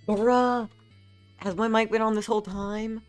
Bruh, has my mic been on this whole time?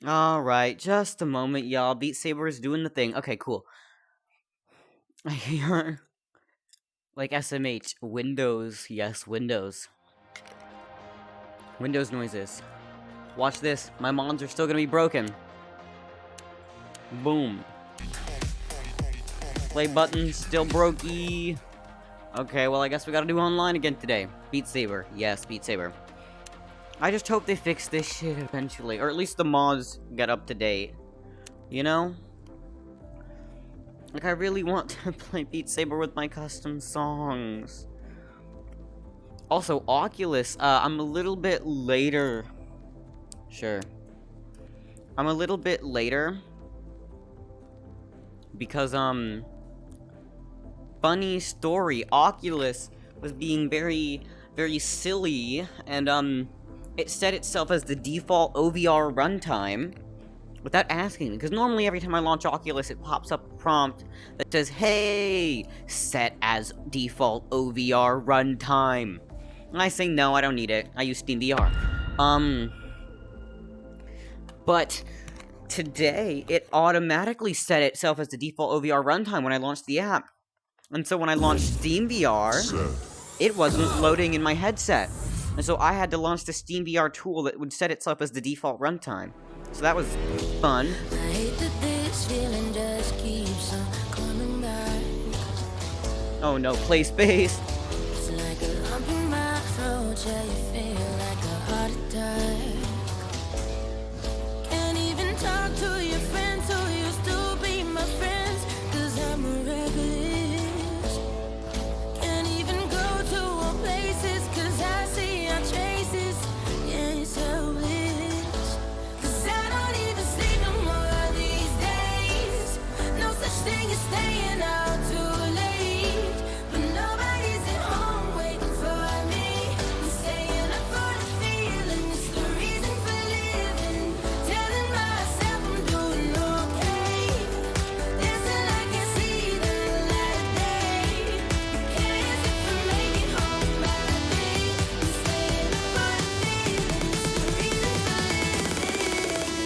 Alright, just a moment, y'all. Beat Saber is doing the thing. Okay, cool. I hear... like SMH. Windows. Yes, Windows. Windows noises. Watch this. My mods are still gonna be broken. Boom. Play button still brokey. Okay, well, I guess we gotta do online again today. Beat Saber. Yes, Beat Saber. I just hope they fix this shit eventually. Or at least the mods get up to date. You know? Like, I really want to play Beat Saber with my custom songs. Also, Oculus, I'm a little bit later. Sure. I'm a little bit later. Because, funny story, Oculus was being very, very silly, and, it set itself as the default OVR runtime without asking, because normally every time I launch Oculus, it pops up a prompt that says, hey, set as default OVR runtime. And I say, no, I don't need it. I use Steam VR. But today, it automatically set itself as the default OVR runtime when I launched the app. And so when I launched Steam VR, it wasn't loading in my headset. And so I had to launch the Steam VR tool that would set itself as the default runtime. So that was fun. I hate that this feeling just keeps on coming back. Oh no, play space. It's like a lump in my throat, yeah, you feel like a heart attack. Can't even talk to your friends who used to be my friends, 'cause I'm a reckless. Can't even go to all places, 'cause I see our traces. Yeah, it's helpless. 'Cause I don't even sleep no more these days. No such thing as staying out too late. But nobody's at home waiting for me. I'm staying up for the feeling. It's the reason for living. Telling myself I'm doing okay. Dancing like I see the light of day. Cares if I make it home by me. I'm staying up for the feeling. It's the reason for living.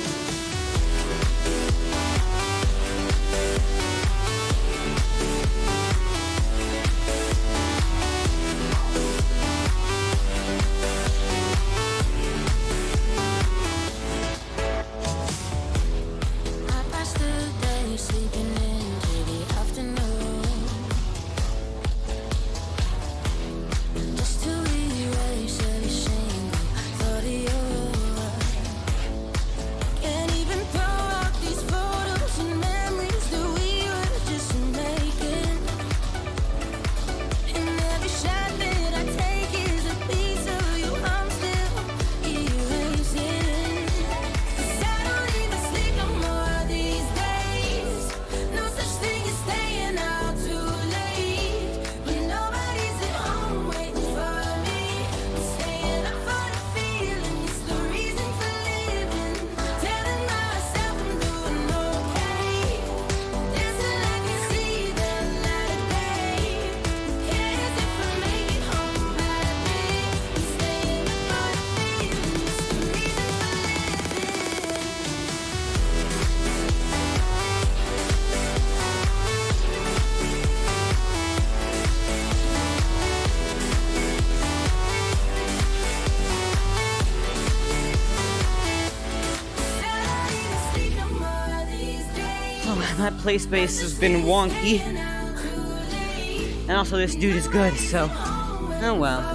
I pass the day sleeping into the afternoon, just to erase every single thought of you. Can't even throw out these photos and memories that we were just making. And every shot that I take is a piece of you I'm still erasing. 'Cause I don't even sleep no more these days. No such thing as staying out too late. But nobody's at home waiting for me. I'm staying up for the feeling. It's the reason for living. Telling myself I'm doing okay. Dancing like I see the light of day. Cares if I make it home by me. I'm staying up for the feeling. It's the reason for living. I don't even sleep no more these days. Oh, that play space has been wonky. And also, this dude is good, so... oh well.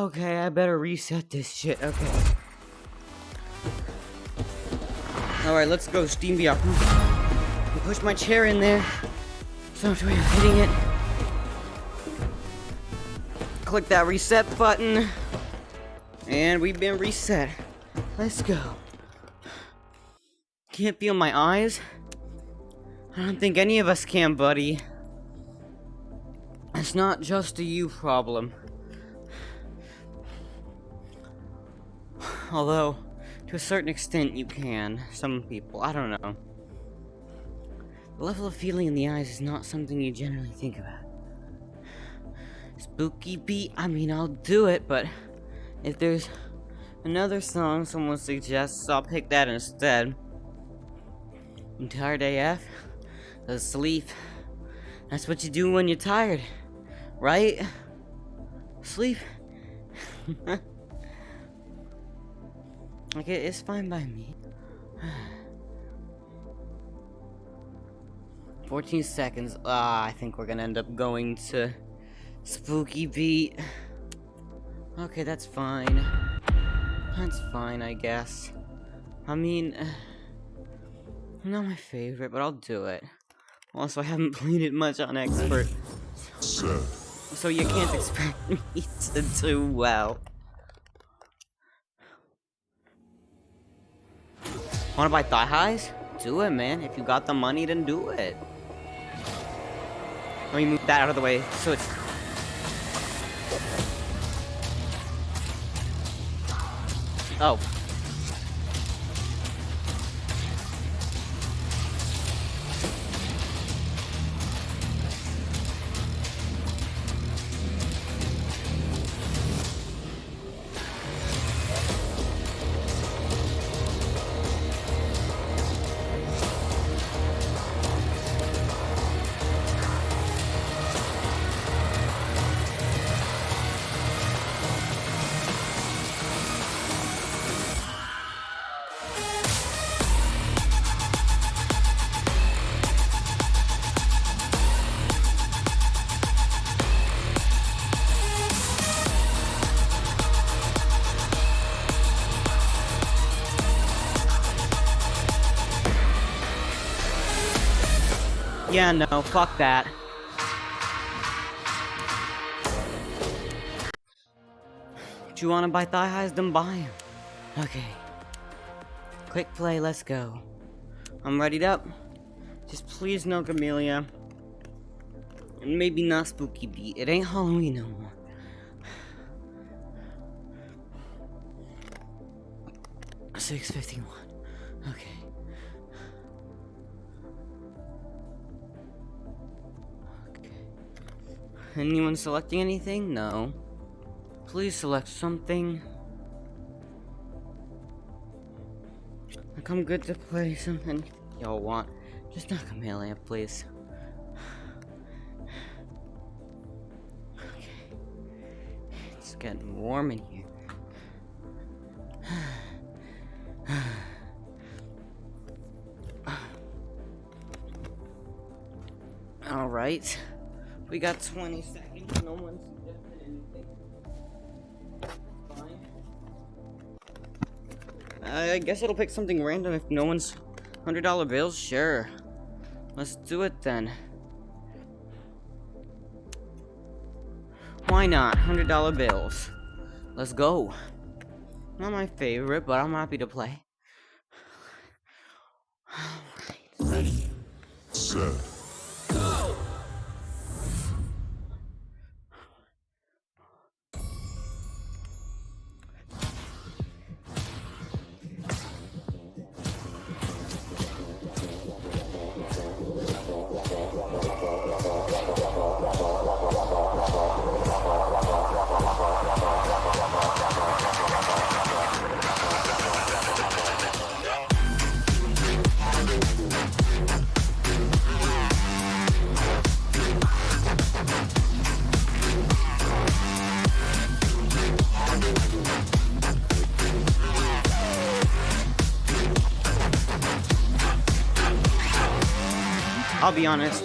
Okay, I better reset this shit. Okay. Alright, let's go, Steam VR. Push my chair in there. So much way of hitting it. Click that reset button. And we've been reset. Let's go. Can't feel my eyes? I don't think any of us can, buddy. It's not just a you problem. Although, to a certain extent, you can. Some people, I don't know. The level of feeling in the eyes is not something you generally think about. Spooky beat, I mean, I'll do it, but if there's another song someone suggests, I'll pick that instead. I'm tired AF. Sleep. That's what you do when you're tired, right? Sleep. Okay, it's fine by me. 14 seconds. I think we're gonna end up going to Spooky Beat. Okay, that's fine. That's fine, I guess. I mean, not my favorite, but I'll do it. Also, I haven't played it much on Expert, so you can't expect me to do well. Wanna buy thigh highs? Do it, man. If you got the money, then do it. Let me move that out of the way so it's... Oh. Yeah, no, fuck that. Do you wanna buy thigh highs? Then buy them. Okay. Click play, let's go. I'm readied up. Just please no Camellia. And maybe not Spooky Beat. It ain't Halloween no more. $6.51. Okay. Anyone selecting anything? No. Please select something. Like I'm good to play something y'all want. Just not Camellia, please. Okay. It's getting warm in here. Alright. We got 20 seconds. No one suggested anything. Fine. I guess it'll pick something random if no one's $100 bills. Sure. Let's do it then. Why not? $100 bills. Let's go. Not my favorite, but I'm happy to play. Set. I'll be honest,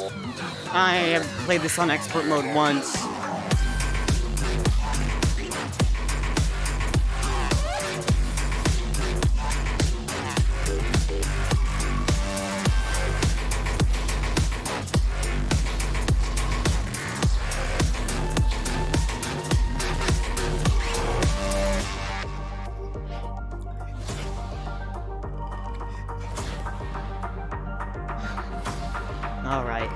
I have played this on expert mode once. Alright.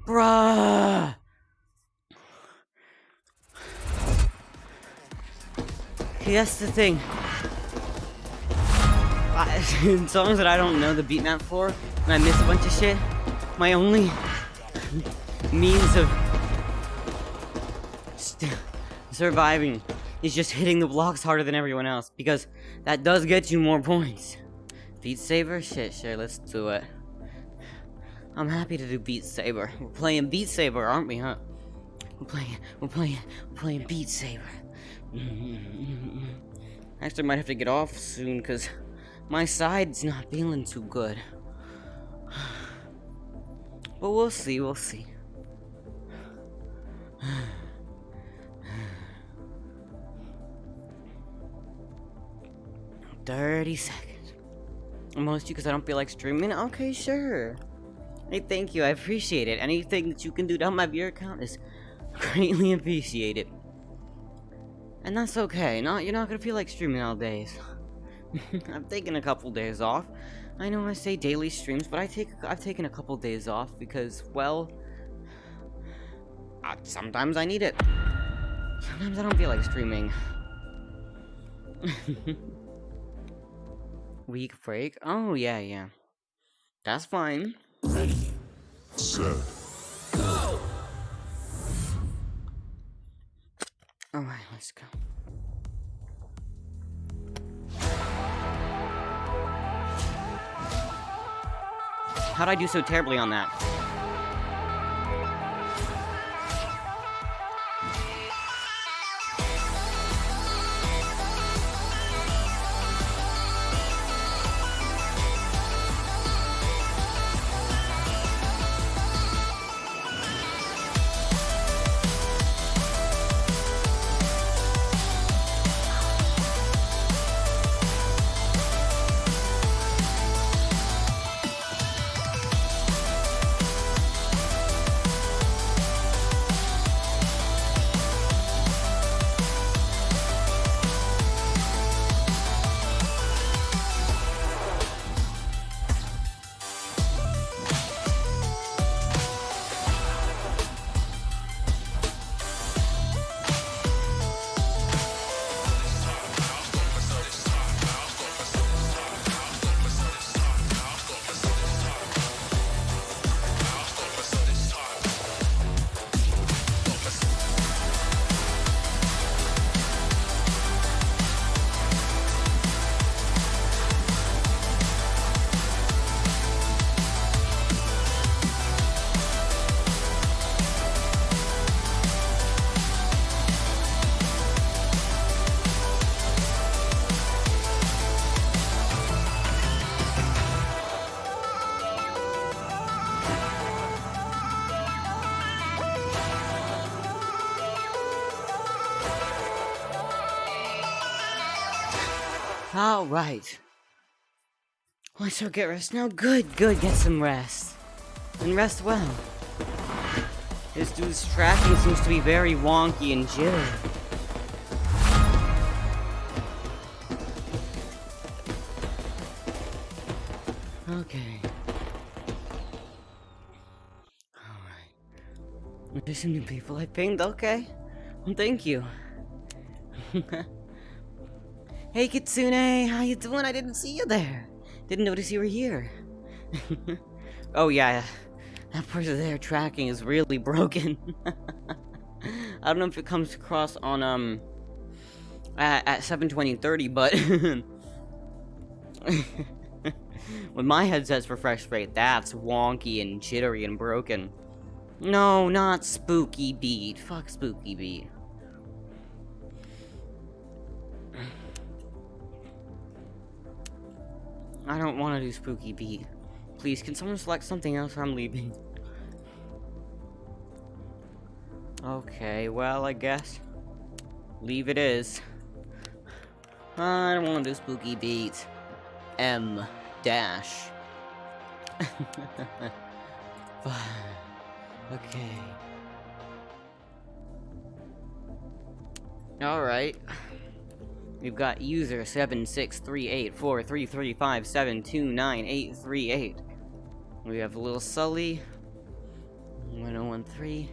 Bruh! See, that's the thing. Songs that I don't know the beat map for, and I miss a bunch of shit, my only means of surviving is just hitting the blocks harder than everyone else, because that does get you more points. Beat Saber? Shit, sure, let's do it. I'm happy to do Beat Saber. We're playing Beat Saber, aren't we, huh? We're playing Beat Saber. Actually, I might have to get off soon, because my side's not feeling too good. But we'll see, we'll see. 30 seconds. Mostly because I don't feel like streaming? Okay, sure. Hey, thank you, I appreciate it. Anything that you can do to help my viewer count is greatly appreciated. And that's okay. You're not gonna feel like streaming all days. I've taken a couple days off. I know I say daily streams, but I've taken a couple days off because, well, sometimes I need it. Sometimes I don't feel like streaming. Week break? Oh, yeah. That's fine. Ready, set, go! Alright, let's go. How'd I do so terribly on that? Alright. Well, I shall get rest now. Good, get some rest. And rest well. This dude's tracking seems to be very wonky and jittery. Okay. Alright. There's some new people I pinged, okay. Well, thank you. Hey Kitsune, how you doing? I didn't see you there. Didn't notice you were here. Oh yeah, that person there tracking is really broken. I don't know if it comes across on at 720/30, but when my headset's refresh rate, that's wonky and jittery and broken. No, not Spooky Beat. Fuck Spooky Beat. I don't want to do Spooky Beat. Please, can someone select something else or I'm leaving? Okay, well, I guess leave it is. I don't want to do Spooky Beat. M dash. Okay. Alright. We've got user 76384335729838. We have Little Sully 1013.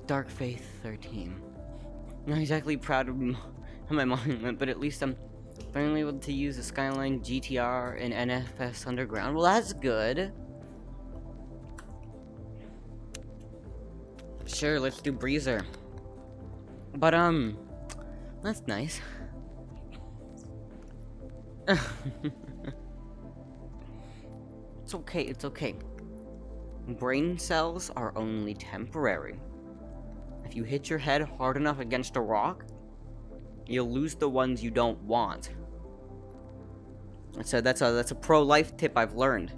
Dark Faith 13. I'm not exactly proud of my monument, but at least I'm finally able to use the Skyline GTR and NFS Underground. Well, that's good. Sure, let's do Breezer. But, that's nice. It's okay, it's okay. Brain cells are only temporary. If you hit your head hard enough against a rock, you'll lose the ones you don't want. That's a pro-life tip I've learned.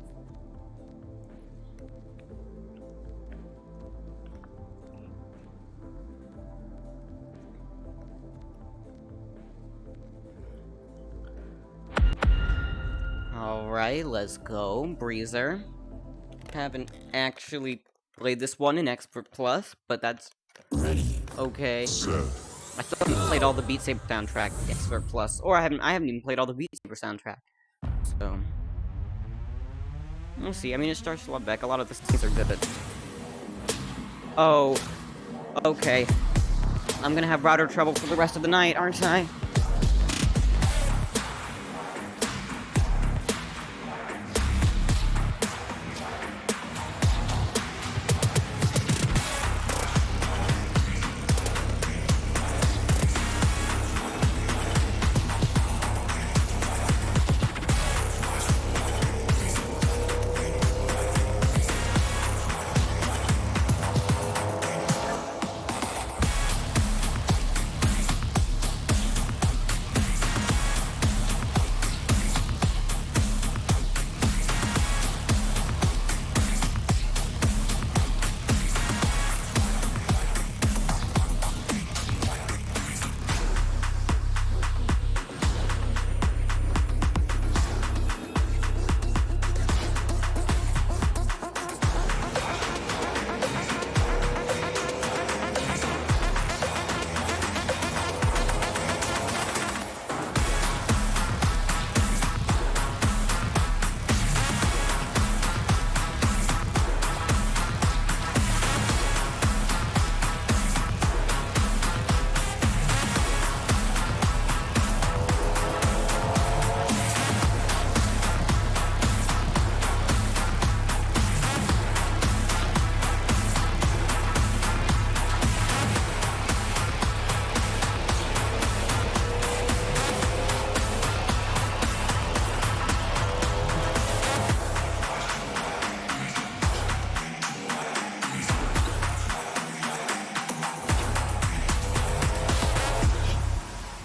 Alright, let's go. Breezer. Haven't actually played this one in Expert Plus, but that's okay. Set. I still haven't played all the Beat Saber soundtrack in Expert Plus, or I haven't even played all the Beat Saber soundtrack. So we'll see. I mean, it starts to Love. A lot of the things are good. Oh, okay. I'm gonna have router trouble for the rest of the night, aren't I?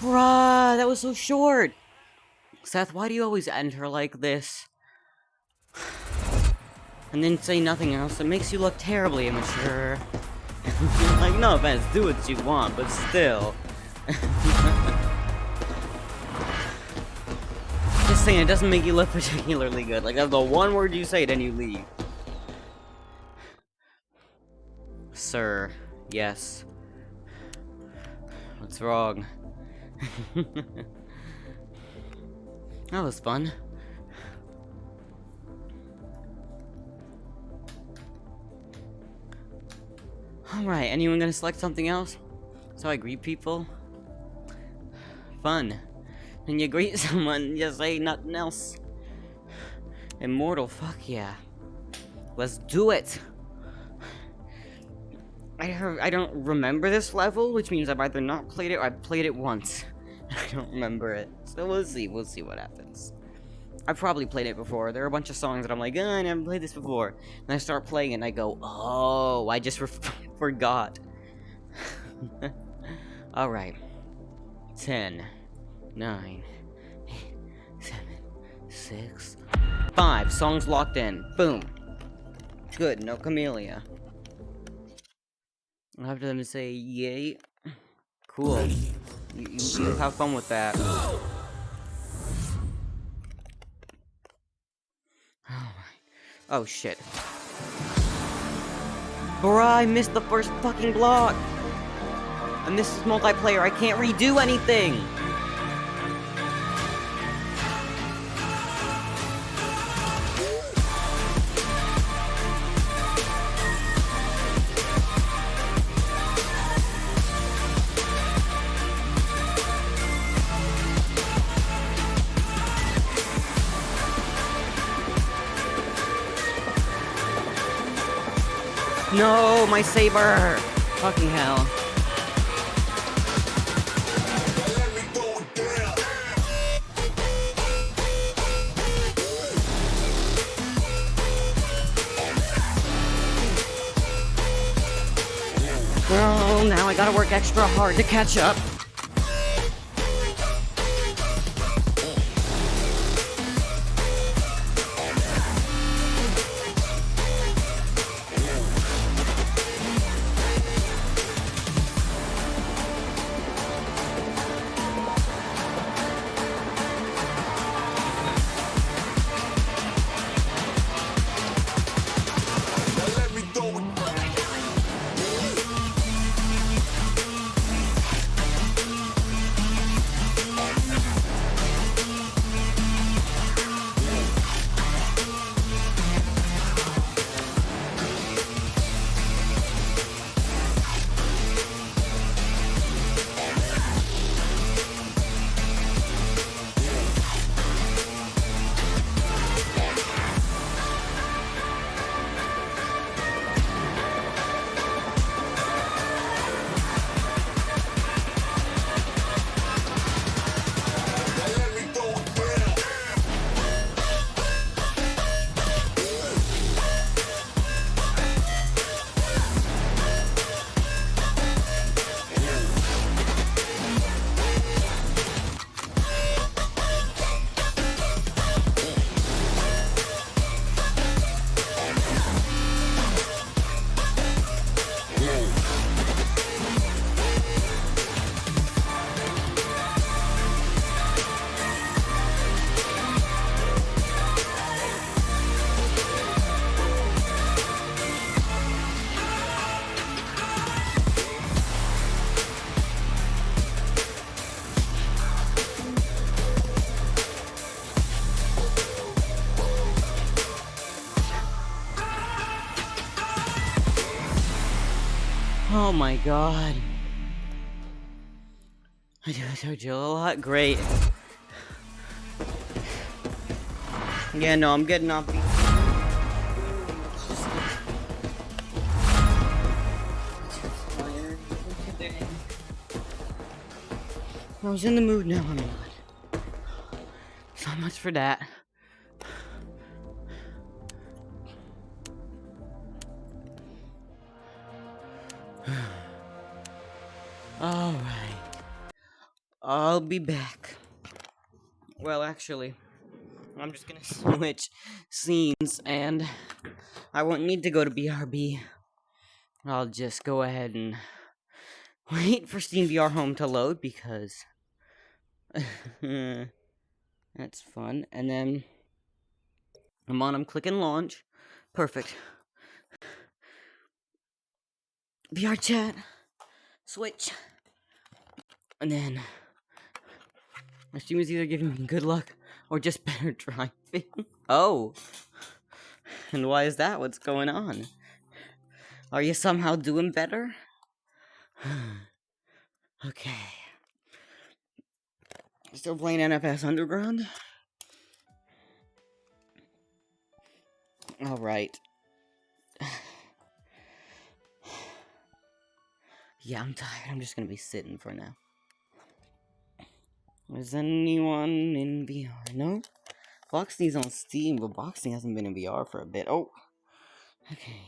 Bruh, that was so short! Seth, why do you always end her like this? And then say nothing else? It makes you look terribly immature. Like, no offense, do what you want, but still. Just saying, it doesn't make you look particularly good. Like, that's the one word you say, then you leave. Sir, yes. What's wrong? That was fun. Alright, anyone gonna select something else? So I greet people? fun. When you greet someone, you say nothing else. Immortal, fuck yeah. Let's do it! I don't remember this level, which means I've either not played it or I've played it once. I don't remember it. So we'll see what happens. I've probably played it before. There are a bunch of songs that I'm like, I never played this before. And I start playing it and I go, oh, I just forgot. Alright. 10, 9, 8, 7, 6, 5. Songs locked in. Boom. Good, no Camellia. I'll have them say yay. Cool. You have fun with that. Oh my. Oh shit. Bruh, I missed the first fucking block! And this is multiplayer, I can't redo anything! No, my saber! Fucking hell. Oh, now I gotta work extra hard to catch up. Oh my god. I do Jojo a lot. Great. Yeah, no, I'm getting off the... I was in the mood, now I'm not. So much for that. Alright. I'll be back. Well, actually, I'm just gonna switch scenes, and I won't need to go to BRB. I'll just go ahead and wait for SteamVR Home to load, because that's fun. And then I'm clicking launch. Perfect. VR chat. Switch. And then my stream is either giving me good luck or just better driving. Oh. And why is that? What's going on? Are you somehow doing better? Okay. Still playing NFS Underground? Alright. Yeah, I'm tired. I'm just gonna be sitting for now. Is anyone in VR? No? Boxing's on Steam, but Boxing hasn't been in VR for a bit. Oh! Okay.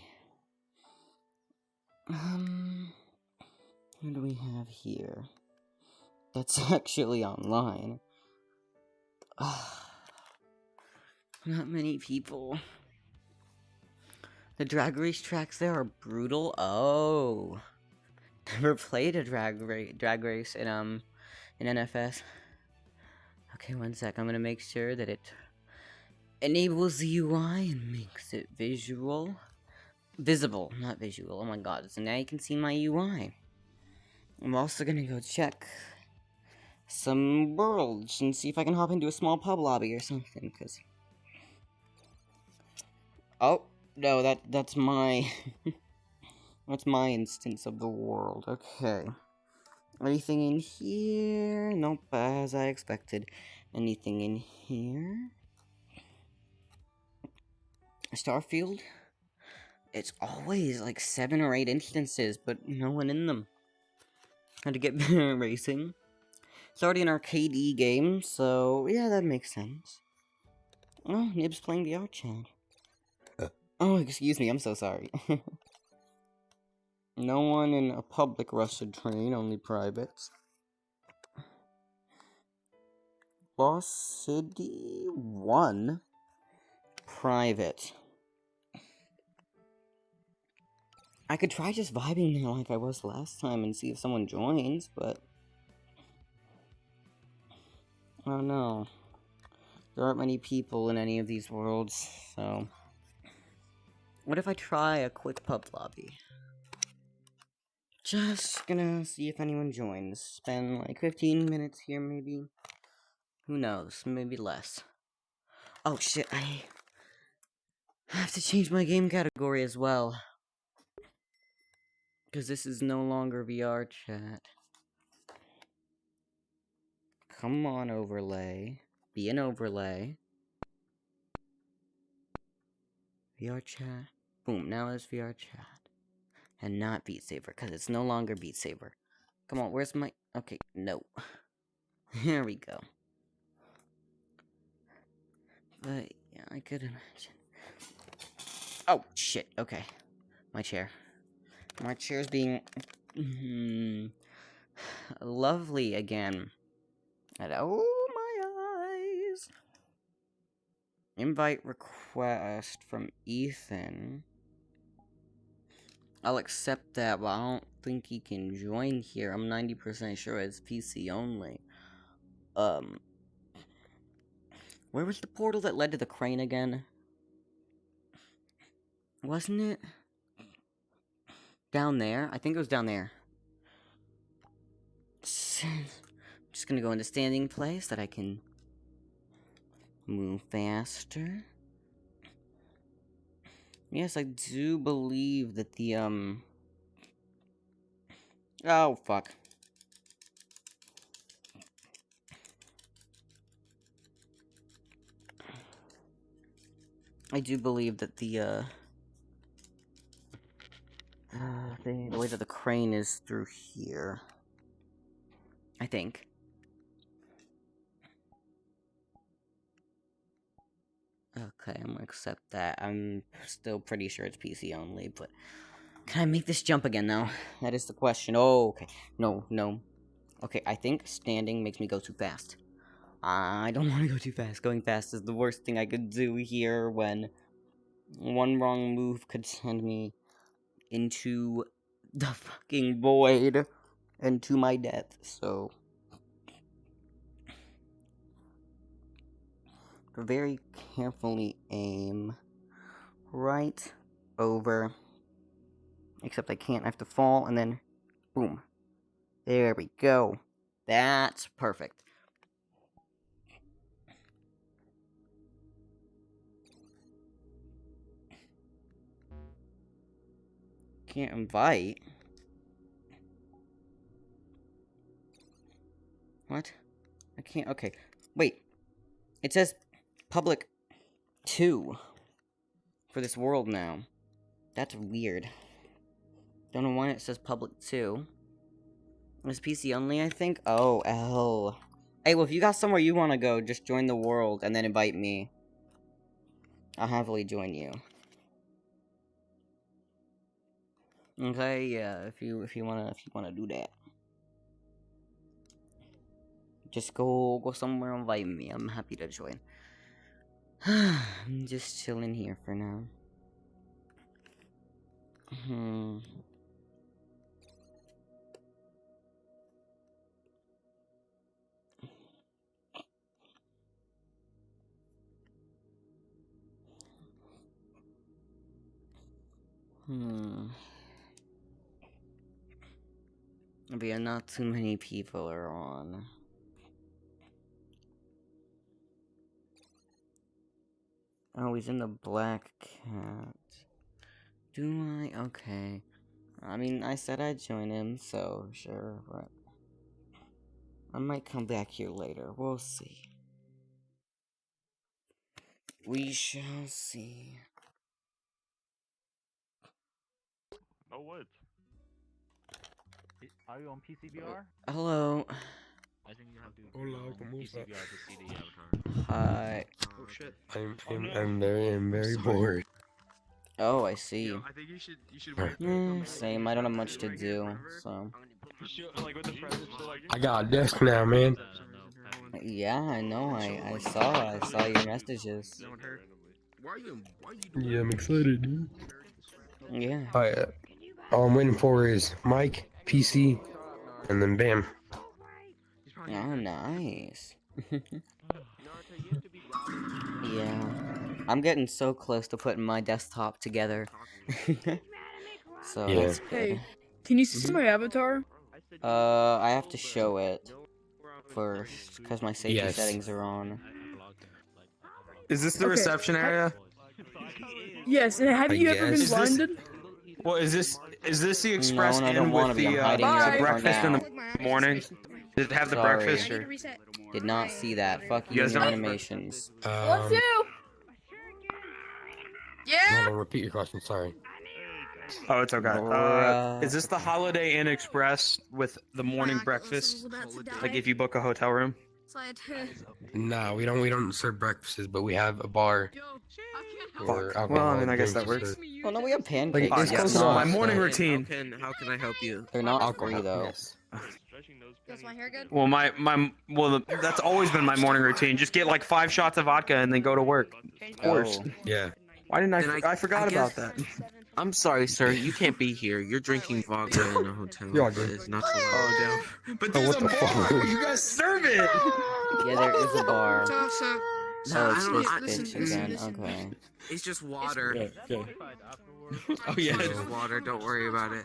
What do we have here? That's actually online. Not many people. The drag race tracks there are brutal. Oh. Never played a drag race in NFS. Okay, one sec. I'm gonna make sure that it enables the UI and makes it visible, not visual. Oh my god! So now you can see my UI. I'm also gonna go check some worlds and see if I can hop into a small pub lobby or something. Cause oh no, that's my that's my instance of the world. Okay. Anything in here? Nope, as I expected. Anything in here? Starfield? It's always like 7 or 8 instances, but no one in them. Had to get better at racing. It's already an arcade game, so yeah, that makes sense. Oh, Nib's playing VR chat. Oh, excuse me, I'm so sorry. No one in a public rusted train, only privates. Boss City 1? Private. I could try just vibing there like I was last time and see if someone joins, but I don't know. There aren't many people in any of these worlds, so what if I try a quick pub lobby? Just gonna see if anyone joins. Spend like 15 minutes here, maybe. Who knows? Maybe less. Oh shit, I have to change my game category as well. Because this is no longer VR chat. Come on, overlay. Be an overlay. VR chat. Boom, now it's VR chat. And not Beat Saber, because it's no longer Beat Saber. Come on, where's my... Okay, no. There we go. But, yeah, I could imagine. Oh, shit, okay. My chair. My chair's being... lovely again. And, oh, my eyes. Invite request from Ethan. I'll accept that, but I don't think he can join here. I'm 90% sure it's PC only. Where was the portal that led to the crane again? Wasn't it down there? I think it was down there. I'm just gonna go into standing place so that I can move faster. Yes, I do believe that the, oh, fuck. I do believe that the way that the crane is through here. I think. Okay, I'm gonna accept that. I'm still pretty sure it's PC only, but... Can I make this jump again, though? That is the question. Oh, okay. No, no. Okay, I think standing makes me go too fast. I don't want to go too fast. Going fast is the worst thing I could do here when one wrong move could send me into the fucking void and to my death, so... Very carefully aim right over, except I can't, I have to fall and then boom, there we go. That's perfect. Can't invite. What? I can't. Okay. Wait. It says public 2 for this world now. That's weird. Don't know why it says public 2. It's PC only, I think? Oh, L. Hey, well, if you got somewhere you want to go, just join the world and then invite me. I'll happily join you. Okay, yeah, if you wanna do that. Just go somewhere and invite me. I'm happy to join. I'm just chilling here for now. But yeah, not too many people are on. Oh, he's in the Black Cat. Do I? Okay. I mean, I said I'd join him, so sure, but I might come back here later. We'll see. We shall see. Oh, what? Are you on PCBR? Hello. I think you have to Hola, be on ¿cómo PCBR está? to see the avatar. Hi. Oh shit. I'm very bored. Oh, I see. I think you should wait. Same. I don't have much to do, so. Like with the presents, like, I got a desk now, man. Yeah, I know. I saw your messages. Why are you Yeah, I'm excited, dude. Yeah. All I'm waiting for is Mike, PC, and then bam. Oh, nice. Yeah. I'm getting so close to putting my desktop together. So Yeah. that's good. Hey, can you see my avatar? I have to show it first because my safety Yes. settings are on. Is this the Okay. reception area? Yes, and have I you ever been guess. Is this- blinded? Well, is this the express No, and I don't inn wanna with be. I'm the hiding here Bye. for breakfast in now. the morning? Did it have the Sorry. breakfast? Or? Did not see that. Fuck You you guys and your don't- animations. Let's do. Yeah. Hold on, repeat your question. Sorry. Oh, it's okay. Bruh. Is this the Holiday Inn Express with the morning breakfast? Like if you book a hotel room? Nah, we don't serve breakfasts, but we have a bar. where Fuck. Well, I mean, I guess that alcohol works. drinks Oh no, we have pancakes. it's It's close to not- my morning uh, routine. How can I help you? They're not are free alcohol, though. yes. Is my hair good? Well, that's always been my morning routine. Just get like 5 shots of vodka and then go to work. Of course. Oh. Yeah. Why didn't Then I forgot I about guess- that. I'm sorry, sir. You can't be here. You're drinking vodka in a hotel. You're all good. It's not allowed. Oh, damn. But Oh, what the fuck? You guys serve it. Yeah, there is a bar. So, Oh, I it's don't- this listen, bitch listen, again. listen. Okay. it's just water. Oh It's yeah. just water. Don't worry about it.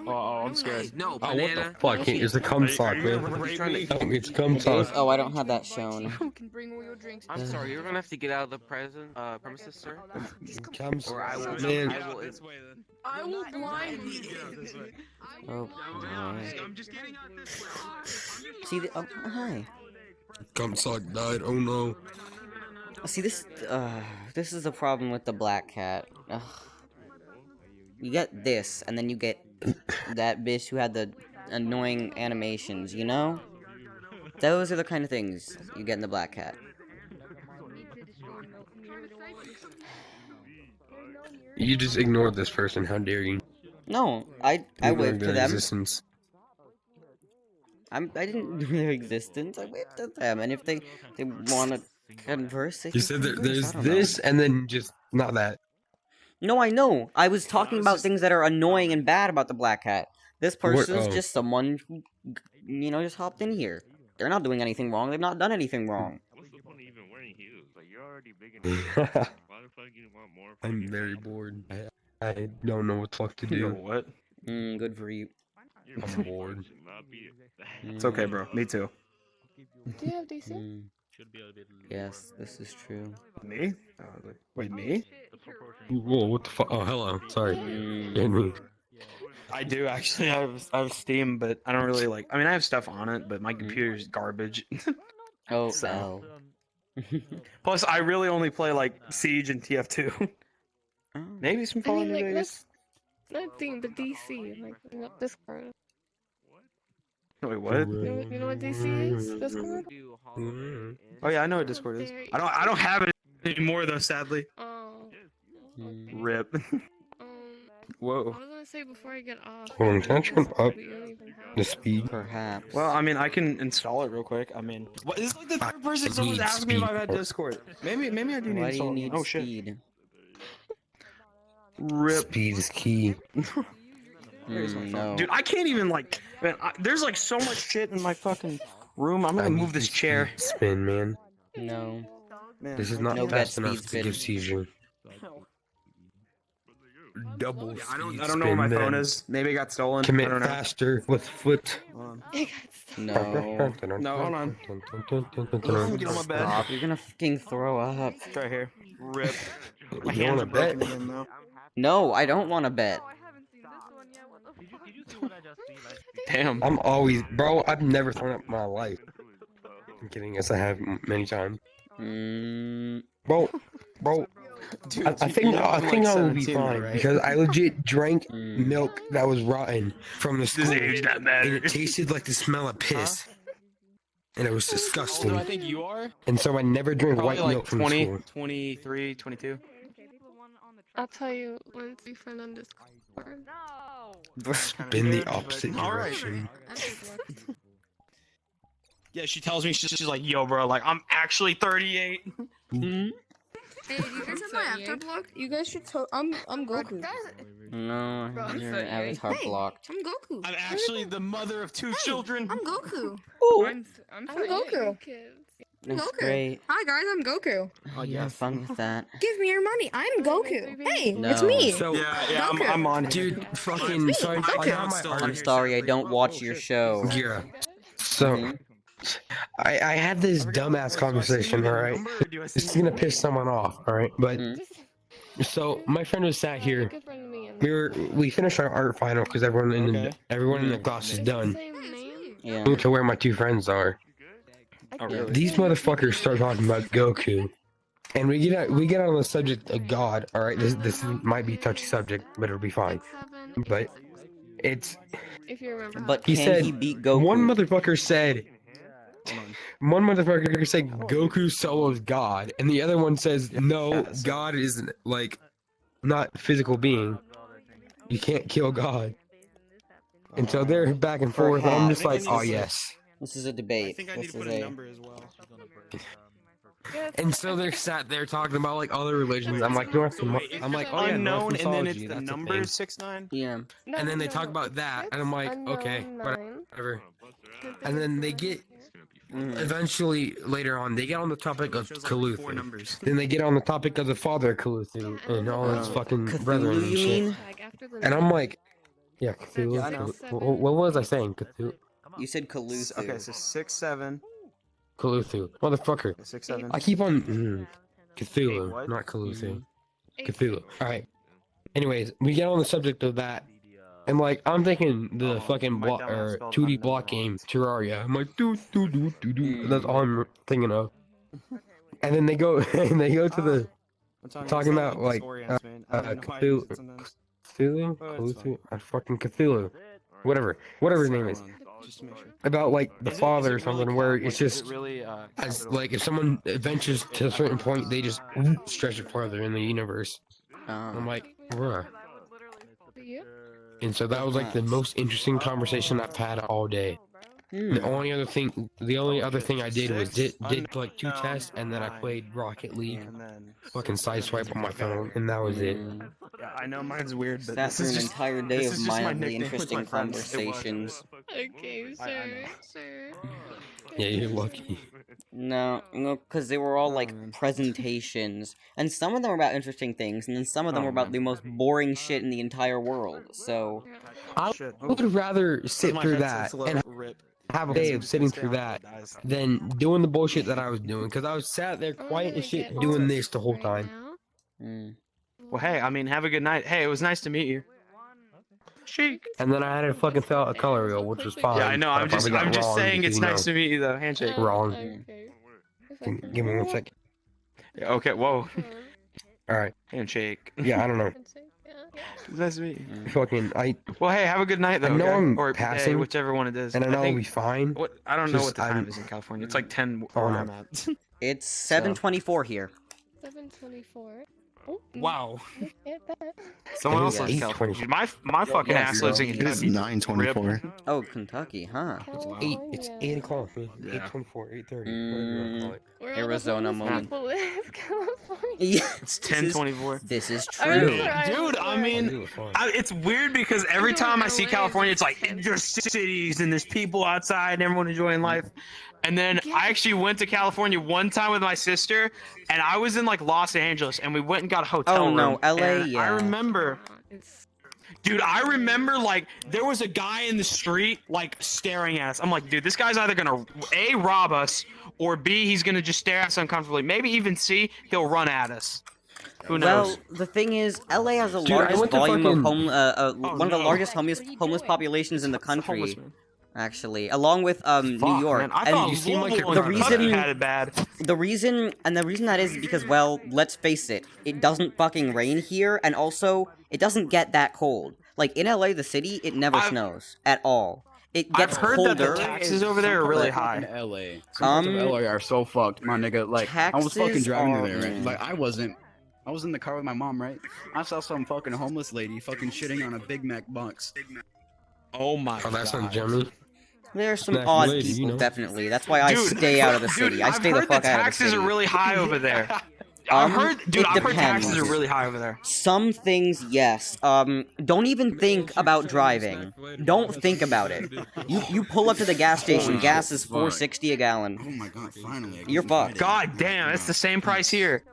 Oh, I'm scared. No, Oh, what banana. the fuck? It's a cum sock, man. Oh, it's cum sock. Oh, I don't have that shown. You can bring all your drinks. I'm sorry. You're gonna have to get out of the premises, sir. Cum Or I will. sock, man. I will. I will blind you. Oh, boy. I'm just getting out this way. See the. Oh, hi. Cum sock died. Oh no. See this. This is the problem with the Black Cat. Ugh. You get this, and then you get that bitch who had the annoying animations. You know. Those are the kind of things you get in the Black Cat. You just ignored this person. How dare you? No, I Ignored waved to their them. existence. I didn't know their existence. I waved at them, and if they want to converse, they You can said that converse. there's I don't know. this, and then just not that. No, I know. I was talking about things that are annoying and bad about the Black Cat. This person's oh. just someone who, just hopped in here. They're not doing anything wrong. They've not done anything wrong. What's the point of even wearing heels? Like, you're already big enough. Why the fuck you want more? I'm fucking very heels? bored. I don't know what the fuck to do. What? Good for you. You're I'm fucking bored. should not be- It's okay, bro. Me too. Do you have DC? Mm, yes, this is true. Me? Wait, me? Whoa, what the fuck? Oh, hello. Sorry. Mm, Scared me. I do actually. I have Steam, but I don't really like. I mean, I have stuff on it, but my computer's garbage. Oh, So- well. Plus, I really only play like Siege and TF2. Oh. Maybe some I Fallout mean, New like, Vegas. Not the DC, like, not Discord. Wait, what? You know what DC is? Discord? Oh yeah, I know what Discord is. I don't have it anymore though, sadly. Oh. Hmm. Rip. Whoa. I was gonna say before I get off. Hold on, can I turn up we don't even have the it. speed? Perhaps. Well, I mean, I can install it real quick. I mean, what, this is like the third person someone's need asked me if speed. I've had Discord. Maybe I do need Why to do you install it. need Oh shit. speed? Rip. Speed is key. Where's my phone? No. Dude, I can't even like. Man, there's like so much shit in my fucking room. I'm gonna I need move this speed chair. Spin, man. No. Man, This is I not No can't- bad fast enough speed to give spin. seizure. Double Yeah, speed I don't know where my spin, phone then. is. Maybe it got stolen. I Commit don't know. faster with foot. Hold on. No. No, hold on. Get on my bed. Stop. You're gonna fucking throw up. Try here. Rip. My You hands wanna are broken bet? again, though. No, I don't want to bet. Damn. I'm always, bro. I've never thrown up in my life. I'm kidding. Yes, I have many times, Mm, bro. Dude, I think I will be fine because I legit drank mm. milk that was rotten from the This school, age that and matters. it tasted like the smell of piss, and it was disgusting. I think you are. And so I never drink Probably white like milk from 20, school. 23, 22. I'll tell you once we friend on Discord. Spin the opposite All right. direction. Yeah, she tells me she's like, yo, bro, like I'm actually 38. Hey, do you guys have my after You guys should. I'm Goku. no, Bro, I'm your sorry. avatar Hey. blocked. I'm Goku. I'm actually the mother of two children. I'm Goku. I'm Goku. That's Goku. great. Hi guys, I'm Goku. Oh, you have fun with that. Give me your money. I'm Goku. Hey, it's No. me. So, Yeah, Goku. I'm on. dude, fucking sorry. I got my I'm art. sorry, I don't watch your show. Gira. So, Mhm. I had this dumbass conversation, alright? It's gonna piss someone off, alright? But, Mm. so, my friend was sat here. Good friend of me. We finished our art final because everyone in Okay. the class is done. Same name. Yeah. Moved to where my two friends are. Oh, really? These motherfuckers start talking about Goku. And we get on the subject of God, alright? This might be a touchy subject, but it'll be fine. But it's If you remember. But He can said he beat Goku? one motherfucker said Goku Solo's God, and the other one says no, God is like not a physical being. You can't kill God. And so they're back and forth, and I'm just like, oh yes. This is a I debate. think I need This to is put a a. number as well. And so they're sat there talking about like other religions. I'm like, North. I'm like, oh yeah, Norse Unknown, and then mythology, it's the that's a number thing. 6'9". Yeah. And then they talk about that, and I'm like, okay, whatever. And then they get Mm. eventually later on, they get on the topic of Shows like 4 Cthulhu. numbers. Then they get on the topic of the father of Cthulhu and all his fucking brethren Cthulhu, and you shit. mean? And I'm like, yeah, Cthulhu. Yeah, I know. What was I saying? Cthulhu. You said Cthulhu. Okay, so 6'7", Cthulhu. Motherfucker. 6'7". I keep on. Cthulhu, What? not Cthulhu. Cthulhu. Alright. Anyways, we get on the subject of that. And like, I'm thinking the fucking my block dumbass or spelled 2D London block wrong. game, Terraria. I'm like, doo. That's all I'm thinking of. And then they go and they go to the talking about, like, Cthulhu. Cthulhu? Fucking Cthulhu. Whatever his name is. Just to make sure. About like the Is it- father or is it really something, where cap? it's Like, is it just really as like if someone ventures to a certain point, they just stretch it farther in the universe. I'm like, bruh. And so that was like the most interesting conversation I've had all day. The only other thing I did was did like 2 tests, and then I played Rocket League, and then fucking sideswipe on my phone, and that was it. yeah, I know mine's weird, but Sat this through is an just entire day this of is just my mildly nickname with interesting my friends. It was. conversations. Okay, I know. sir. Yeah, you're lucky. No, because they were all like presentations, and some of them were about interesting things, and then some of them were about the most boring shit in the entire world. So, I Shit. would rather sit My through headset's that low. and Rip. have a day of sitting Stay through on it, that guys. than doing the bullshit that I was doing, because I was sat there quiet as shit doing this the whole time. mm. Well, hey, I mean, have a good night. Hey, it was nice to meet you. Shake. And then I had to fucking fill out a color wheel, which was fine. Yeah, I know. but I I'm just probably got wrong saying because, it's nice to meet you though. Handshake. Wrong. Okay. Give me 1 second. Yeah, okay. Whoa. All right. Handshake. Yeah, I don't know. It's nice to meet you. Fucking, Well, hey, have a good night though. I know okay? I'm or passing, day, whichever one it is. and I know I'll think, be fine. What I don't know what Just, the time I'm- is in California. It's like 10 Oh, where no. I'm at. It's 7:24 here. 7:24. Oh, Wow. look at that. Someone I else think lives in it's California. 8:24. My fucking Yeah, ass lives in It is Kentucky. 9:24. Oh, Kentucky, huh? It's 8 o'clock, man. 8:24, 8:30. whatever you wanna call it. Where all the Arizona homeless moment. people live, California. Yeah, It's 10:24. this is I remember true. I Dude, I was mean, do it fine. it's weird because every Everyone time I in see LA California, is it's like like there's cities and there's people outside and everyone enjoying life. And then I actually went to California one time with my sister, and I was in like Los Angeles, and we went and got a hotel Oh, room. no, LA, and I yeah. remember, It's dude, I remember like there was a guy in the street like staring at us. I'm like, dude, this guy's either gonna A, rob us, or B, he's gonna just stare at us uncomfortably. Maybe even C, he'll run at us. Who knows? Well, the thing is, LA has the Dude, I largest went to volume fucking- of home, one of the no. largest homeless populations in the It's the homeless country, man. actually, along with New Fuck, York. man. I and thought you seem like Louisville you're and the Kentucky reason- had it bad. the reason that is because, well, let's face it, it doesn't fucking rain here, and also it doesn't get that cold. Like in LA, the city, it never I've- snows at all. It I've gets heard that the colder. taxes over there are really high. LA. Some parts of LA are so fucked, my nigga. Like I was fucking Taxes driving are- there, right? Like I was in the car with my mom, right? I saw some fucking homeless lady fucking shitting on a Big Mac box. Oh my Oh, that's on god. Jimmy. There's some Snack odd lady, you people, know. definitely. That's why I Dude, stay out of the dude, city. I I've stay the heard fuck the out of the taxes city. are really high over there. I've heard, dude, it I've heard taxes depends. are really high over there. Some things, yes. Don't even think about driving. Don't think about it. You pull up to the gas station. Gas is $4.60 a gallon. Oh my god, finally. I get You're some fucked. Friday. God damn, it's the same price here.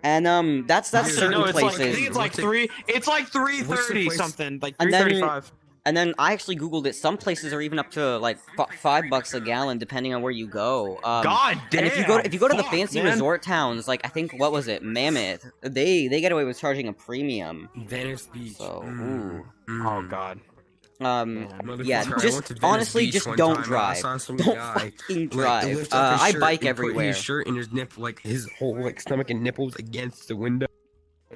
And that's Actually, certain no, it's like, I places. think it's like $3.30 place- something, like And then- $3.35. And then I actually googled it. Some places are even up to like $5 a gallon, depending on where you go. God damn. And if you go to the fuck, fancy man. resort towns, like I think what was it, Mammoth? They get away with charging a premium. Venice Beach. So, Oh god. Motherfucker, yeah, I went just to Venice honestly, Beach just one don't time, drive. I saw some Don't guy, fucking like, drive. lift up his I shirt bike and put everywhere. His shirt and his nipple, like his whole like stomach and nipples against the window,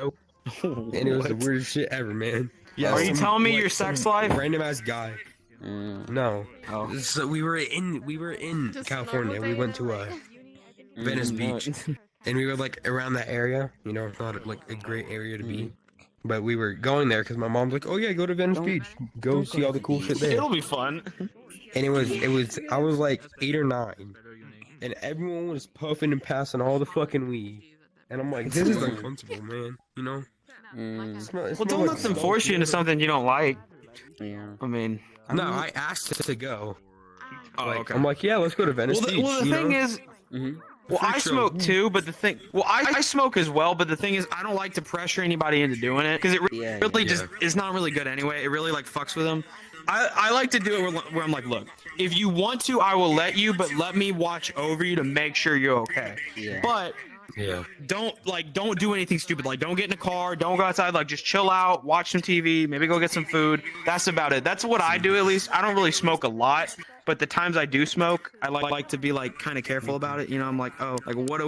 and it was the weirdest shit ever, man. Yeah, Are you some, telling me like, your sex some life? Random ass guy. No. Oh. So we were in just California. normal We day went to in LA. Venice Beach, and we were like around that area. You know, it's not like a great area to be, but we were going there because my mom's like, "Oh yeah, go to Venice Beach, go see all the cool shit there." It'll be fun. And it was I was like 8 or 9, and everyone was puffing and passing all the fucking weed, and I'm like, this is uncomfortable, man. You know? It smell- it Well, smell don't like let them smoke, force you into something you don't like. Yeah. I mean, No, I asked to go. oh, Like, okay. I'm like, yeah, let's go to Venice Beach. Well, the you thing know? is, Mhm. well, I Freak show. smoke too, but the thing, well, I smoke as well, but the thing is, I don't like to pressure anybody into doing it because it Yeah, really yeah. just is not really good anyway. It really like fucks with them. I like to do it where I'm like, look, if you want to, I will let you, but let me watch over you to make sure you're okay. Yeah. But Yeah. don't do anything stupid. Like, don't get in a car, don't go outside. Like, just chill out, watch some TV, maybe go get some food. That's about it. That's what I do, at least. I don't really smoke a lot, but the times I do smoke, I like to be like kind of careful about it. You know, I'm like, oh, like what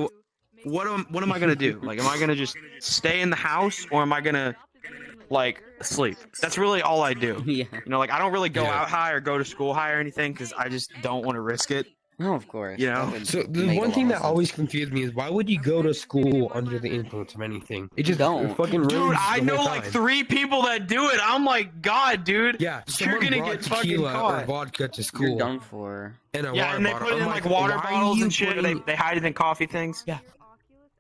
am I gonna do? Like, am I gonna just stay in the house, or am I gonna like sleep? That's really all I do. Yeah. You know, like I don't really go Yeah. out high or go to school high or anything because I just don't want to risk it. No, of course. You know? That would So the make a one lot thing of that sense. always confused me is why would you go to school under the influence of anything? It just Don't. fucking ruins Dude, I the know whole like time. 3 people that do it. I'm like, God, dude. Yeah, You're someone gonna brought get fucking tequila or caught. vodka to You're school done for. in a Yeah, water and they bottle. put it in I'm like water why are bottles you and shit. putting- They hide it in coffee things. Yeah.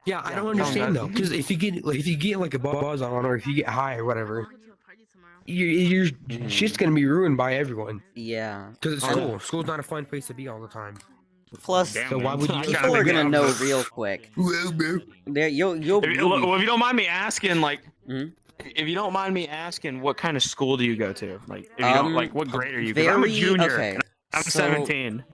Yeah, I don't Yeah, understand no, though, because if you get like a buzz on, or if you get high or whatever, your shit's gonna be ruined by everyone. Yeah. Because Oh. school's not a fun place to be all the time. Plus, So why would you? people are gonna know real quick. There, you'll If, you'll well, be- if you don't mind me asking, like, Mhm. if you don't mind me asking, what kind of school do you go to? Like, if you don't, like, what grade are you? 'Cause I'm a very- junior. okay, and I'm so- 17.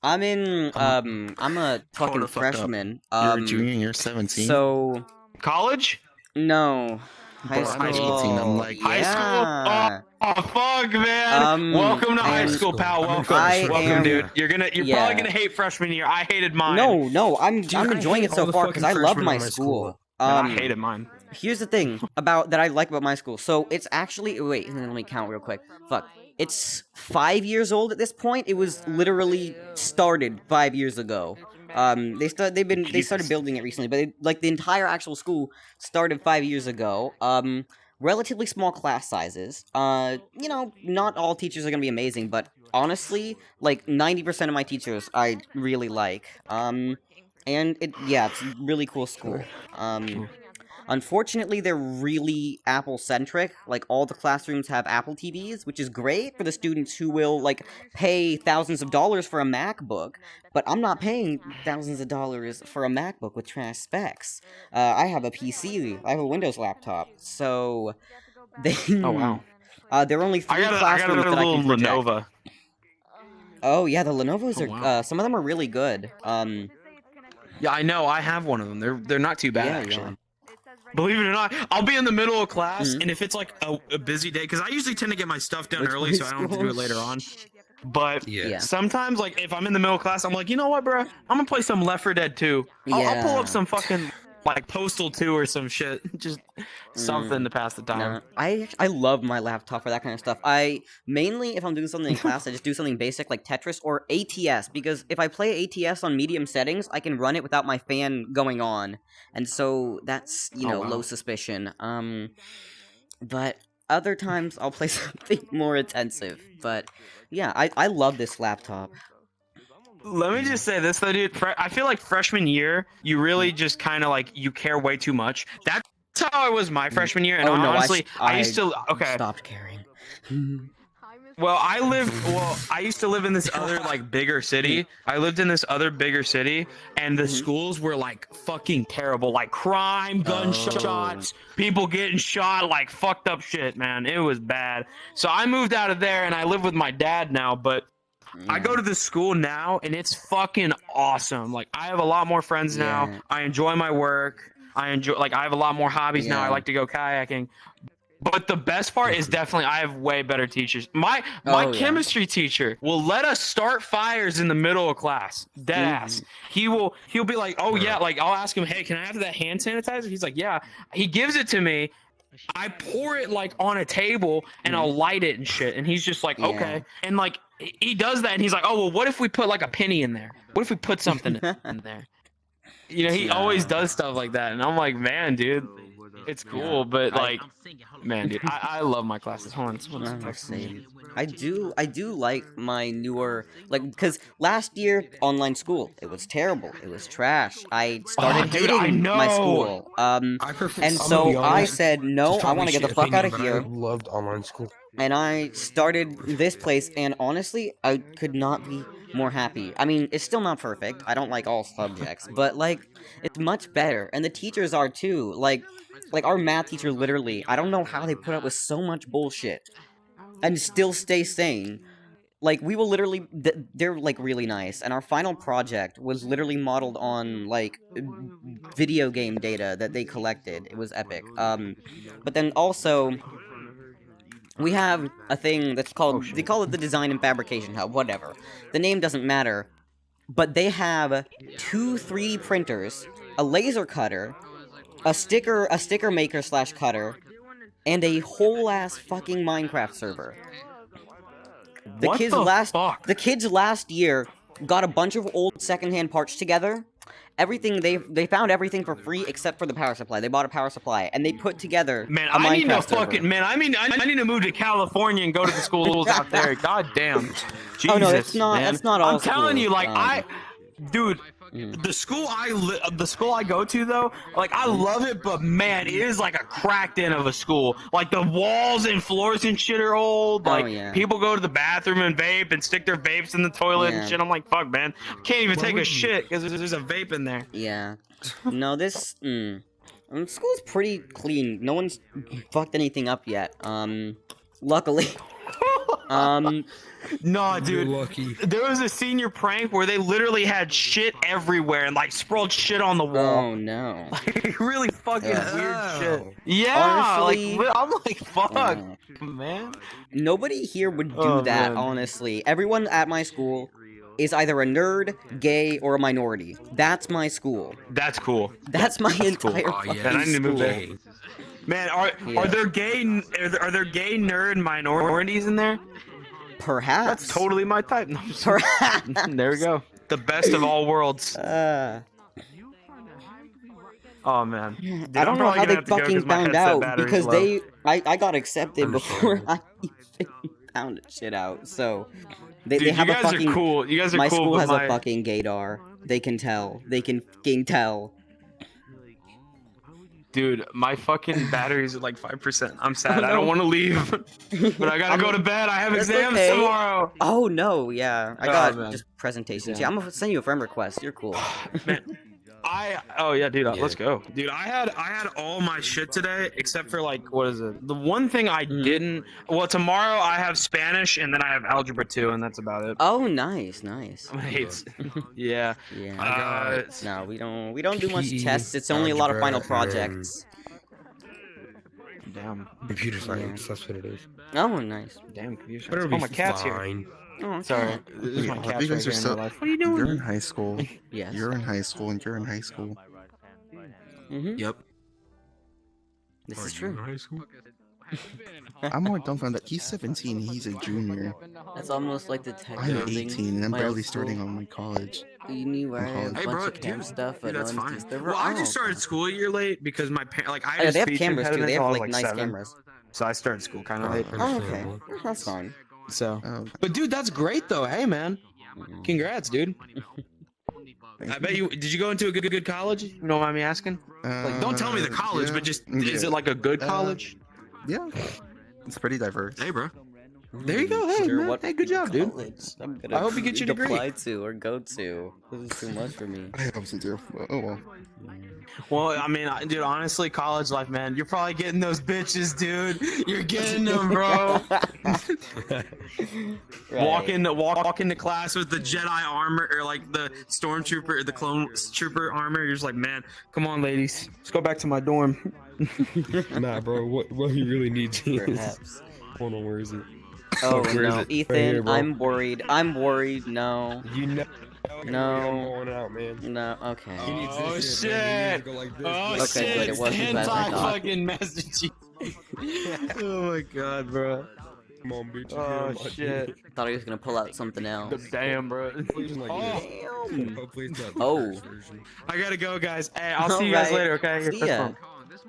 I'm in I'm a fucking the fuck up. freshman. You're a junior and you're 17. So College? no. High High school. school team, I'm like, High yeah. school? Oh, fuck, man. Welcome to high and school, pal. Welcome. I Welcome, am- dude. You're yeah. probably gonna hate freshman year. I hated mine. No, I'm I enjoying hate it so all the far because I fucking love freshmen my in my school. And I hated mine. Here's the thing about that I like about my school. So it's actually wait, let me count real quick. Fuck. It's 5 years old at this point. It was literally started 5 years ago. They started building it recently, but like the entire actual school started 5 years ago. Relatively small class sizes. You know, not all teachers are gonna be amazing, but honestly, like 90% of my teachers I really like. And it's a really cool school. Unfortunately, they're really Apple-centric. Like, all the classrooms have Apple TVs, which is great for the students who will, like, pay thousands of dollars for a MacBook. But I'm not paying thousands of dollars for a MacBook with trash specs. I have a PC. I have a Windows laptop. So, they... Oh, wow. There are only 3 I got classrooms a that I little can project. Lenovo. Oh, yeah, the Lenovo's Oh, are... wow. some of them are really good. Yeah, I know. I have one of them. They're not too bad, Yeah, actually. yeah. Believe it or not, I'll be in the middle of class, and if it's like a busy day, because I usually tend to get my stuff done Which early, so I don't have to do it later on. But Yeah. sometimes, like, if I'm in the middle of class, I'm like, you know what, bro? I'm gonna play some Left 4 Dead 2. I'll pull Yeah. up some fucking, like, Postal 2 or some shit. Just something to pass the time. No, I love my laptop for that kind of stuff. I mainly, if I'm doing something in class, I just do something basic like Tetris or ATS, because if I play ATS on medium settings, I can run it without my fan going on, and so that's, you know, wow. low suspicion. But other times I'll play something more intensive. But yeah, I love this laptop. Let me just say this though, dude. I feel like freshman year, you really just kind of like you care way too much. That's how I was my freshman year, and Oh, no, honestly, I used to. Okay. Stopped caring. Well, I used to live in this other like bigger city. I lived in this other bigger city, and the schools were like fucking terrible, like crime, gunshots, people getting shot, like fucked up shit, man. It was bad. So I moved out of there, and I live with my dad now, but. I go to this school now, and it's fucking awesome. Like, I have a lot more friends now. Yeah. I enjoy my work. I have a lot more hobbies now. I Yeah. like to go kayaking. But the best part is definitely I have way better teachers. My Oh, yeah. chemistry teacher will let us start fires in the middle of class. Dead ass. He'll be like, "Oh yeah," like I'll ask him, "Hey, can I have that hand sanitizer?" He's like, "Yeah." He gives it to me. I pour it like on a table and I'll light it and shit. And he's just like, Yeah. "Okay." And like he does that and he's like, "Oh, well, what if we put like a penny in there? What if we put something in there?" You know, he always does stuff like that. And I'm like, "Man, dude, it's cool." But like, man, dude, I love my classes. Hold on, someone's texting me. I do like my newer, like, because last year, online school, it was terrible. It was trash. I started dude, I hating my know. school. I prefer, And I'm gonna so be I honest, said, no, it's I probably want to get the shit fuck out opinion, of but here. I loved online school. And I started this place, and honestly, I could not be more happy. I mean, it's still not perfect. I don't like all subjects, but, like, it's much better. And the teachers are, too. Like our math teacher, literally, I don't know how they put up with so much bullshit and still stay sane. Like, we will literally, they're, like, really nice, and our final project was literally modeled on, like, video game data that they collected. It was epic. But then also, we have a thing that's called, they call it the Design and Fabrication Hub, whatever. The name doesn't matter, but they have 2 3D printers, a laser cutter, a sticker maker / cutter, and a whole ass fucking Minecraft server. The What kids the last fuck? the kids last year got a bunch of old secondhand parts together. Everything they found everything for free except for the power supply. They bought a power supply and they put together Man, a I need to Minecraft server. fucking man. I need to move to California and go to the schools out there. God damn. Jesus, Oh, no, that's not- man. that's not all I'm telling schools, you, like dude. Mm. The school I go to though, like I love it, but man, it is like a cracked in of a school. Like the walls and floors and shit are old. Oh, Like yeah. people go to the bathroom and vape and stick their vapes in the toilet Yeah. and shit. I'm like, fuck, man, I can't even take a would you- shit because there's a vape in there. Yeah. No, this school's pretty clean. No one's fucked anything up yet. Luckily. No, You're dude. lucky. There was a senior prank where they literally had shit everywhere and like sprawled shit on the wall. Oh no. Like really fucking weird Oh. shit. Yeah, Honestly- like I'm like, fuck, Yeah. man. Nobody here would do Oh, that, man. honestly. Everyone at my school is either a nerd, gay, or a minority. That's my school. That's cool. That's my entire Oh, fucking yeah. Man, I need to move there. school. Man, Yeah. are there gay nerd minorities in there? Perhaps. That's totally my type. No, I'm just- there we go. The best of all worlds. Oh man. Dude, I don't I'm know probably how gonna they have to go 'cause fucking my found headset out battery's because low. I got accepted before I Understandable. even found shit out. So they Dude, have you a guys fucking are cool. You guys are my cool. school but has my... a fucking gaydar. They can tell. They can fucking tell. Dude, my fucking battery's at like 5%. I'm sad. I no. don't want to leave, but I gotta go to bed. I have That's exams okay. tomorrow. Oh no, yeah. I Oh, got man. just presentations. Yeah. Yeah, I'm gonna send you a friend request. You're cool. Man, oh yeah, dude, Yeah. let's go. Dude, I had all my shit today except for like what is it? The one thing I didn't. Well, tomorrow I have Spanish and then I have algebra 2 and that's about it. Oh, nice, nice. I hate. Yeah. Yeah. No, we don't do much PE, tests. It's only a lot of final algebra, and projects. Damn. Computer science, that's what it is. Oh, nice. Damn. Computer But it'll science. Oh, be my cat's here. fine. Oh, Sorry. This is my Yeah, cat. you guys are so- What are you doing? You're in high school. Yes. You're in high school, and you're in high school. Mm-hmm. Yep. This Are is you in true. high school? I'm more dumbfounded that he's 17. He's a junior. That's almost like the tech I'm building. 18, and I'm my barely old starting school. on my college. You knew where I had a Hey, bunch bro, of cam dude, stuff, dude, but that's no one's fine. used their Well, I own. just started school a year late because my like I Oh, had they have speech cameras too. impediment They till have I was, like nice 7. cameras. So I started school kind of late. Oh, okay. Understandable. That's fine. So, Oh, but dude, that's great though. Hey, man, congrats, dude. thank I bet you. Did you go into a good college? You don't mind me asking? Like, don't tell me the college, yeah. but just is it like a good college? Yeah. It's pretty diverse. Hey, bro. There you go. Hey, Sure, man. what Hey, good job, dude. college I'm gonna I hope you get your degree. apply to or go to. This is too much for me. I obviously do. But, oh well. Well, I mean, dude, honestly, college life, man. You're probably getting those bitches, dude. You're getting them, bro. Walk into class with the Jedi armor or like the stormtrooper or the clone trooper armor. You're just like, man, come on, ladies, let's go back to my dorm. Nah, bro, what he really needs is... Perhaps. Hold on, where is it? Oh Where is no, it? Ethan, Right here, bro. I'm worried. I'm worried. No, You know... No. I'm going out, man. no. Okay. He needs Oh, this shit, man. He needs shit. to go like this, Oh bro. Okay, good, shit! it wasn't as bad as I Hentai thought. fucking messages. Oh my god, bro. Come on, bitch. Oh Get on my shit. dick. Thought he was gonna pull out something else. Damn, bro. Hopefully it's not Oh. this. Hopefully it's not Oh. this version. I gotta go, guys. Hey, I'll see you guys Alright. later. Okay. Here, See fist ya. bump.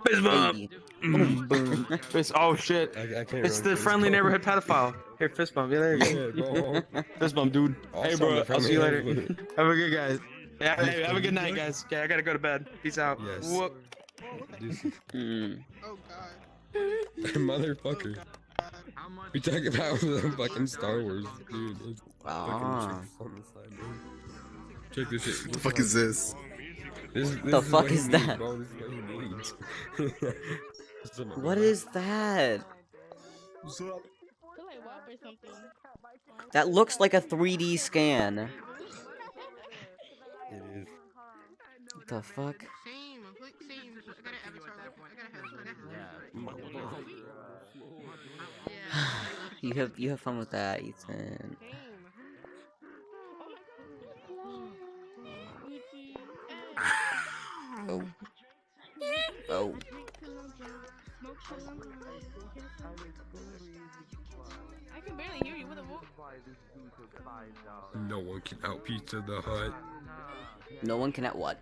Fist bump. Hey. Mm, boom. Fist. Oh shit. I can't It's really the fist friendly bump. neighborhood pedophile. Here, fist bump. Yeah, there you go. Yeah, bro. Fist bump, dude. Hey, Also bro. the I'll friendly see you later. neighborhood. Have a good guys. Yeah, hey, have a good night, guys. Okay, I gotta go to bed. Peace out. Yes. Whoop. This Hmm. motherfucker. We talk about the fucking Star Wars, dude. It's Ah. fucking on the side, dude. Check this shit. What the fuck is this? This The fuck what he is needs, that? bro. This is what he needs. This my What bad. is that? That looks like a 3D scan. It is. What the fuck? You have fun with that, Ethan. Oh. Oh. I can barely hear you. What the No one can out Pizza the Hut. No one can at what?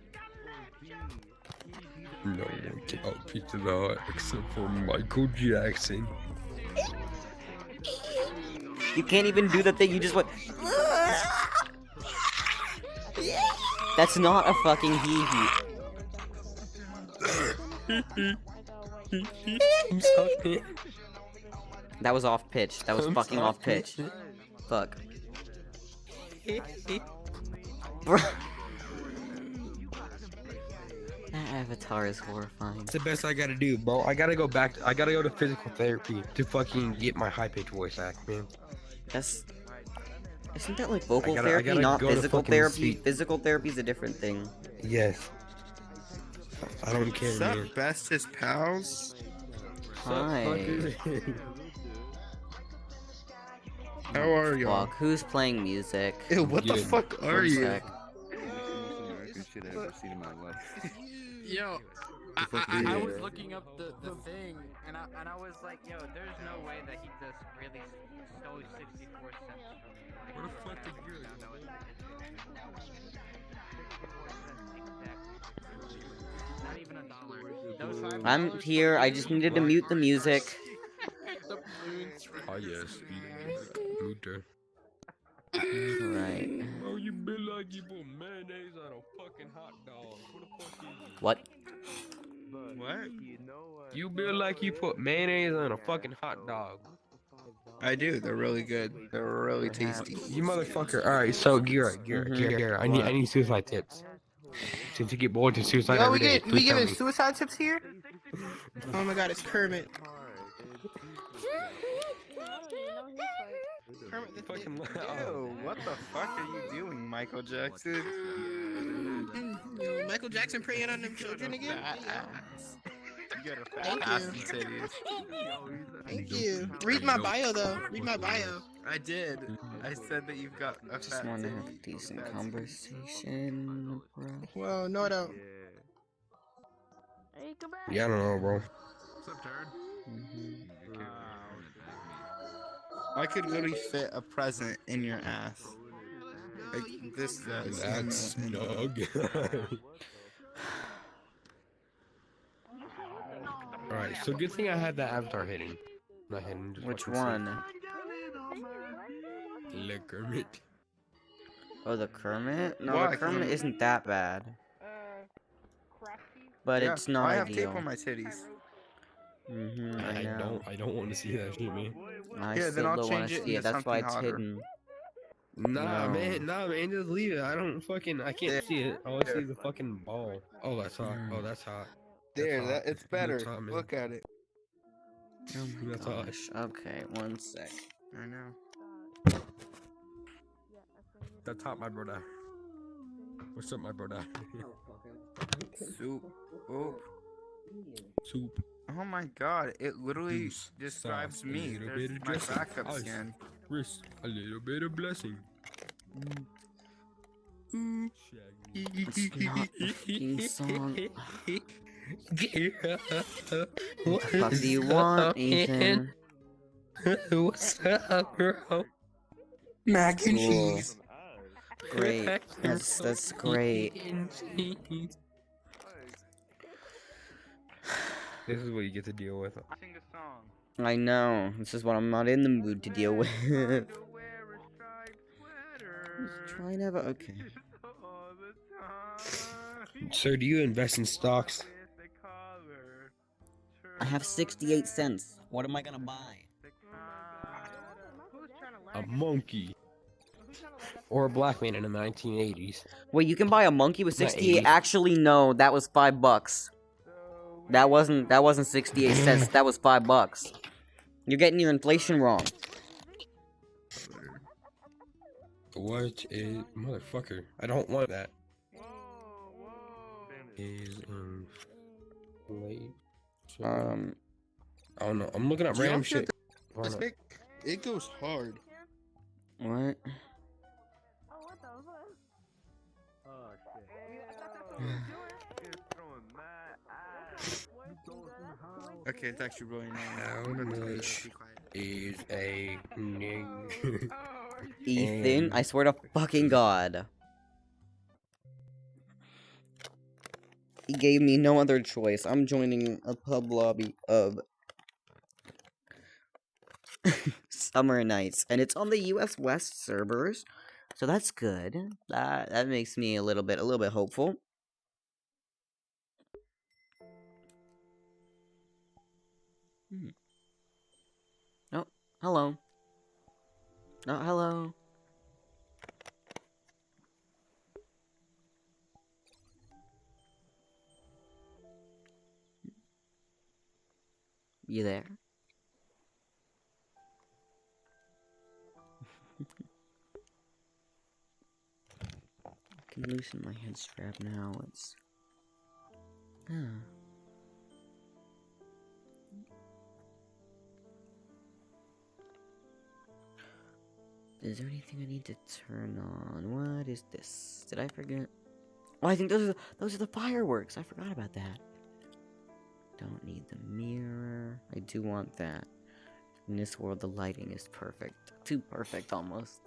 No one can out Pizza the Hut except for Michael Jackson. You can't even do the thing, you just went. That's not a fucking hee-hee. I'm sorry. That was off pitch. That was I'm fucking sorry. off pitch. Fuck. Bro. That avatar is horrifying. It's the best I gotta do, bro. I gotta go to physical therapy to fucking get my high pitched voice back, man. That's... Isn't that like vocal I therapy, gotta not go to physical fucking therapy? sleep. Physical therapy is a different thing. Yes. I don't care, What's up, man. bestest pals? Hi. How are y'all? Fuck, who's playing music? Ew, what the Good. fuck are One you? sec. Yo, I was looking up the thing, and I was like, yo, there's no way that he just really stole 64 cents from me. Like, where the fuck did you found out it's 64 cents exactly. Not even $1. Those $5 I'm here, I just needed to mute the music. the balloons. Oh yes, Luther. Right. Oh, you be like you put mayonnaise on a fucking hot dog. Who the fuck is you? What? What? You be like you put mayonnaise on a fucking hot dog. I do. They're really good. They're really tasty. You motherfucker. Alright, so Gira, I need suicide tips. Since you get bored to suicide Yo, every day, we please tell giving me. suicide tips here? Oh my god, it's Kermit. Kermit the Fucking Ew, what the fuck are you doing, Michael Jackson? Michael Jackson preying on them children again? You got a Thank fat ass you. and titties. Thank you. Read my bio though. Read my bio. I did. I said that you've got a Just fat want to have a titty. decent That's- conversation, bro. Well, no, I don't. Yeah, I don't know, bro. I could really fit a present in your ass. Like this does. That's snug. Alright, so good thing I had that avatar hidden. Not hidden, just Which fucking one? safe. Le Kermit. Oh, the Kermit? No, Why? the Kermit isn't that bad. But Yeah, it's not I have ideal. tape on my titties. I know. I don't want to see that shit, man. I Yeah, then still I'll don't want change to it see it. into That's why something it's hotter. hidden. Nah, No. man, just leave it. I can't Yeah. see it. All I see is the fucking ball. Oh, that's hot. Oh, that's hot. There, hot. that it's better. That's hot, man. Look at it. Oh my That's all. gosh. Okay, one sec. I know. That's hot, my brother. What's up, my brother? Soup. Oh. Soup. Oh my god, it literally Juice, describes sauce, me. a little There's bit of my dressing, backup ice. skin. Risk a little bit of blessing. It's not the fucking song. What What the fuck do you want, Ethan? What's up, bro? Mac and Cool. cheese. Great. That's great. This is what you get to deal with. Sing a song. I know. This is what I'm not in the mood to deal with. Just trying to have a... Okay. Sir, do you invest in stocks? I have 68 cents. What am I gonna buy? A monkey. Or a black man in the 1980s. Wait, you can buy a monkey with Not 68? 80s. Actually, no. That was $5. That wasn't 68 cents. That was $5. You're getting your inflation wrong. What is... Motherfucker. I don't want that. Is inflation... I don't know. I'm looking up random shit. Why not? It goes hard. What? Okay, it's actually really How annoying. much is a nigga? Ethan, I swear to fucking God. He gave me no other choice. I'm joining a pub lobby of Summer Nights, and it's on the US West servers, so that's good. That makes me a little bit hopeful. Oh, hello. Oh, hello. You there? can loosen my head strap now. It's... Ah. Is there anything I need to turn on? What is this? Did I forget? Oh, I think those are the fireworks. I forgot about that. Don't need the mirror. I do want that. In this world, the lighting is perfect. Too perfect, almost.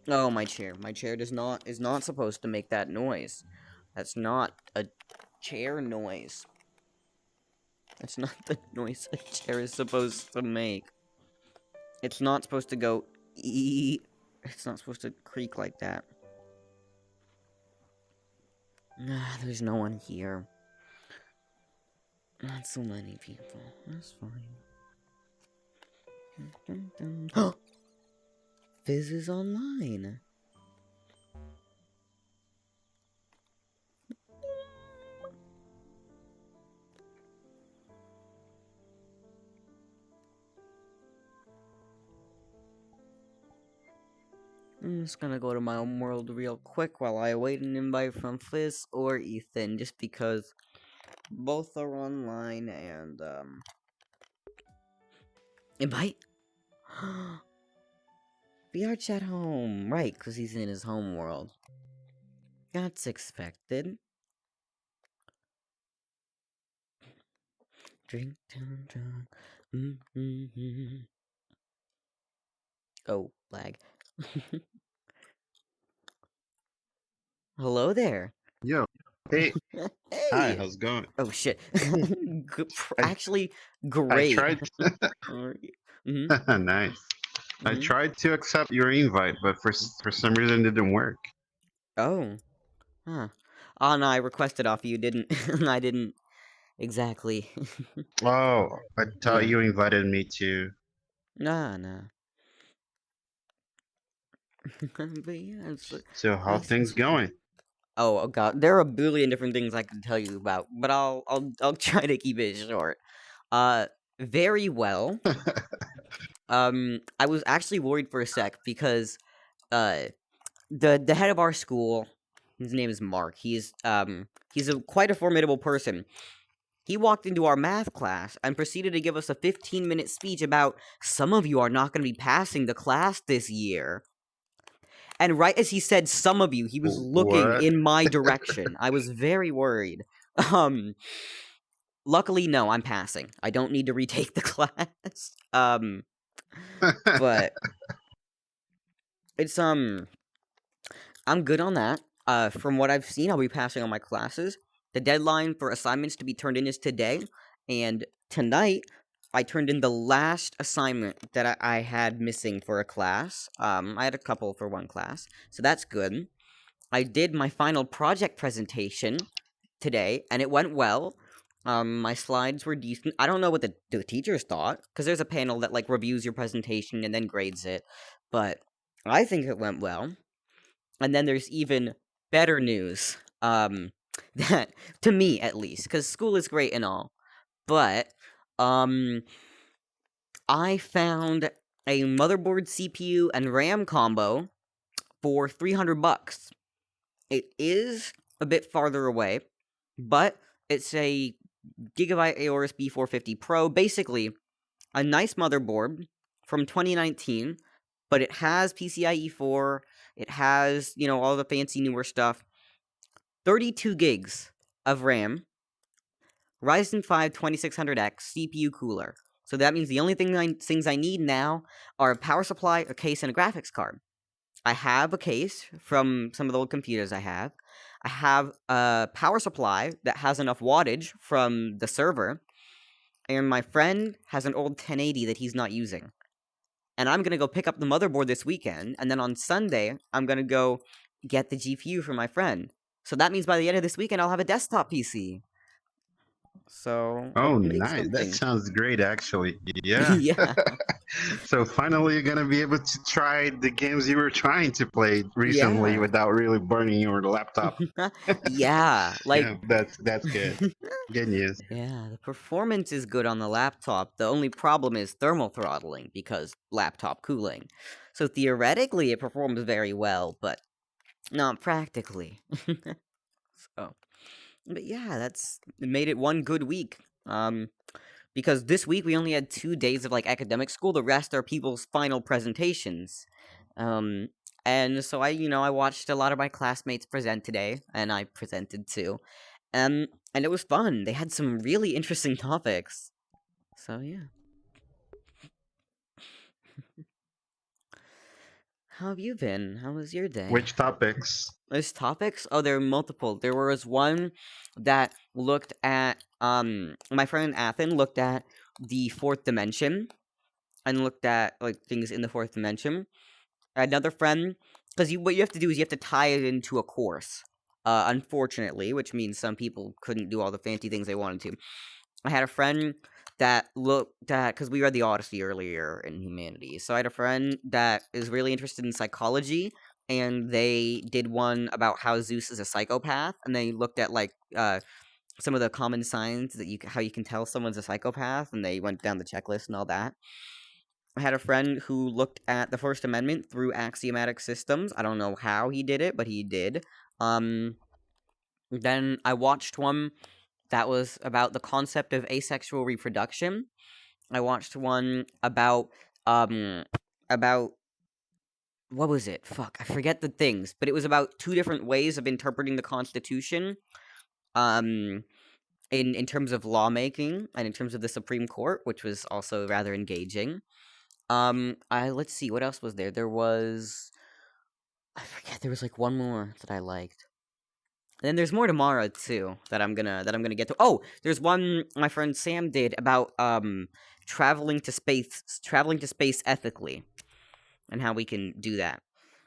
Oh, my chair. My chair is not supposed to make that noise. That's not a chair noise. That's not the noise a chair is supposed to make. It's not supposed to go ee. It's not supposed to creak like that. There's no one here. Not so many people. That's fine. Fizz is online. I'm just gonna go to my own world real quick while I await an invite from Fizz or Ethan, just because both are online and, invite? VR chat home, right, because he's in his home world. That's expected. Drink down, drunk. Oh, lag. Hello there. Yo. Hey. Hey. Hi, how's it going? Oh shit. Actually, great. I tried. Nice. I tried to accept your invite, but for some reason it didn't work. Oh. Huh. Oh no, I requested off you, didn't I didn't exactly. Oh, I thought you invited me to. Nah. But yeah, So how things going? Oh god, there are a billion different things I could tell you about, but I'll try to keep it short. Very well. I was actually worried for a sec because the head of our school, his name is Mark. He's quite a formidable person. He walked into our math class and proceeded to give us a 15-minute speech about some of you are not going to be passing the class this year. And right as he said some of you, he was looking in my direction. I was very worried. Luckily, no, I'm passing. I don't need to retake the class. But it's I'm good on that. From what I've seen, I'll be passing on my classes. The deadline for assignments to be turned in is today, and tonight I turned in the last assignment that I had missing for a class. I had a couple for one class, so that's good. I did my final project presentation today, and it went well. My slides were decent. I don't know what the teachers thought, because there's a panel that, like, reviews your presentation and then grades it, but I think it went well. And then there's even better news, that, to me at least, because school is great and all, but, I found a motherboard, CPU, and RAM combo for $300. It is a bit farther away, but it's a Gigabyte Aorus B450 Pro, basically a nice motherboard from 2019, but it has PCIe 4, it has, you know, all the fancy newer stuff, 32 gigs of RAM, Ryzen 5 2600X CPU cooler. So that means the only things I need now are a power supply, a case, and a graphics card. I have a case from some of the old computers I have. I have a power supply that has enough wattage from the server. And my friend has an old 1080 that he's not using. And I'm going to go pick up the motherboard this weekend. And then on Sunday, I'm going to go get the GPU for my friend. So that means by the end of this weekend, I'll have a desktop PC. So... Oh, nice. That sounds great, actually. Yeah. Yeah. So finally you're gonna be able to try the games you were trying to play recently without really burning your laptop. Yeah, like... Yeah, that's good. Good news. Yeah, the performance is good on the laptop. The only problem is thermal throttling, because laptop cooling. So theoretically, it performs very well, but not practically. So, but yeah, it made it one good week. Because this week we only had 2 days of like academic school. The rest are people's final presentations. And so I watched a lot of my classmates present today, and I presented too. And it was fun. They had some really interesting topics. So yeah. How have you been? How was your day? Which topics? There's topics? Oh, there are multiple. There was one that looked at, my friend Athen looked at the 4th dimension, and looked at, like, things in the 4th dimension. Another friend, because what you have to do is you have to tie it into a course, unfortunately, which means some people couldn't do all the fancy things they wanted to. I had a friend that looked at, because we read the Odyssey earlier in Humanities, so I had a friend that is really interested in psychology, and they did one about how Zeus is a psychopath, and they looked at, like, some of the common signs that how you can tell someone's a psychopath, and they went down the checklist and all that. I had a friend who looked at the First Amendment through axiomatic systems. I don't know how he did it, but he did. Then I watched one that was about the concept of asexual reproduction. I watched one about what was it? Fuck, I forget the things, but it was about 2 different ways of interpreting the Constitution, in terms of lawmaking and in terms of the Supreme Court, which was also rather engaging. Let's see, what else was there? I forget, there was like one more that I liked. And then there's more tomorrow too that I'm gonna get to. Oh, there's one my friend Sam did about traveling to space ethically, and how we can do that.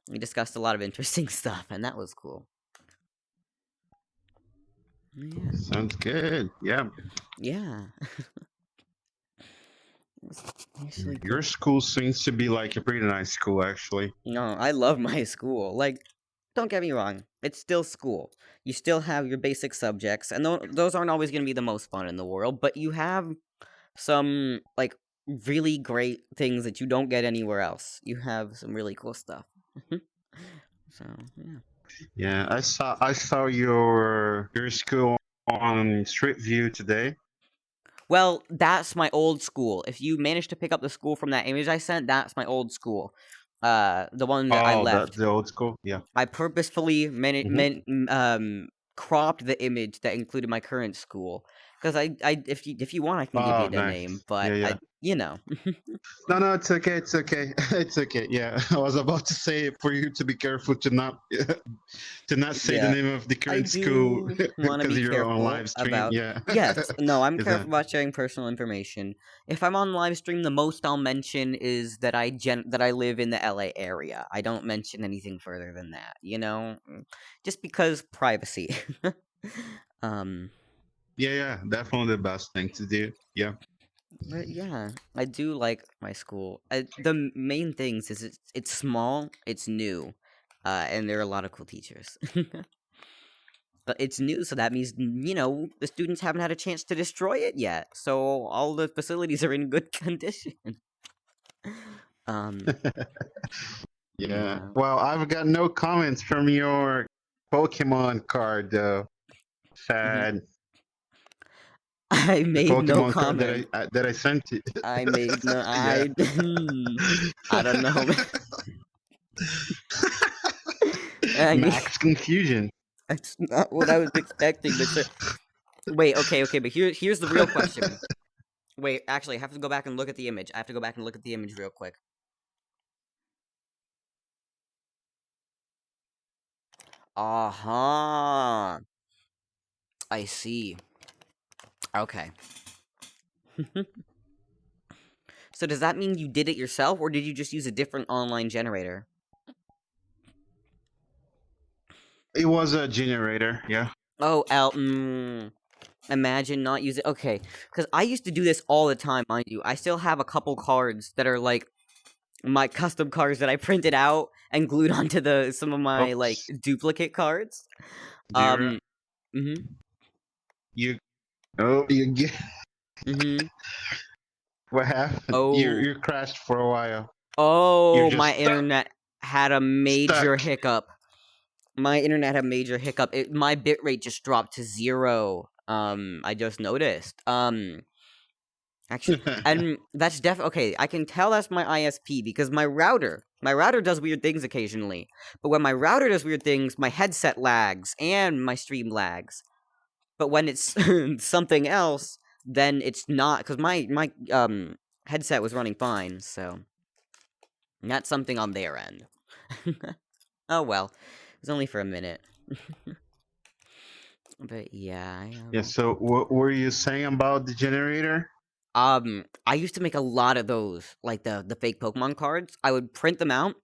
We discussed a lot of interesting stuff, and that was cool. Yeah. Sounds good. Yeah. Yeah. Actually, Your school seems to be like a pretty nice school, actually. no, I love my school. Like, don't get me wrong, it's still school. You still have your basic subjects, and those aren't always going to be the most fun in the world, but you have some, like, really great things that you don't get anywhere else. You have some really cool stuff. So, yeah. Yeah, I saw your school on Street View today. Well, that's my old school. If you managed to pick up the school from that image I sent, that's my old school. The one that I left. The old school, yeah. I purposefully cropped the image that included my current school, because if you want, I can give you the nice. name, but Yeah. No, it's okay. It's okay. It's okay. Yeah, I was about to say for you to be careful to not say the name of the current school because you're on live stream. Yeah. Yes. No, I'm Is careful that- about sharing personal information. If I'm on live stream, the most I'll mention is that I live in the LA area. I don't mention anything further than that. Just because privacy. Yeah, definitely the best thing to do. Yeah. But yeah, I do like my school. The main things is it's small, it's new, and there are a lot of cool teachers. But it's new, so that means, the students haven't had a chance to destroy it yet. So all the facilities are in good condition. Yeah. Well, I've got no comments from your Pokemon card, though. Sad. I made no Pokemon card comment. that I sent you. I made no. Yeah. I don't know. Max confusion. That's not what I was expecting. Wait, okay, but here's the real question. Wait, actually, I have to go back and look at the image. Real quick. Uh-huh. I see. Okay. So does that mean you did it yourself, or did you just use a different online generator? It was a generator, yeah. Oh, imagine not using... Okay, because I used to do this all the time, mind you. I still have a couple cards that are, like, my custom cards that I printed out and glued onto some of my, like, duplicate cards. You get... Mm-hmm. What happened? Oh. You crashed for a while. Oh, just my stuck. internet had a major Stuck. hiccup. My internet had a major hiccup. My bitrate just dropped to 0. I just noticed. Actually, and that's okay. I can tell that's my ISP because my router does weird things occasionally. But when my router does weird things, my headset lags and my stream lags. But when it's something else, then it's not, because my headset was running fine. So that's something on their end. Oh well, it was only for a minute. But yeah. Yeah. So what were you saying about the generator? I used to make a lot of those, like the fake Pokemon cards. I would print them out,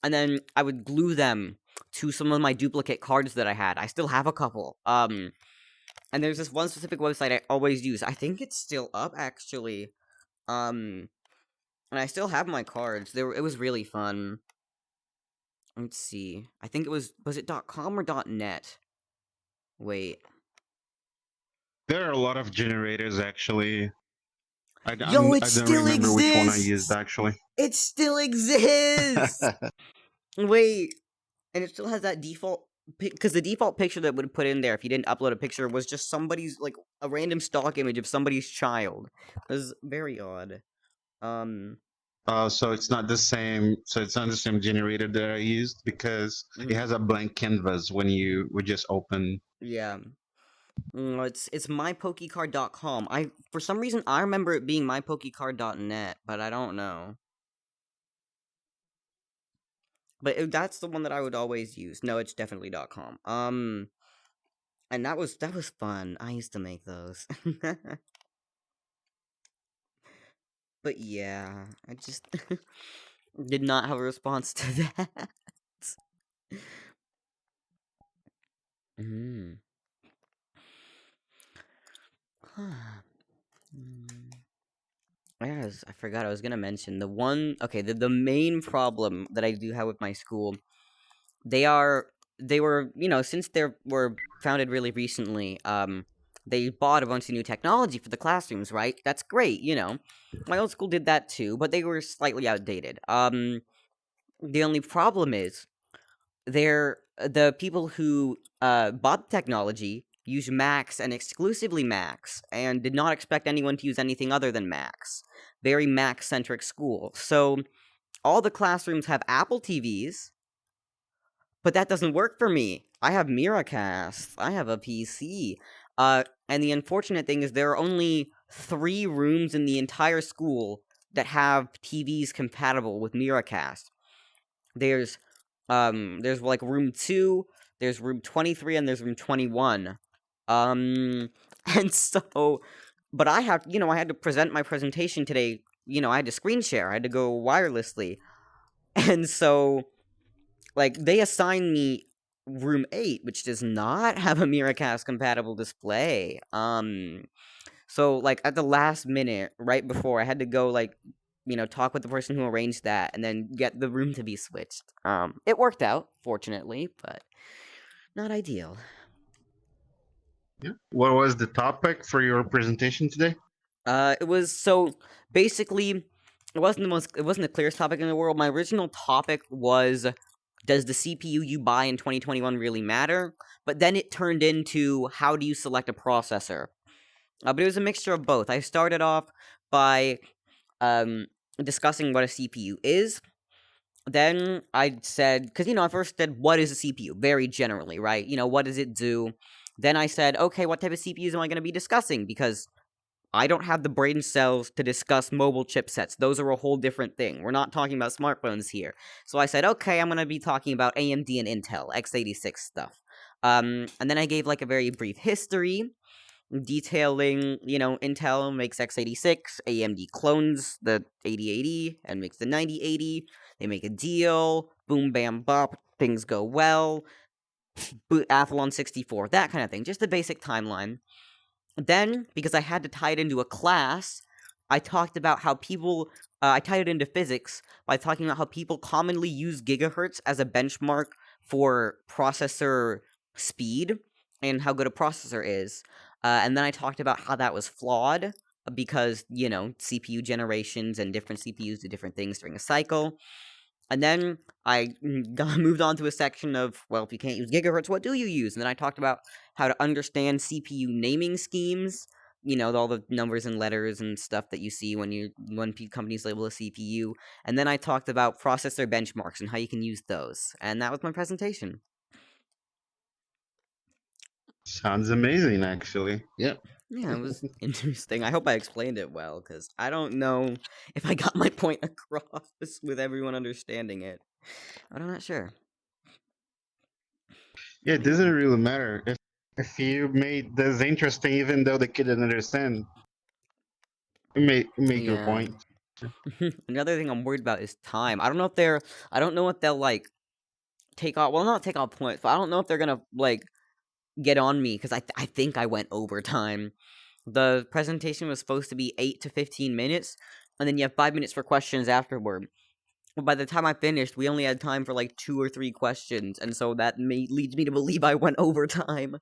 and then I would glue them to some of my duplicate cards that I had. I still have a couple. And there's this one specific website I always use. I think it's still up, actually. And I still have my cards. It was really fun. Let's see. I think it was it .com or .net? Wait. There are a lot of generators actually. I Yo, it I don't still remember which one I exists! used actually. It still exists! Wait. And it still has that default, because the default picture that would put in there if you didn't upload a picture was just somebody's, like, a random stock image of somebody's child. It was very odd. So it's not the same. So it's not the same generator that I used because it has a blank canvas when you would just open. Yeah. It's mypokecard.com. For some reason I remember it being mypokecard.net, but I don't know. But that's the one that I would always use. No, it's definitely .com. And that was fun. I used to make those. But yeah, I just did not have a response to that. Yes, I forgot I was gonna mention the main problem that I do have with my school. They were, since they were founded really recently, they bought a bunch of new technology for the classrooms, right? That's great, My old school did that too, but they were slightly outdated. The only problem is the people who bought the technology use Macs and exclusively Macs, and did not expect anyone to use anything other than Macs. Very Mac-centric school. So all the classrooms have Apple TVs, but that doesn't work for me. I have Miracast. I have a PC. And the unfortunate thing is there are only 3 rooms in the entire school that have TVs compatible with Miracast. There's like room 2, there's room 23, and there's room 21. And so, but I had to present my presentation today, I had to screen share, I had to go wirelessly. And so, like, they assigned me room 8, which does not have a Miracast compatible display. So, like, at the last minute, right before, I had to go, like, talk with the person who arranged that, and then get the room to be switched. It worked out, fortunately, but not ideal. Yeah. What was the topic for your presentation today? It was, so, basically, it wasn't the clearest topic in the world. My original topic was, does the CPU you buy in 2021 really matter? But then it turned into, how do you select a processor? But it was a mixture of both. I started off by discussing what a CPU is. Then I said, because, I first said, what is a CPU? Very generally, right? What does it do? Then I said, okay, what type of CPUs am I going to be discussing? Because I don't have the brain cells to discuss mobile chipsets. Those are a whole different thing. We're not talking about smartphones here. So I said, okay, I'm going to be talking about AMD and Intel, x86 stuff. And then I gave, like, a very brief history, detailing, Intel makes x86, AMD clones the 8080 and makes the 9080, they make a deal, boom, bam, bop, things go well, Athlon 64, that kind of thing, just the basic timeline. Then, because I had to tie it into a class, I talked about how people, I tied it into physics by talking about how people commonly use gigahertz as a benchmark for processor speed, and how good a processor is. And then I talked about how that was flawed, because, you know, CPU generations and different CPUs do different things during a cycle. And then I moved on to a section of, well, if you can't use gigahertz, what do you use? And then I talked about how to understand CPU naming schemes, you know, all the numbers and letters and stuff that you see when companies label a CPU. And then I talked about processor benchmarks and how you can use those. And that was my presentation. Sounds amazing, actually. Yep. Yeah, it was interesting. I hope I explained it well, because I don't know if I got my point across with everyone understanding it. I'm not sure. Yeah, it doesn't really matter if you made this interesting, even though the kid didn't understand. You make your point. Another thing I'm worried about is time. I don't know if they'll like take off. Well, not take off points, but I don't know if they're gonna like get on me because I think I went over time. The presentation was supposed to be 8 to 15 minutes, and then you have 5 minutes for questions afterward. But by the time I finished, we only had time for like 2 or 3 questions, and so that leads me to believe I went over time.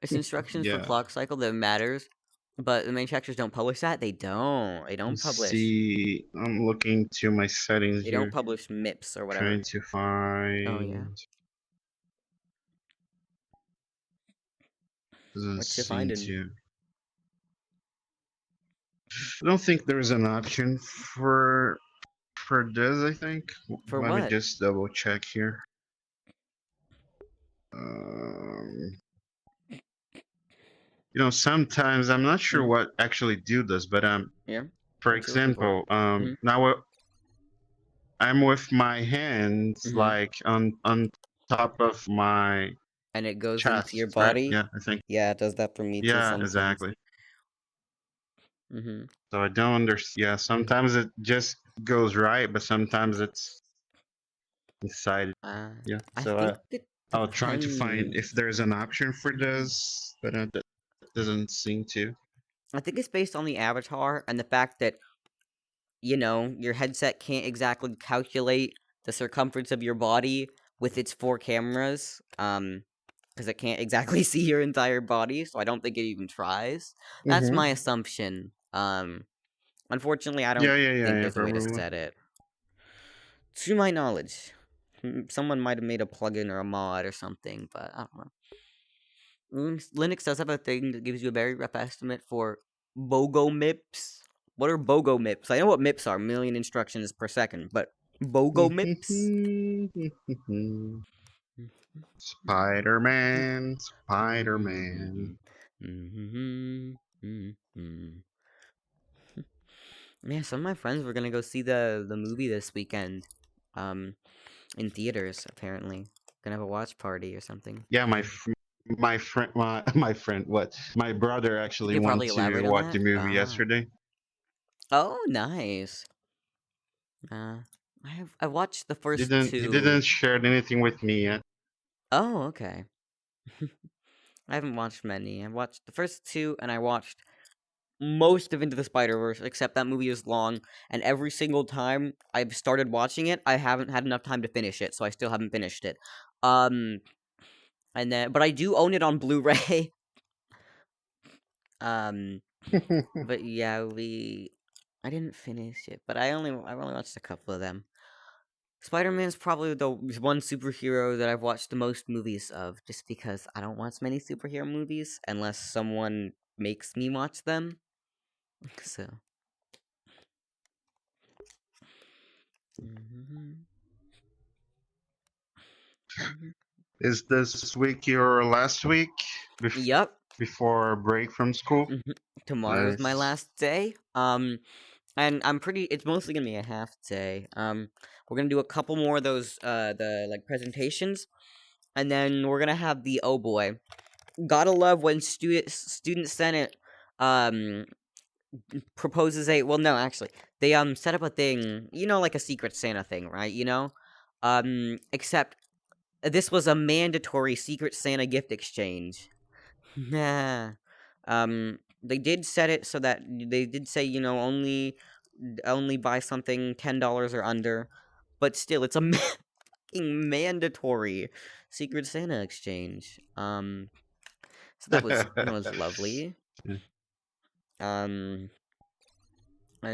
It's instructions for clock cycle that matters, but the manufacturers don't publish that. They don't publish. See, I'm looking to my settings. They don't publish MIPS or whatever. Trying to find. Oh yeah. What you finding? I don't think there's an option for this. I think. For Let what? me just double check here. You know, sometimes I'm not sure what actually do this, but Yeah. for example, now I'm with my hands like on top of my and it goes chest, into your right? body. Yeah, I think. Yeah, it does that for me too. Yeah, Sometimes. exactly. Mhm. So I don't understand. Yeah, sometimes it just goes right, but sometimes it's inside. Yeah, so I'll try to find if there's an option for this, but that doesn't seem to. I think it's based on the avatar and the fact that, you know, your headset can't exactly calculate the circumference of your body with its 4 cameras, because it can't exactly see your entire body, so I don't think it even tries. That's my assumption. Unfortunately, I don't think there's a way to set it. To my knowledge. Someone might have made a plugin or a mod or something, but I don't know. Linux does have a thing that gives you a very rough estimate for BOGO MIPS. What are BOGO MIPS? I know what MIPS are, million instructions per second, but BOGO MIPS? Spider-Man. Yeah, some of my friends were gonna go see the movie this weekend, in theaters. Apparently, gonna have a watch party or something. Yeah, my friend. What? My brother actually Could you wanted probably elaborate to on watch that? the movie yesterday. Oh, nice. I watched the first 2. He didn't share anything with me yet. Oh, okay. I haven't watched many. I watched the first 2, and I watched most of Into the Spider-Verse, except that movie is long, and every single time I've started watching it, I haven't had enough time to finish it, so I still haven't finished it. But I do own it on Blu-ray. But yeah, I didn't finish it, but I've only watched a couple of them. Spider-Man's probably the one superhero that I've watched the most movies of, just because I don't watch many superhero movies unless someone makes me watch them. So. Is this week your last week? Yep. Before break from school? Tomorrow's my last day. And it's mostly gonna be a half day. We're gonna do a couple more of those, the, like, presentations. And then we're gonna have the, oh boy. Gotta love when Student Senate, proposes well, no, actually. They, set up a thing, you know, like a Secret Santa thing, right? You know? Except this was a mandatory Secret Santa gift exchange. Nah. They did set it so that they did say, you know, only buy something $10 or under, but still, it's a mandatory Secret Santa exchange. So that was lovely. And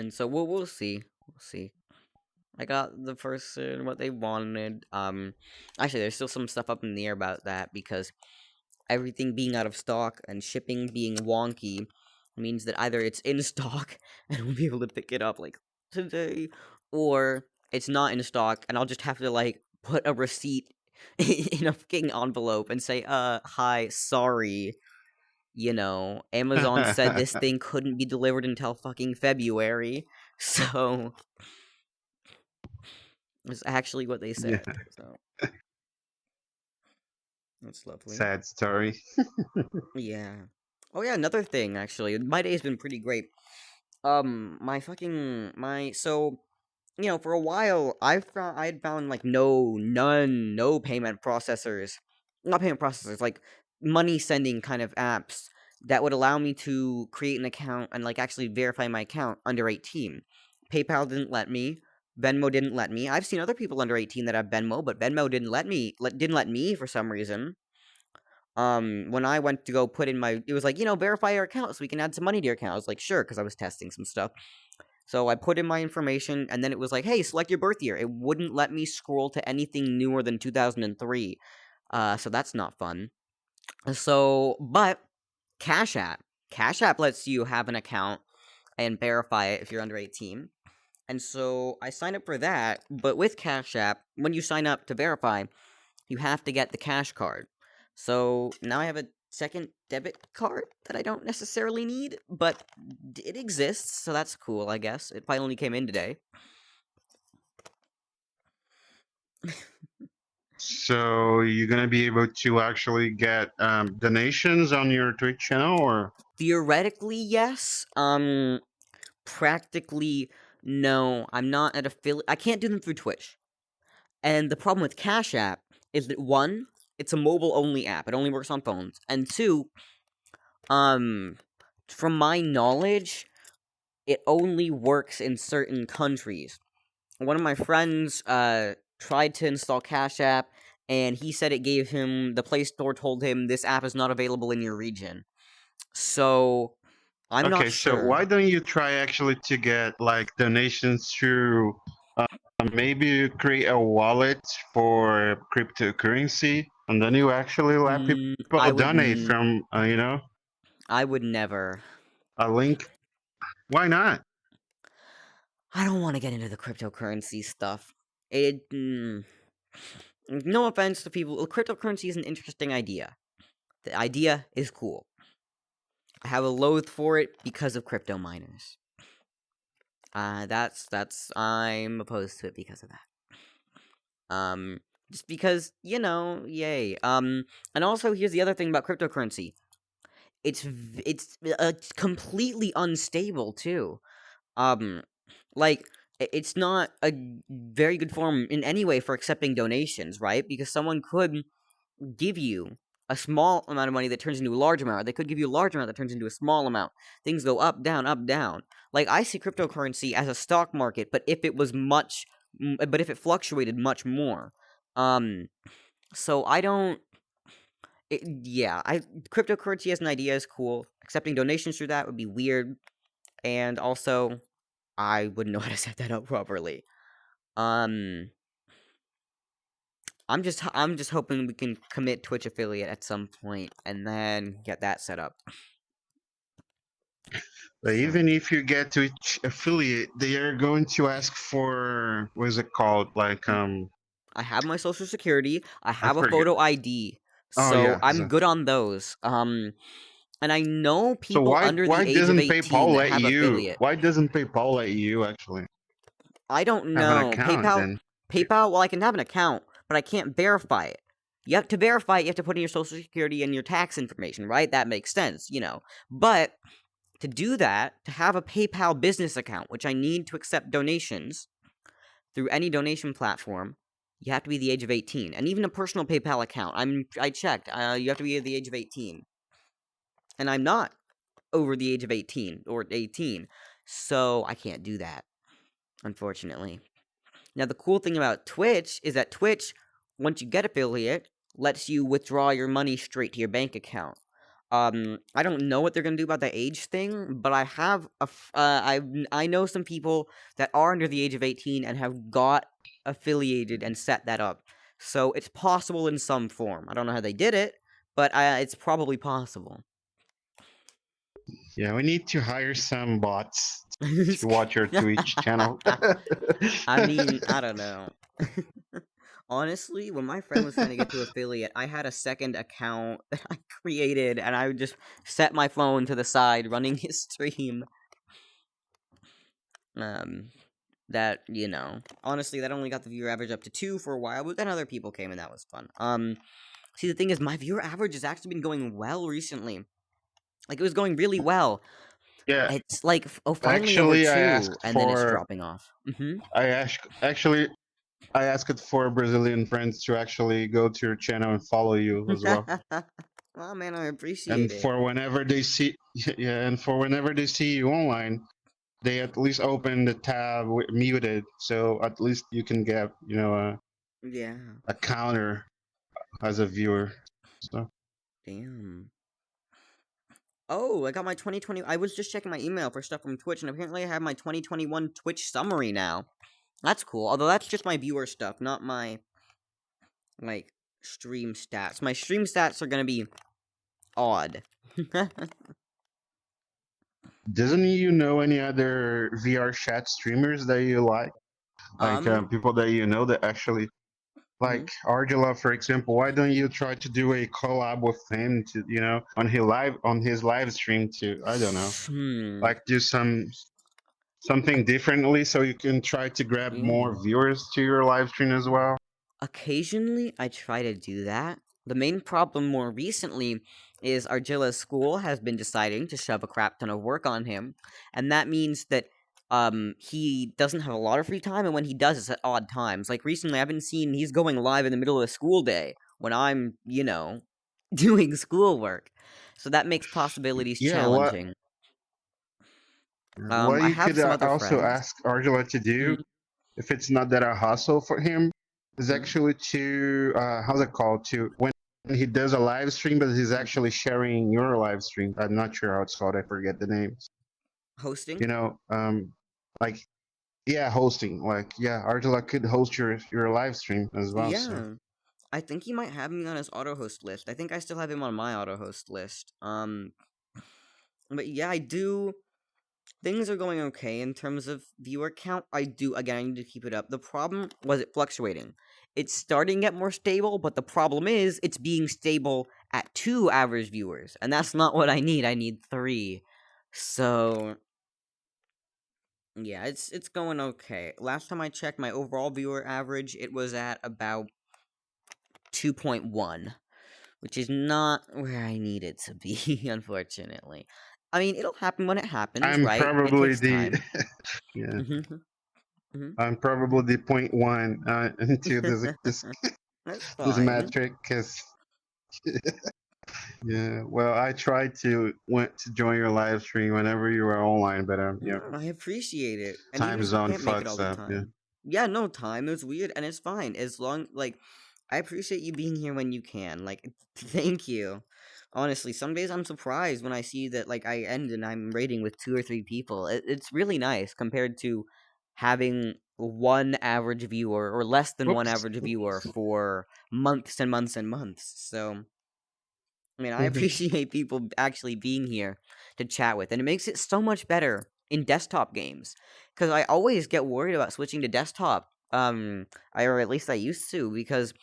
so we'll see. We'll see. I got the person what they wanted. Actually, there's still some stuff up in the air about that because everything being out of stock and shipping being wonky means that either it's in stock and we'll be able to pick it up like today, or it's not in stock and I'll just have to like put a receipt in a fucking envelope and say, hi, sorry. You know, Amazon said this thing couldn't be delivered until fucking February, so it's actually what they said. Yeah. So that's lovely. Sad story. Yeah. Oh yeah, another thing actually. My day's been pretty great. So, you know, for a while I had found like no payment processors. Not payment processors, like money sending kind of apps that would allow me to create an account and like actually verify my account under 18. PayPal didn't let me. Venmo didn't let me. I've seen other people under 18 that have Venmo, but Venmo didn't let me for some reason. When I went to go put in it was like, you know, verify your account so we can add some money to your account. I was like, sure, because I was testing some stuff. So I put in my information, and then it was like, hey, select your birth year. It wouldn't let me scroll to anything newer than 2003. So that's not fun. So, but Cash App lets you have an account and verify it if you're under 18. And so I signed up for that, but with Cash App, when you sign up to verify, you have to get the cash card. So now I have a second debit card that I don't necessarily need, but it exists, so that's cool, I guess. It finally came in today. So you're gonna be able to actually get donations on your Twitch channel, or Theoretically, yes. Practically, no. I'm not an affiliate. I can't do them through Twitch. And the problem with Cash App is that, one, it's a mobile-only app. It only works on phones. And two, from my knowledge, it only works in certain countries. One of my friends, tried to install Cash App, and he said it gave him, the Play Store told him, this app is not available in your region. So, I'm not sure. Okay, so why don't you try actually to get, like, donations through, maybe you create a wallet for cryptocurrency, and then you actually let people donate from, you know? I would never. A link? Why not? I don't want to get into the cryptocurrency stuff. No offense to people, cryptocurrency is an interesting idea. The idea is cool. I have a loathe for it because of crypto miners. I'm opposed to it because of that. Just because, you know, yay. And also, here's the other thing about cryptocurrency. It's completely unstable, too. Like, it's not a very good form in any way for accepting donations, right? Because someone could give you a small amount of money that turns into a large amount. They could give you a large amount that turns into a small amount. Things go up, down, up, down. Like, I see cryptocurrency as a stock market, but if it fluctuated much more. So I don't... cryptocurrency as an idea is cool. Accepting donations through that would be weird. And also, I wouldn't know how to set that up properly. I'm just hoping we can commit Twitch affiliate at some point and then get that set up. But even if you get Twitch affiliate, they are going to ask for, what is it called? Like, I have my social security. I have a forget. photo ID. Oh, So yeah, I'm good on those. And I know people so under the why age doesn't of 18 PayPal that let have you? affiliate. Why doesn't PayPal let you actually? I don't Have an know. account, then. PayPal, well, I can have an account, but I can't verify it. To verify it, you have to put in your social security and your tax information, right? That makes sense, you know. But to do that, to have a PayPal business account, which I need to accept donations through any donation platform, you have to be the age of 18. And even a personal PayPal account, I checked, you have to be the age of 18. And I'm not over the age of 18, or 18, so I can't do that, unfortunately. Now, the cool thing about Twitch is that Twitch, once you get affiliate, lets you withdraw your money straight to your bank account. I don't know what they're gonna do about the age thing, but I have I know some people that are under the age of 18 and have got affiliated and set that up. So it's possible in some form. I don't know how they did it, but it's probably possible. Yeah, we need to hire some bots to watch your Twitch channel. I mean, I don't know. Honestly, when my friend was trying to get to affiliate, I had a second account that I created, and I would just set my phone to the side, running his stream. That, you know, honestly, that only got the viewer average up to 2 for a while, but then other people came, and that was fun. See, the thing is, my viewer average has actually been going well recently. Like, it was going really well. Yeah. It's like, finally Actually, over 2, I asked and then it's for. dropping off. I asked for Brazilian friends to actually go to your channel and follow you as well. Oh man, I appreciate And it. for whenever they see, yeah, and for whenever they see you online, they at least open the tab muted, so at least you can get, you know, Yeah. a counter as a viewer. So. Damn. Oh, I got my 2020. I was just checking my email for stuff from Twitch, and apparently I have my 2021 Twitch summary now. That's cool. Although that's just my viewer stuff, not my like stream stats. My stream stats are gonna be odd. Doesn't you know any other VR chat streamers that you like? Like people that you know that actually like Argela, for example. Why don't you try to do a collab with him to, you know, on his live stream to, I don't know, like do something differently so you can try to grab more viewers to your live stream as well? Occasionally, I try to do that. The main problem more recently is Argilla's school has been deciding to shove a crap ton of work on him, and that means that he doesn't have a lot of free time, and when he does, it's at odd times. Like recently, I've been seeing he's going live in the middle of a school day when I'm, you know, doing schoolwork. So that makes possibilities challenging. What I you have could some other also friends. ask Argela to do, if it's not that a hustle for him, is actually to how's it called, to when he does a live stream, but he's actually sharing your live stream. I'm not sure how it's called. I forget the names. Hosting. You know, like yeah, hosting. Like yeah, Argela could host your live stream as well. Yeah. So. I think he might have me on his auto host list. I think I still have him on my auto host list. But yeah, I do. Things are going okay in terms of viewer count. I need to keep it up. The problem was it fluctuating. It's starting to get more stable, but the problem is it's being stable at 2 average viewers, and that's not what I need. I need 3. So yeah, it's going okay. Last time I checked my overall viewer average, it was at about 2.1, which is not where I need it to be, unfortunately. I mean, it'll happen when it happens, I'm right? probably It takes time. yeah. I'm probably the 0.1 into this this metric because yeah. Well, I tried to join your live stream whenever you were online, but yeah. I appreciate it. And Time even if you zone can't make it all fucks the up. Yeah. time. Yeah, no, time is weird, and it's fine. As long, like, I appreciate you being here when you can. Like, thank you. Honestly, some days I'm surprised when I see that, like, I end and I'm raiding with 2 or 3 people. It's really nice compared to having 1 average viewer, or less than 1 average viewer for months and months and months. So, I mean, I appreciate people actually being here to chat with, and it makes it so much better in desktop games. Because I always get worried about switching to desktop, or at least I used to, because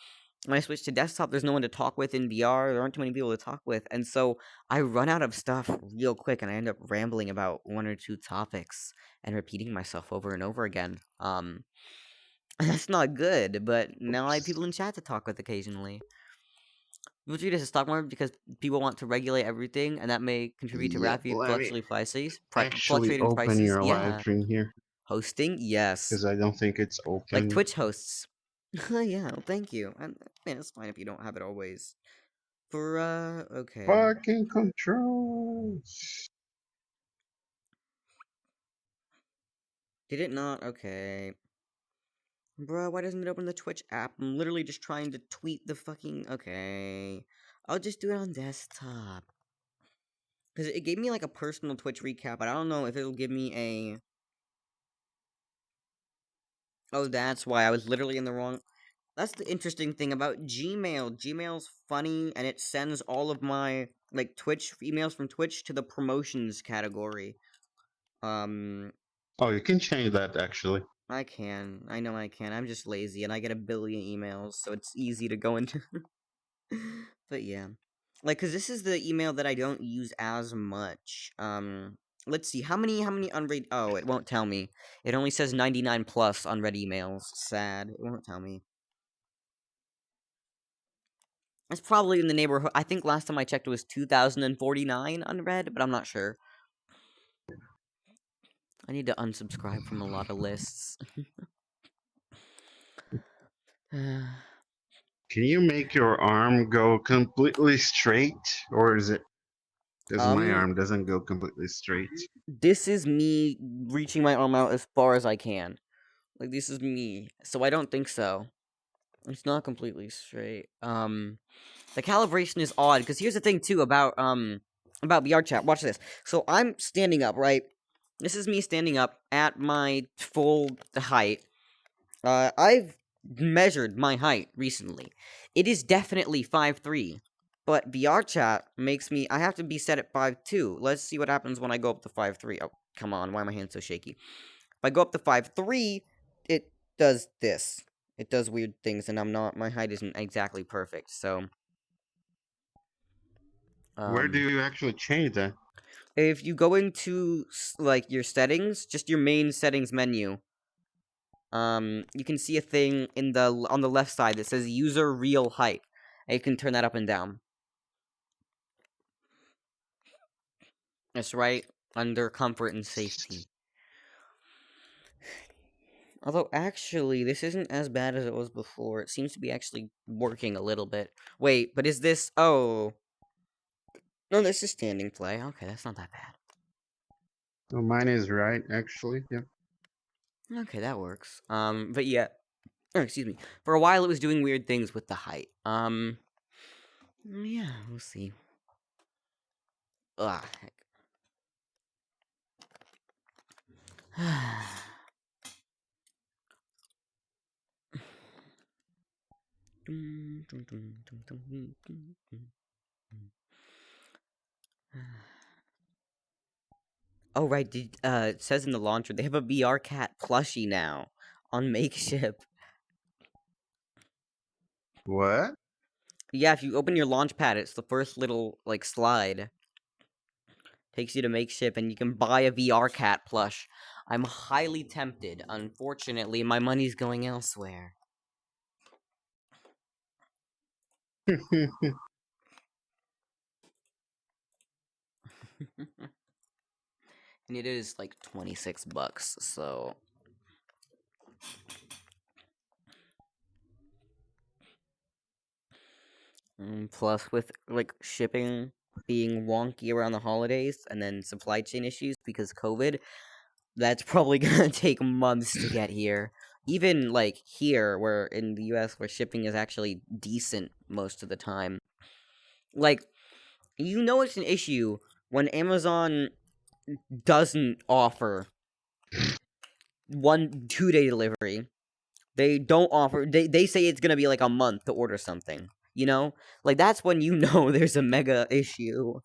when I switch to desktop, there's no one to talk with in VR, there aren't too many people to talk with, and so I run out of stuff real quick, and I end up rambling about 1 or 2 topics, and repeating myself over and over again. That's not good, but now I have people in chat to talk with occasionally. People treat it as a stock market because people want to regulate everything, and that may contribute to rapid fluctuating prices. Actually open your live stream here. Hosting, yes. Because I don't think it's open. Like Twitch hosts. Yeah, well, thank you. I mean, it's fine if you don't have it always. For okay. Fucking controls. Did it not? Okay. Bruh, why doesn't it open the Twitch app? I'm literally just trying to tweet the fucking... Okay. I'll just do it on desktop. Because it gave me, like, a personal Twitch recap, but I don't know if it'll give me a... Oh, that's why I was literally in the wrong... That's the interesting thing about Gmail. Gmail's funny, and it sends all of my, like, Twitch emails from Twitch to the promotions category. Oh, you can change that, actually. I can. I know I can. I'm just lazy, and I get a billion emails, so it's easy to go into. But yeah. Like, because this is the email that I don't use as much. Let's see. How many unread... Oh, it won't tell me. It only says 99 plus unread emails. Sad. It won't tell me. It's probably in the neighborhood. I think last time I checked it was 2,049 unread, but I'm not sure. I need to unsubscribe from a lot of lists. Can you make your arm go completely straight, or is it? Because my arm doesn't go completely straight. This is me reaching my arm out as far as I can. Like, this is me. So I don't think so. It's not completely straight. The calibration is odd, because here's the thing, too, about VRChat. Watch this. So I'm standing up, right? This is me standing up at my full height. I've measured my height recently. It is definitely 5'3". But VRChat makes me... I have to be set at 5'2". Let's see what happens when I go up to 5'3". Oh, come on. Why are my hands so shaky? If I go up to 5'3", it does this. It does weird things, and I'm not... My height isn't exactly perfect, so... Where do you actually change that? If you go into, like, your settings, just your main settings menu, you can see a thing on the left side that says user real height. And you can turn that up and down. That's right under comfort and safety. Although, actually, this isn't as bad as it was before. It seems to be actually working a little bit. Wait, but is this... Oh. No, this is standing play. Okay, that's not that bad. Oh, mine is right, actually. Yeah. Okay, that works. But yeah. Oh, excuse me. For a while, it was doing weird things with the height. Yeah, we'll see. Ah, heck. Oh, right, it says in the launcher, they have a VR cat plushie now on Makeship. What? Yeah, if you open your launch pad, it's the first little, like, slide. Takes you to Makeship, and you can buy a VR cat plush. I'm highly tempted. Unfortunately, my money's going elsewhere. And it is like $26, so... Plus, with, like, shipping being wonky around the holidays, and then supply chain issues because COVID, that's probably gonna take months to get here. Even, like, here, where in the US, where shipping is actually decent most of the time. Like, you know it's an issue when Amazon doesn't offer 1-2-day delivery. They don't offer... They say it's gonna be, like, a month to order something. You know? Like, that's when you know there's a mega issue.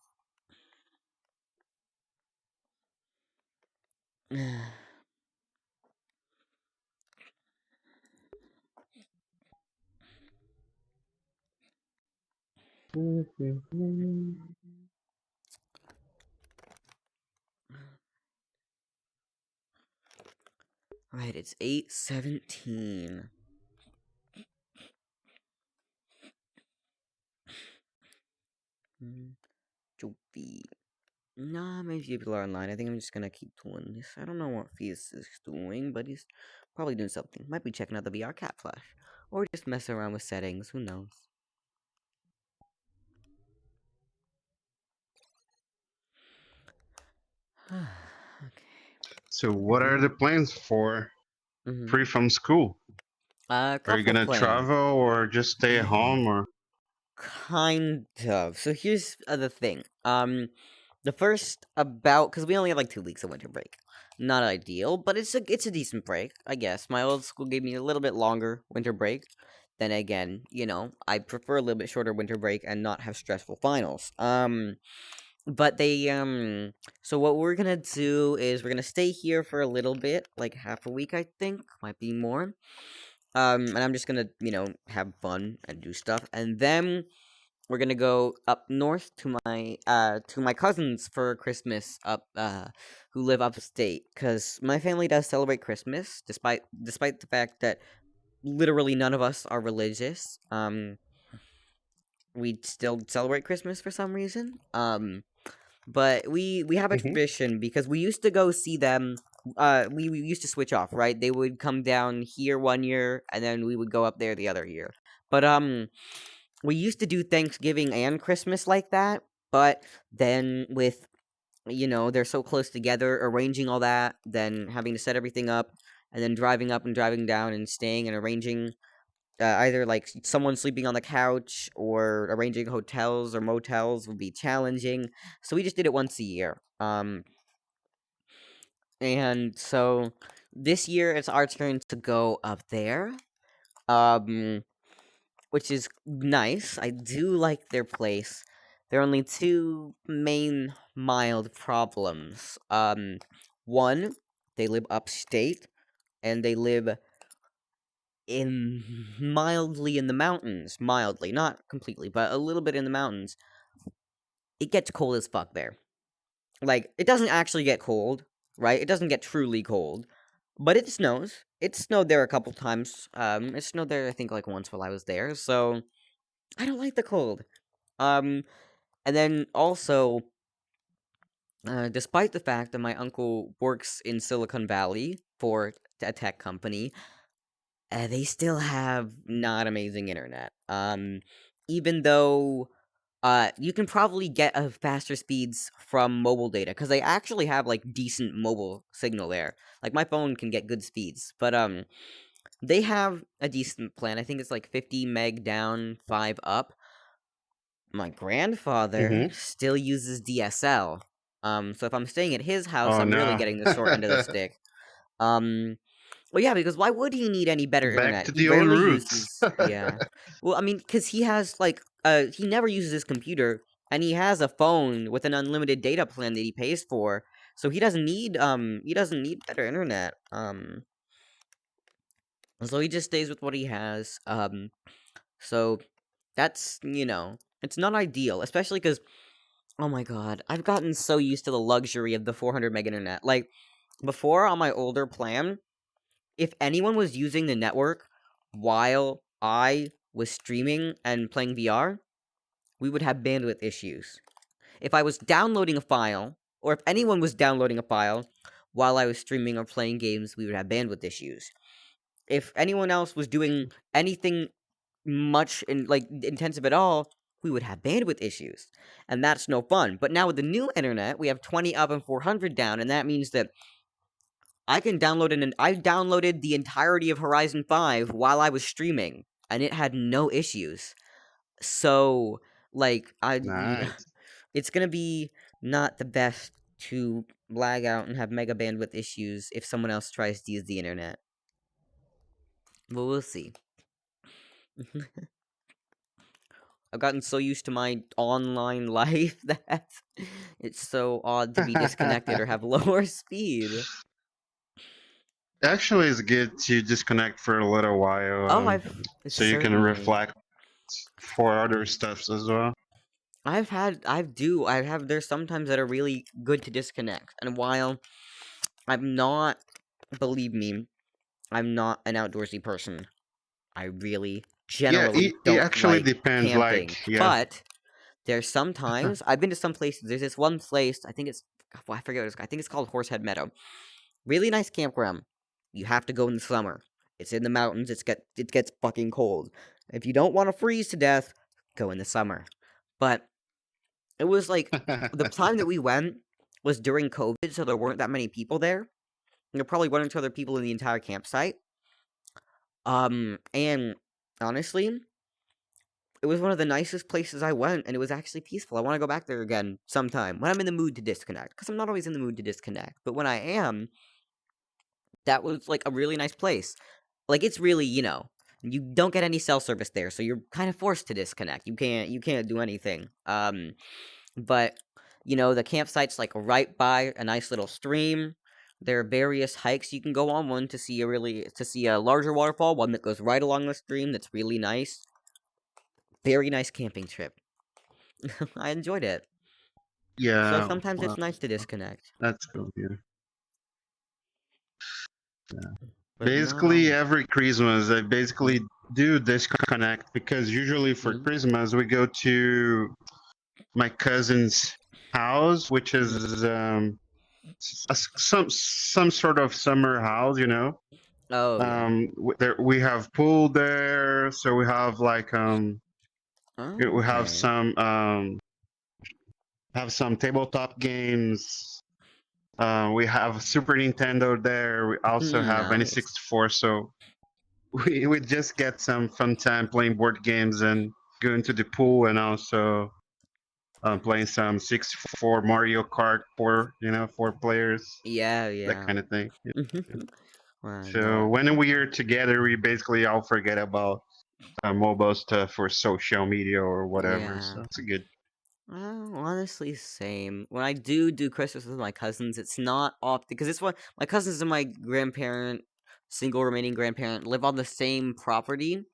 Right, it's 8:17. Joby. Nah, maybe people are online. I think I'm just gonna keep doing this. I don't know what Fizz is doing, but he's probably doing something. Might be checking out the VR cat flash. Or just messing around with settings, who knows. Okay. So what are the plans for free from school? Are you gonna travel or just stay at home or? Kind of. So here's the thing. the first about, because we only have like 2 weeks of winter break. Not ideal, but it's a decent break, I guess. My old school gave me a little bit longer winter break. Then again, you know, I prefer a little bit shorter winter break and not have stressful finals. But they, so what we're gonna do is we're gonna stay here for a little bit, like half a week, I think, might be more. And I'm just gonna, you know, have fun and do stuff, and then we're gonna go up north to my cousins for Christmas up, who live upstate, cause my family does celebrate Christmas, despite the fact that literally none of us are religious. We still celebrate Christmas for some reason. But we have a tradition because we used to go see them. We used to switch off, right? They would come down here one year, and then we would go up there the other year. But we used to do Thanksgiving and Christmas like that. But then with, you know, they're so close together, arranging all that, then having to set everything up, and then driving up and driving down and staying and arranging. Either like someone sleeping on the couch or arranging hotels or motels would be challenging. So we just did it once a year. And so this year it's our turn to go up there. Which is nice. I do like their place. There are only 2 main mild problems. One, they live upstate, and they live mildly in the mountains. Mildly, not completely, but a little bit in the mountains. It gets cold as fuck there. Like, it doesn't actually get cold, right? It doesn't get truly cold, but it snows. It snowed there a couple times. It snowed there, I think, like, once while I was there, so I don't like the cold. And then, also, despite the fact that my uncle works in Silicon Valley for a tech company, they still have not amazing internet. Even though, you can probably get faster speeds from mobile data, because they actually have, like, decent mobile signal there. Like, my phone can get good speeds, but, they have a decent plan. I think it's, like, 50 meg down, 5 up. My grandfather still uses DSL. So if I'm staying at his house, I'm really getting the short end of the stick. Well, yeah, because why would he need any better internet? Back to He the old barely roots. yeah. Well, I mean, because he has, like, he never uses his computer, and he has a phone with an unlimited data plan that he pays for, so he doesn't need better internet. So he just stays with what he has. So that's, you know, it's not ideal, especially because, oh my god, I've gotten so used to the luxury of the 400 meg internet. Like, before on my older plan, if anyone was using the network while I was streaming and playing VR, we would have bandwidth issues. If I was downloading a file, or if anyone was downloading a file while I was streaming or playing games, we would have bandwidth issues. If anyone else was doing anything much intensive at all, we would have bandwidth issues. And that's no fun. But now with the new internet, we have 20 up and 400 down, and that means that I can download I downloaded the entirety of Horizon 5 while I was streaming, and it had no issues. So, like, Nice. it's gonna be not the best to lag out and have mega bandwidth issues if someone else tries to use the internet. But we'll see. I've gotten so used to my online life that it's so odd to be disconnected or have lower speed. Actually, it's good to disconnect for a little while. So you can reflect for other stuffs as well. There's sometimes that are really good to disconnect. And while I'm not, believe me, I'm not an outdoorsy person. I really generally don't actually like depends, camping. like, yeah. But there's sometimes I've been to some places. There's this one place, I think it's, I forget what it's called. I think it's called Horsehead Meadow. Really nice campground. You have to go in the summer. It's in the mountains. It gets fucking cold. If you don't want to freeze to death, go in the summer. But it was like the time that we went was during COVID, so there weren't that many people there. There were probably 1 or 2 other people in the entire campsite. And honestly, it was one of the nicest places I went, and it was actually peaceful. I want to go back there again sometime when I'm in the mood to disconnect, because I'm not always in the mood to disconnect. But when I am, that was like a really nice place. Like it's really, you don't get any cell service there, so you're kind of forced to disconnect. You can't do anything. But the campsite's like right by a nice little stream. There are various hikes you can go on. One to see a larger waterfall, one that goes right along the stream that's really nice. Very nice camping trip. I enjoyed it. Yeah. So sometimes it's nice to disconnect. That's cool. Yeah. But Basically, no. every Christmas, I basically do disconnect because usually for Christmas we go to my cousin's house, which is some sort of summer house, Oh. Yeah. There we have pool there, so we have like we have some tabletop games. We have Super Nintendo there. We also have Nice. N64, so we just get some fun time playing board games and going to the pool, and also playing some 64 Mario Kart for 4 players. Yeah. That kind of thing. Yeah. Wow, So no. when we are together, we basically all forget about mobile stuff or social media or whatever. Yeah. So it's good. Well, honestly, same. When I do Christmas with my cousins, it's not often because it's what my cousins and my single remaining grandparent, live on the same property.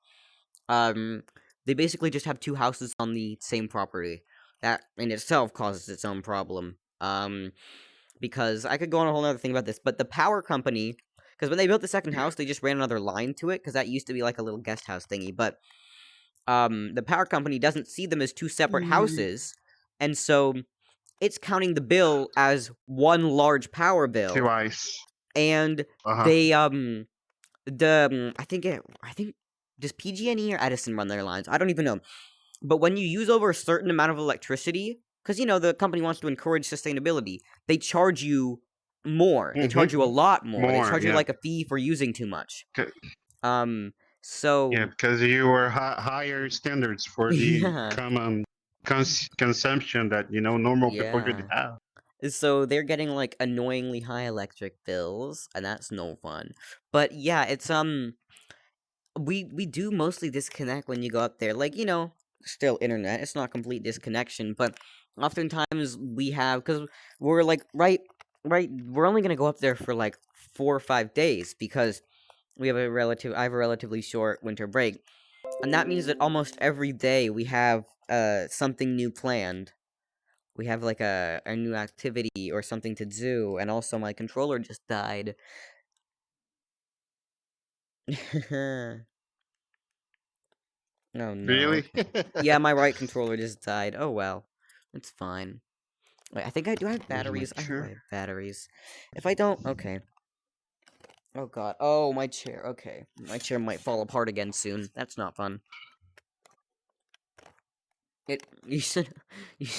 They basically just have 2 houses on the same property. That in itself causes its own problem. Because I could go on a whole other thing about this, but the power company, because when they built the second house, they just ran another line to it, because that used to be like a little guest house thingy, but the power company doesn't see them as 2 separate houses, and so it's counting the bill as one large power bill. Twice. And they I think does PG&E or Edison run their lines? I don't even know. But when you use over a certain amount of electricity, because the company wants to encourage sustainability, they charge you more. They charge you a lot more. They charge you like a fee for using too much. So yeah, because you were higher standards for the common consumption that normal people could have. So they're getting like annoyingly high electric bills, and that's no fun. But yeah, it's we do mostly disconnect when you go up there. Like still internet. It's not complete disconnection, but oftentimes we have, because we're like right. We're only gonna go up there for like 4 or 5 days because I have a relatively short winter break, and that means that almost every day we have something new planned. We have like a new activity or something to do, and also my controller just died. Oh no. Really? Yeah, my right controller just died. Oh well. It's fine. Wait, I think I do have batteries. I hope I have batteries. If I don't, okay. Oh god. Oh, my chair. Okay. My chair might fall apart again soon. That's not fun. You should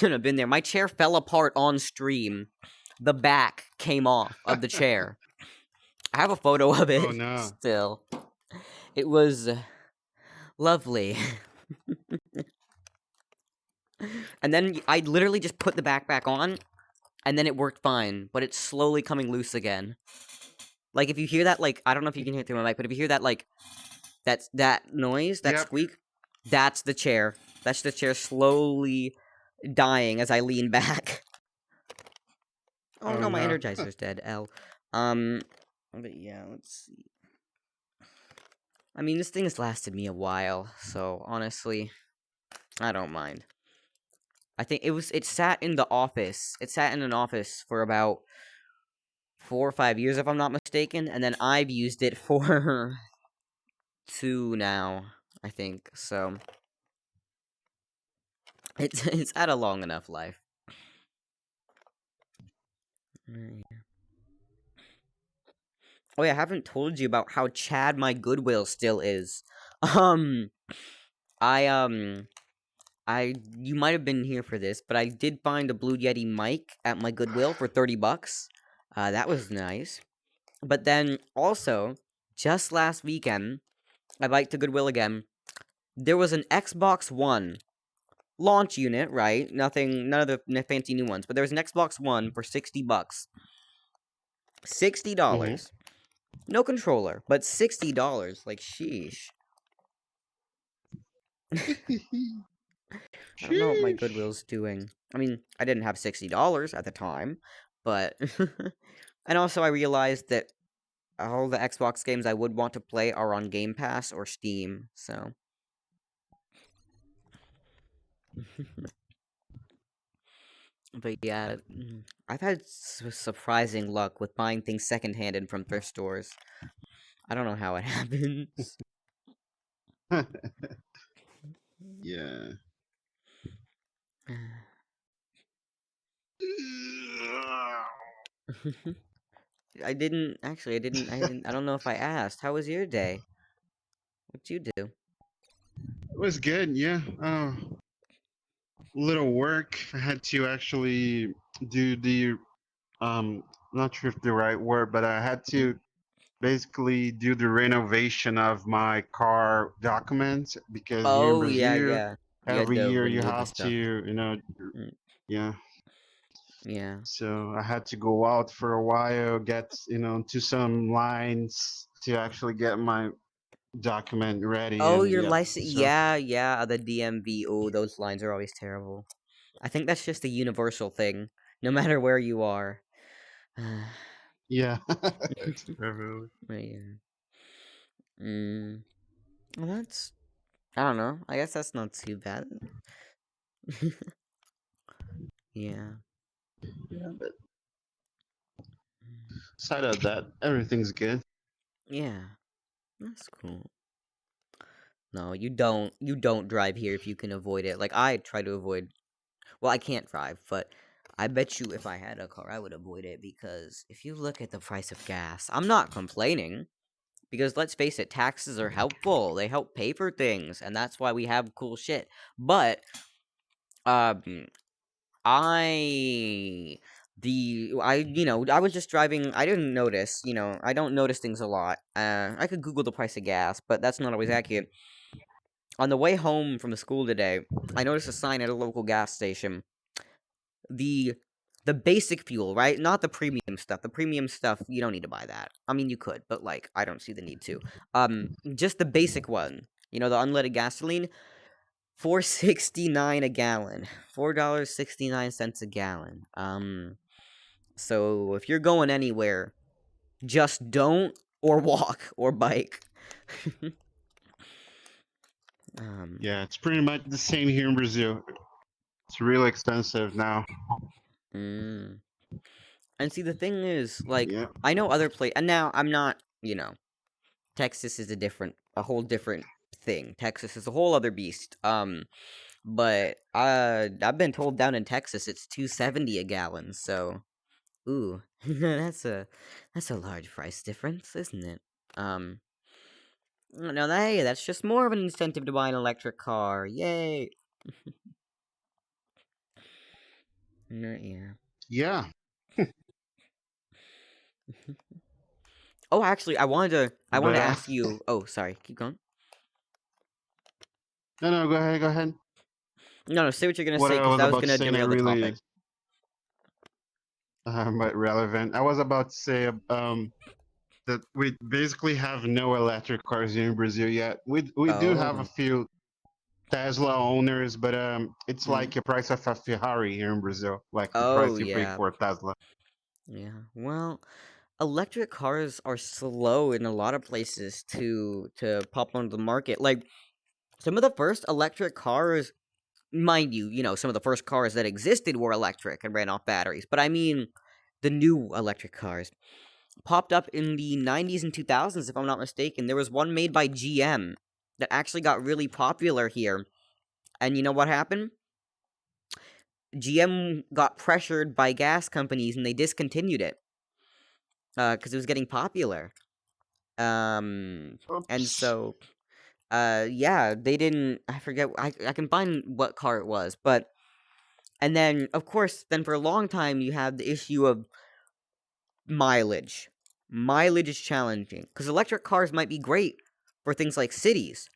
have been there. My chair fell apart on stream. The back came off of the chair. I have a photo of it. Oh no. Still. It was lovely. And then I literally just put the back on, and then it worked fine, but it's slowly coming loose again. Like, if you hear that, like, I don't know if you can hear it through my mic, but if you hear that, like, that noise, that squeak, that's the chair. That's the chair slowly dying as I lean back. Oh no, my Energizer's dead, L. But yeah, let's see. I mean, this thing has lasted me a while, so honestly, I don't mind. I think it sat in the office. It sat in an office for about 4 or 5 years, if I'm not mistaken, and then I've used it for 2 now, I think. So it's had a long enough life. Oh yeah, I haven't told you about how Chad my Goodwill still is. You might have been here for this, but I did find a Blue Yeti mic at my Goodwill for $30. That was nice. But then, also, just last weekend, I biked to Goodwill again, there was an Xbox One launch unit, right? None of the fancy new ones, but there was an Xbox One for $60. $60. No controller, but $60. Like, sheesh. I don't know what my Goodwill's doing. I mean, I didn't have $60 at the time, but... and also I realized that all the Xbox games I would want to play are on Game Pass or Steam, so... But yeah, I've had surprising luck with buying things second-handed from thrift stores. I don't know how it happens. Yeah. I don't know if I asked. How was your day? What'd you do? It was good, yeah. Little work. I had to actually do the not sure if the right word, but I had to basically do the renovation of my car documents because here in Oh, yeah, Brazil, yeah. You had every to year you renew the have stuff. to, you know, yeah. Yeah. So I had to go out for a while, get, you know, to some lines to actually get my document ready. Oh, And your yeah, license. so Yeah, the DMV. Oh, those lines are always terrible. I think that's just a universal thing, no matter where you are. yeah, it's everywhere. But yeah. Well, that's... I don't know. I guess that's not too bad. Yeah. Yeah, but aside of that, everything's good. Yeah. That's cool. No, you don't drive here if you can avoid it. Like, I try to avoid... Well, I can't drive, but I bet you if I had a car, I would avoid it, because if you look at the price of gas, I'm not complaining, because let's face it, taxes are helpful. They help pay for things, and that's why we have cool shit. But, I was just driving, I didn't notice, I don't notice things a lot. I could Google the price of gas, but that's not always accurate. On the way home from school today, I noticed a sign at a local gas station. The basic fuel, right? Not the premium stuff. The premium stuff, you don't need to buy that. I mean, you could, but, like, I don't see the need to. Just the basic one. The unleaded gasoline. $4.69 a gallon. $4.69 a gallon. So if you're going anywhere, just don't, or walk, or bike. Yeah, it's pretty much the same here in Brazil. It's really expensive now. And see, the thing is, like, I know other places, and now I'm not, Texas is a whole different thing. Texas is a whole other beast. But I've been told down in Texas it's $2.70 a gallon. So, ooh, that's a large price difference, isn't it? No, hey, that's just more of an incentive to buy an electric car. Yay! Yeah. Yeah. Oh, actually, I wanted to ask you. Oh, sorry. Keep going. No, go ahead. No, say what you're gonna say, because I was gonna derail the topic. But relevant. I was about to say that we basically have no electric cars here in Brazil yet. We do have a few Tesla owners, but it's like the price of a Ferrari here in Brazil, like the price you pay for a Tesla. Yeah. Well, electric cars are slow in a lot of places to pop onto the market. Like, some of the first electric cars, mind you, some of the first cars that existed were electric and ran off batteries. But I mean, the new electric cars popped up in the 90s and 2000s, if I'm not mistaken. There was one made by GM that actually got really popular here. And you know what happened? GM got pressured by gas companies and they discontinued it. Because it was getting popular. And so... yeah, they didn't, I forget, I can find what car it was, but, and then, of course, for a long time, you have the issue of mileage. Mileage is challenging, because electric cars might be great for things like cities,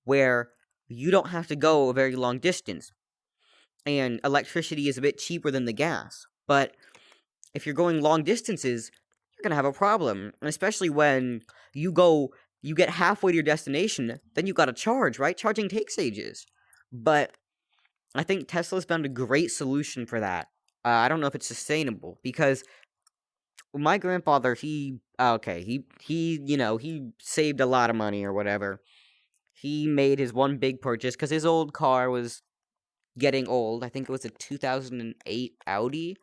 where you don't have to go a very long distance. And electricity is a bit cheaper than the gas. But if you're going long distances, you're going to have a problem. And especially when you get halfway to your destination, then you got to charge, right? Charging takes ages. But I think Tesla's found a great solution for that. I don't know if it's sustainable, because my grandfather, he saved a lot of money or whatever. He made his one big purchase because his old car was getting old. I think it was a 2008 Audi.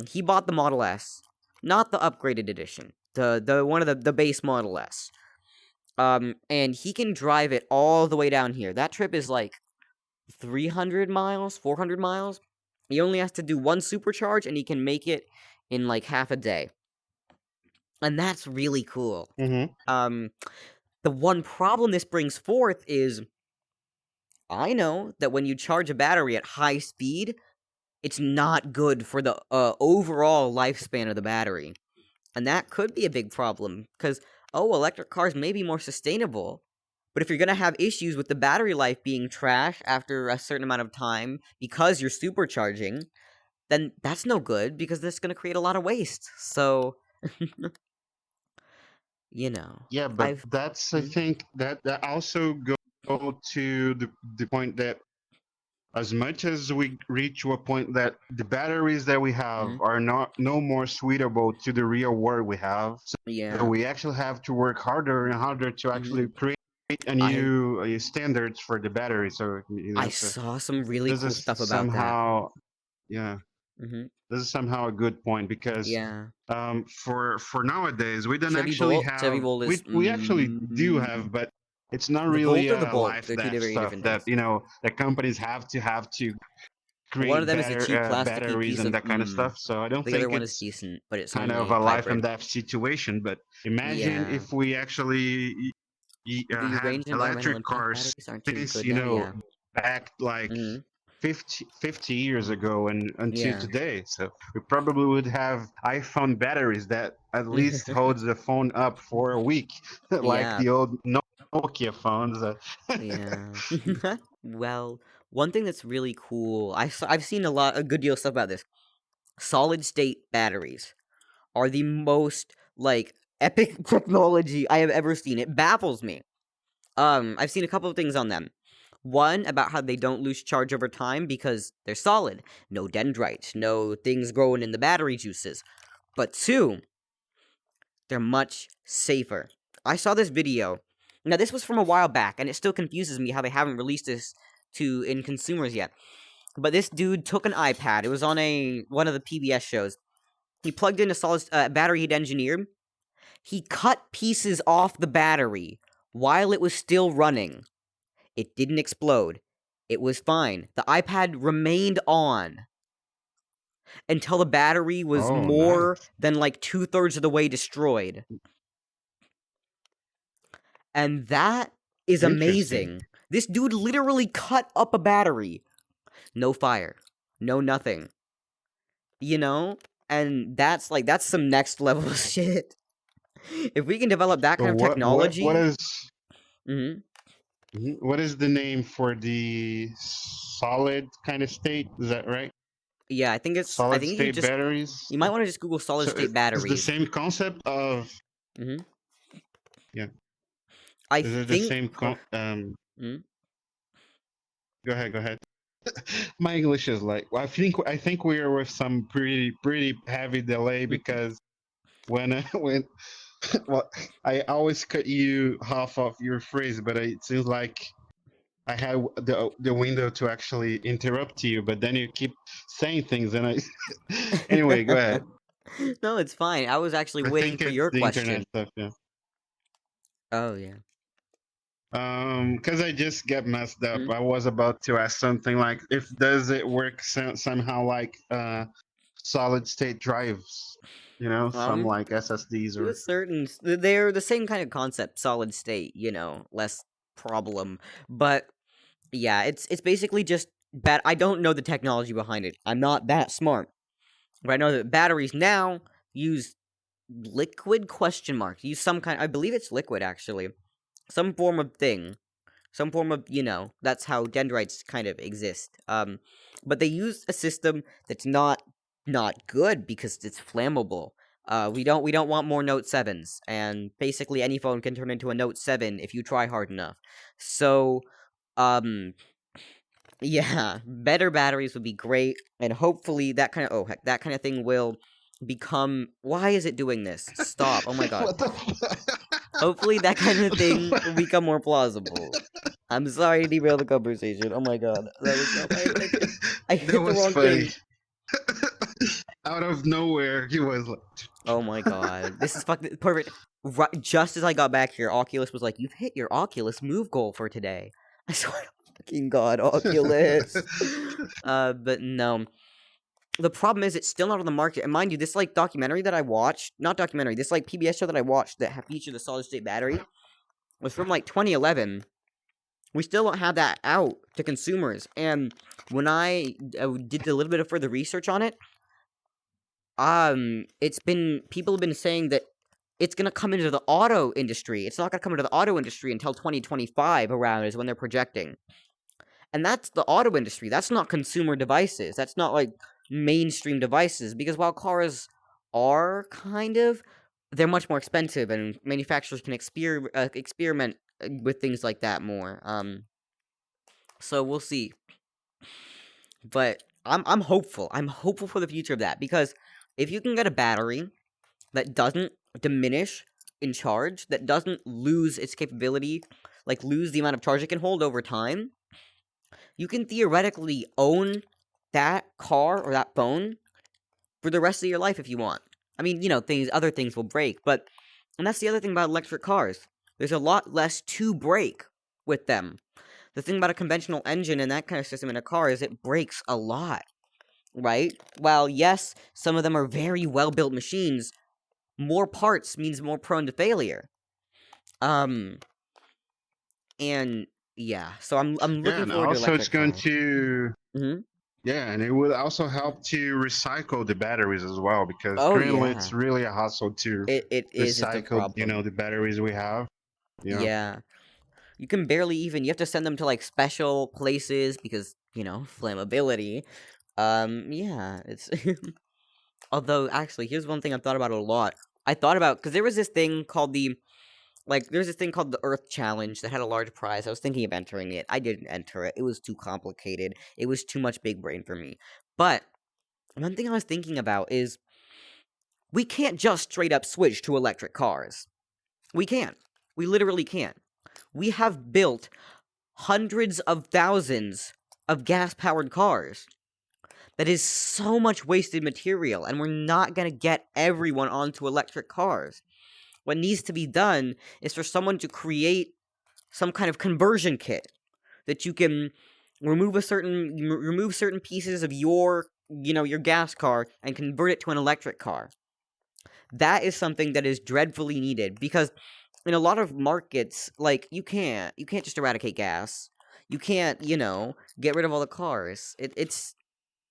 He bought the Model S, not the upgraded edition, the one of the base Model S. And he can drive it all the way down here. That trip is like 300 miles, 400 miles. He only has to do one supercharge, and he can make it in like half a day. And that's really cool. Mm-hmm. The one problem this brings forth is, I know that when you charge a battery at high speed, it's not good for the overall lifespan of the battery. And that could be a big problem, because, electric cars may be more sustainable, but if you're going to have issues with the battery life being trash after a certain amount of time because you're supercharging, then that's no good, because that's going to create a lot of waste. So, Yeah, but that's, I think, that also go to the point that as much as we reach to a point that the batteries that we have are no more suitable to the real world we have, so we actually have to work harder and harder to actually create a new standards for the battery. So I saw some really cool stuff about somehow, that. Yeah. This is somehow a good point, because for nowadays we don't actually have we actually do have, but it's not really life stuff that that companies have to create one of them is a cheap batteries and that kind of stuff. So I don't the think other one it's is decent, but it's kind of a life and death situation. But imagine if we actually had electric cars since back like 50 years ago and until today. So we probably would have iPhone batteries that at least holds the phone up for a week, like the old Nokia phones. Well, one thing that's really cool, I've seen a good deal of stuff about this. Solid state batteries are the most epic technology I have ever seen. It baffles me. I've seen a couple of things on them. One, about how they don't lose charge over time because they're solid. No dendrites, no things growing in the battery juices. But two, they're much safer. I saw this video. Now, this was from a while back, and it still confuses me how they haven't released this in consumers yet. But this dude took an iPad. It was on one of the PBS shows. He plugged in a solid battery he'd engineered. He cut pieces off the battery while it was still running. It didn't explode. It was fine. The iPad remained on until the battery was more than 2/3 of the way destroyed. And that is amazing. This dude literally cut up a battery. No fire. No nothing. And that's some next level shit. If we can develop that kind of technology. What is the name for the solid kind of state? Is that right? Yeah, I think it's solid state batteries. You might want to just Google solid state batteries. It's the same concept of. Yeah. I think the same. Go ahead. My English is I think we are with some pretty heavy delay, because when well, I always cut you half of your phrase, but it seems like I had the window to actually interrupt you, but then you keep saying things, and I. Anyway, go ahead. No, it's fine. I was actually waiting for your question. Internet stuff, yeah. Oh yeah. Because I just get messed up. I was about to ask something like, does it work somehow like solid state drives? Some like SSDs or they're the same kind of concept, solid state, less problem. But yeah, it's basically just I don't know the technology behind it. I'm not that smart. But I know that batteries now use liquid ? Use some kind, I believe it's liquid actually. Some form of thing Some form of, that's how dendrites kind of exist. But they use a system that's not good because it's flammable. We don't want more Note 7s, and basically any phone can turn into a Note 7 if you try hard enough. So, yeah, better batteries would be great, and hopefully that kind of thing will become. Why is it doing this? Stop! Oh my god. What the fuck? Hopefully that kind of thing will become more plausible. I'm sorry to derail the conversation. Oh my god, that was so I hit the wrong thing. Out of nowhere, he was like, Oh my god, this is fucking perfect. Right, just as I got back here, Oculus was like, "You've hit your Oculus Move goal for today." I swear to fucking god, Oculus. But no. The problem is, it's still not on the market. And mind you, this documentary that I watched, not documentary, this PBS show that I watched that featured the solid state battery was from 2011. We still don't have that out to consumers. And when I did a little bit of further research on it, people have been saying that it's gonna come into the auto industry. It's not gonna come into the auto industry until 2025 around is when they're projecting. And that's the auto industry. That's not consumer devices. That's not mainstream devices, because while cars are they're much more expensive, and manufacturers can experiment with things like that more. So we'll see. But I'm hopeful. I'm hopeful for the future of that, because if you can get a battery that doesn't diminish in charge, that doesn't lose its capability, lose the amount of charge it can hold over time, you can theoretically own that car or that phone for the rest of your life if you want. I mean, other things will break, and that's the other thing about electric cars. There's a lot less to break with them. The thing about a conventional engine and that kind of system in a car is it breaks a lot, right? While, yes, some of them are very well-built machines, more parts means more prone to failure. And yeah, so I'm looking forward to also electric it's going cars. to Mhm. Yeah, and it would also help to recycle the batteries as well, because Oh, currently yeah. it's really a hassle to It is the recycle, problem. the batteries we have. Yeah. You can barely even, you have to send them to special places because, flammability. Yeah, it's although actually, here's one thing I've thought about a lot. I thought about, because there was this thing called the Earth Challenge that had a large prize. I was thinking of entering it. I didn't enter it. It was too complicated. It was too much big brain for me. But one thing I was thinking about is we can't just straight up switch to electric cars. We can't. We literally can't. We have built hundreds of thousands of gas-powered cars. That is so much wasted material, and we're not going to get everyone onto electric cars. What needs to be done is for someone to create some kind of conversion kit that you can remove certain pieces of your gas car and convert it to an electric car. That is something that is dreadfully needed, because in a lot of markets, you can't just eradicate gas. You can't, get rid of all the cars. It's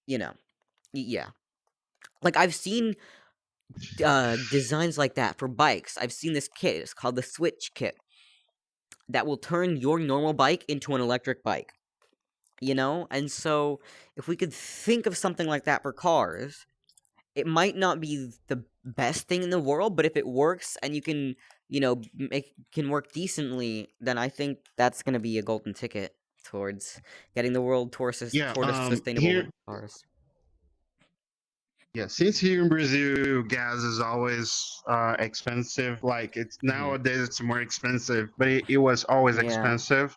yeah. I've seen designs like that for bikes. I've seen this kit. It's called the Switch Kit, that will turn your normal bike into an electric bike. And so if we could think of something like that for cars, it might not be the best thing in the world, but if it works and you can, can work decently, then I think that's gonna be a golden ticket towards getting the world toward sustainable cars. Yeah, since here in Brazil, gas is always expensive. Nowadays it's more expensive, but it was always expensive.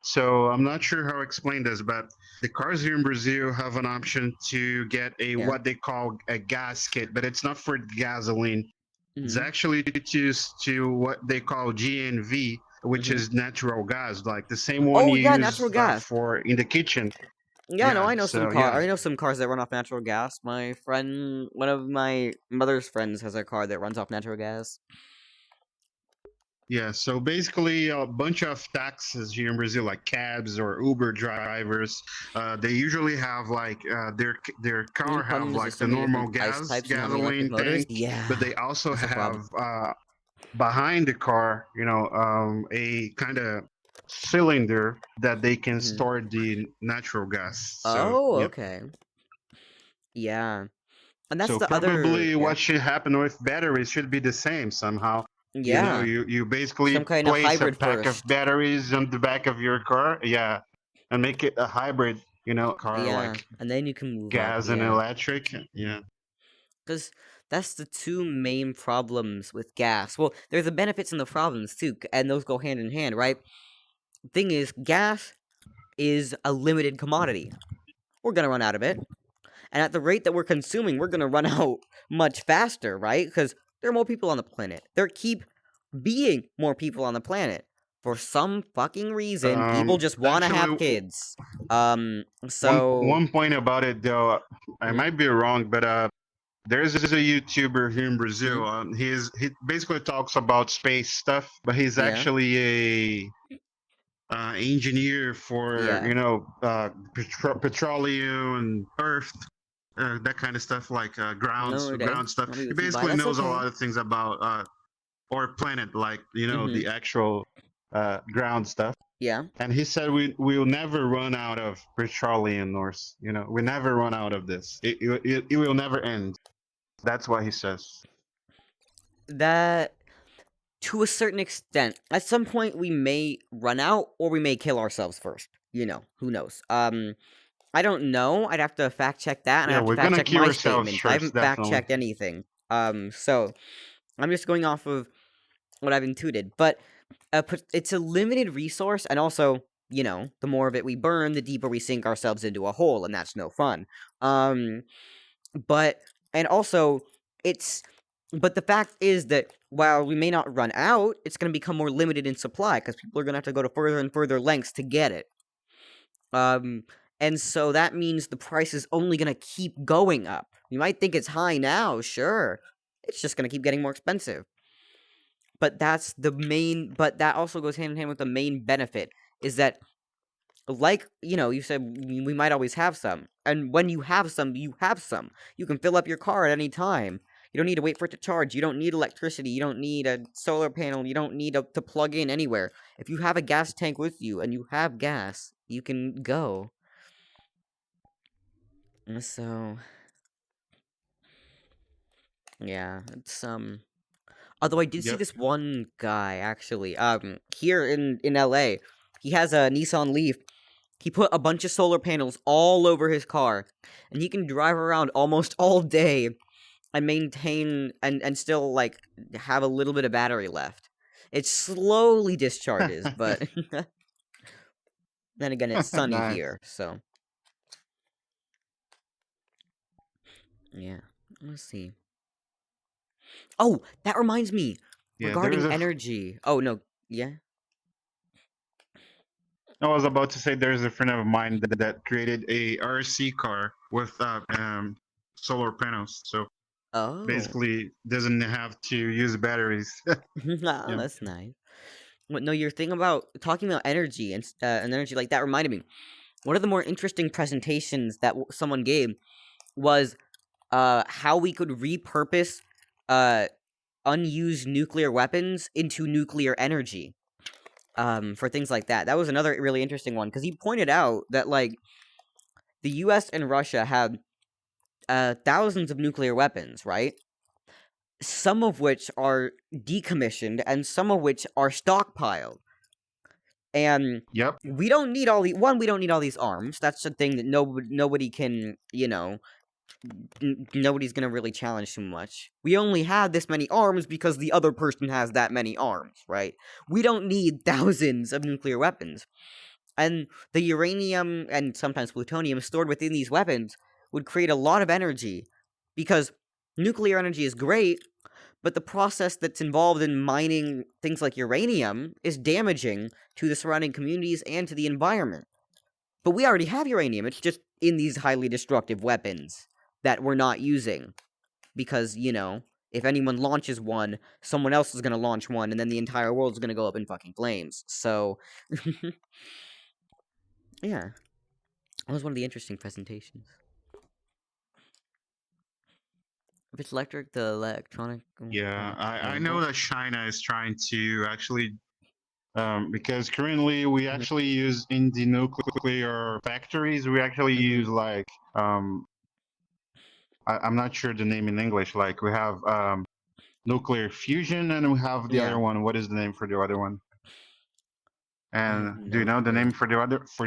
So I'm not sure how to explain this, but the cars here in Brazil have an option to get what they call a gas kit, but it's not for gasoline. It's actually to what they call GNV, which is natural gas, the same one you use natural gas for in the kitchen. Yeah, no, I know some cars. I know some cars that run off natural gas. My friend, one of my mother's friends, has a car that runs off natural gas. Yeah, so basically a bunch of taxis here in Brazil, like cabs or Uber drivers, they usually have their car have the normal gasoline tank, but they also have behind the car, a kind of cylinder that they can Mhm. store the natural gas. So, Oh, yep. okay. Yeah. And that's So the other. probably Yeah. what should happen with batteries should be the same somehow. You know, Yeah. you basically Some kind of place a hybrid pack of first. batteries on the back of your car, yeah, and make it a hybrid, you know, car Yeah. like And then you can move up. gas and Yeah. electric. Yeah. Because that's the two main problems with gas. Well, there's the benefits and the problems too, and those go hand in hand, right? Thing is, gas is a limited commodity. We're gonna run out of it. And at the rate that we're consuming, we're gonna run out much faster, right? Because there are more people on the planet. There keep being more people on the planet. For some fucking reason, people just want to have Actually, kids. So... one point about it though, I might be wrong, but there's a YouTuber here in Brazil. He basically talks about space stuff, but he's Yeah. actually a engineer for Yeah. you know petroleum and earth, that kind of stuff, like grounds, No, they- ground stuff. I'll be He with you, basically bye. That's knows a okay. lot of things about our planet, like you know the actual ground stuff. Yeah. And he said we'll never run out of petroleum, or you know, we never run out of this. It will never end. That's what he says. That, to a certain extent, at some point we may run out, or we may kill ourselves first. You know, who knows? I don't know. I'd have to fact check that, and I Yeah, have to we're fact gonna check kill my ourselves statements. I first, haven't fact definitely. checked anything. So I'm just going off of what I've intuited. But it's a limited resource, and also, you know, the more of it we burn, the deeper we sink ourselves into a hole, and that's no fun. But and also but the fact is that while we may not run out, it's going to become more limited in supply because people are going to have to go to further and further lengths to get it. And so that means the price is only going to keep going up. You might think it's high now, sure. It's just going to keep getting more expensive. But that's the main, but that also goes hand in hand with the main benefit, is that, like, you know, you said we might always have some. And when you have some, you have some. You can fill up your car at any time. You don't need to wait for it to charge. You don't need electricity. You don't need a solar panel. You don't need to plug in anywhere. If you have a gas tank with you and you have gas, you can go. So, yeah, it's, although I did see this one guy, actually, here in LA. He has a Nissan Leaf. He put a bunch of solar panels all over his car, and he can drive around almost all day and maintain and still, like, have a little bit of battery left. It slowly discharges, but then again, it's sunny Nice. here, so yeah. Let's see. Oh, that reminds me. Yeah, Regarding there's a- energy. Oh no, yeah. I was about to say there's a friend of mine that created a RC car with solar panels. So Oh. basically doesn't have to use batteries. Ah, that's nice. But no, your thing about talking about energy and energy like that reminded me. One of the more interesting presentations that someone gave was how we could repurpose unused nuclear weapons into nuclear energy. For things like that. That was another really interesting one, because he pointed out that, like, the US and Russia have thousands of nuclear weapons, right? Some of which are decommissioned, and some of which are stockpiled. And we don't need all we don't need all these arms. That's the thing that nobody can, you know, nobody's gonna really challenge too much. We only have this many arms because the other person has that many arms, right? We don't need thousands of nuclear weapons. And the uranium and sometimes plutonium stored within these weapons would create a lot of energy, because nuclear energy is great, but the process that's involved in mining things like uranium is damaging to the surrounding communities and to the environment. But we already have uranium, it's just in these highly destructive weapons that we're not using. Because, you know, if anyone launches one, someone else is gonna launch one, and then the entire world's gonna go up in fucking flames. So, yeah. That was one of the interesting presentations. If it's electric, the electronic... Yeah, I know that China is trying to actually Because currently we actually use in the nuclear factories, we actually use like I'm not sure the name in English. Like we have nuclear fusion, and we have the Yeah. other one. What is the name for the other one? And do you no know the clue. name for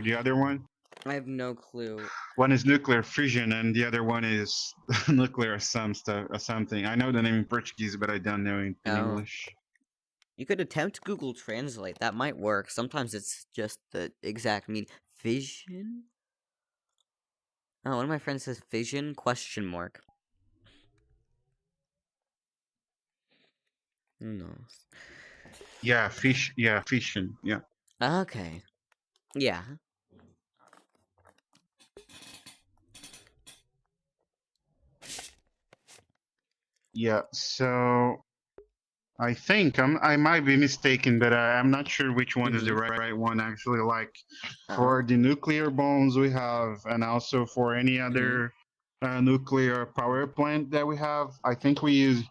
the other one? I have no clue. One is nuclear fusion, and the other one is nuclear something. I know the name in Portuguese, but I don't know in Oh. English. You could attempt Google Translate. That might work. Sometimes it's just the exact meaning. Fission? Oh, one of my friends says fission? Question mark. Who knows? Yeah, fission. Yeah. Okay. Yeah. Yeah. So I think I might be mistaken, but I'm not sure which one is the right one actually. Like for the nuclear bombs we have, and also for any other nuclear power plant that we have, I think we use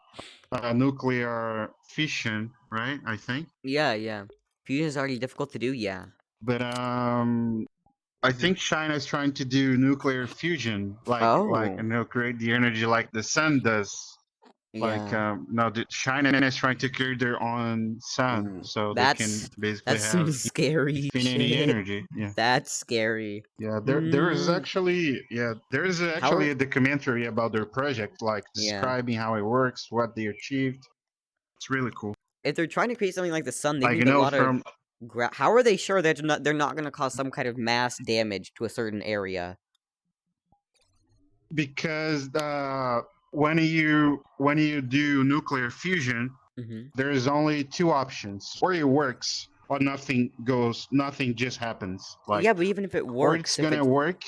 nuclear fission, right? I think. Yeah. Fusion is already difficult to do, yeah. But I think China is trying to do nuclear fusion, like create the energy like the sun does. Like no, China is trying to create their own sun, so they can basically that's have some scary infinity shit. energy. Yeah, that's scary. Yeah, there is actually a documentary about their project, like describing how it works, what they achieved. It's really cool. If they're trying to create something like the sun, they Like, need you a know, lot from of. How are they sure that they're not going to cause some kind of mass damage to a certain area? Because when you do nuclear fusion, there is only two options: or it works, or nothing just happens. Like, yeah, but even if it or works, it's gonna work.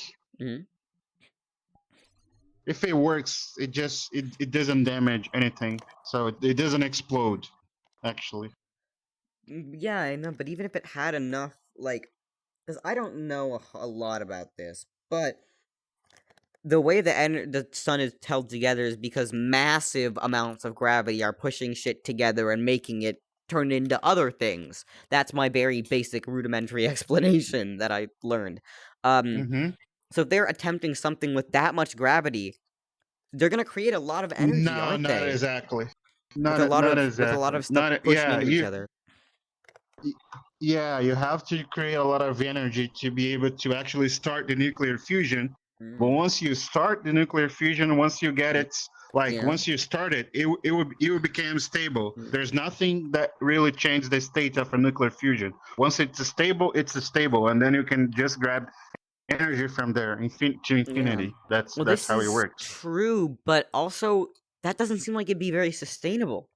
If it works, it doesn't damage anything, so it doesn't explode. Actually, yeah, I know, but even if it had enough, like, because I don't know a lot about this, but the way the sun is held together is because massive amounts of gravity are pushing shit together and making it turn into other things. That's my very basic rudimentary explanation that I learned. So if they're attempting something with that much gravity, they're gonna create a lot of energy, aren't not they? exactly. With a lot of stuff pushing into each other. Yeah, you have to create a lot of energy to be able to actually start the nuclear fusion. But once you start the nuclear fusion, once you get it, once you start it, it will become stable. There's nothing that really changes the state of a nuclear fusion. Once it's stable, and then you can just grab energy from there to infinity. That's how it works. True, but also that doesn't seem like it'd be very sustainable,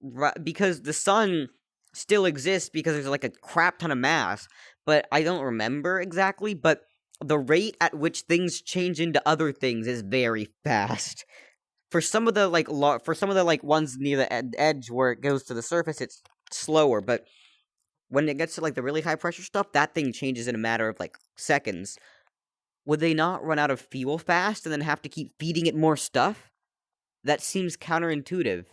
right? Because the sun still exists because there's like a crap ton of mass, but I don't remember exactly. But the rate at which things change into other things is very fast. For some of the ones near the edge where it goes to the surface, it's slower. But when it gets to like the really high pressure stuff, that thing changes in a matter of like seconds. Would they not run out of fuel fast and then have to keep feeding it more stuff? That seems counterintuitive.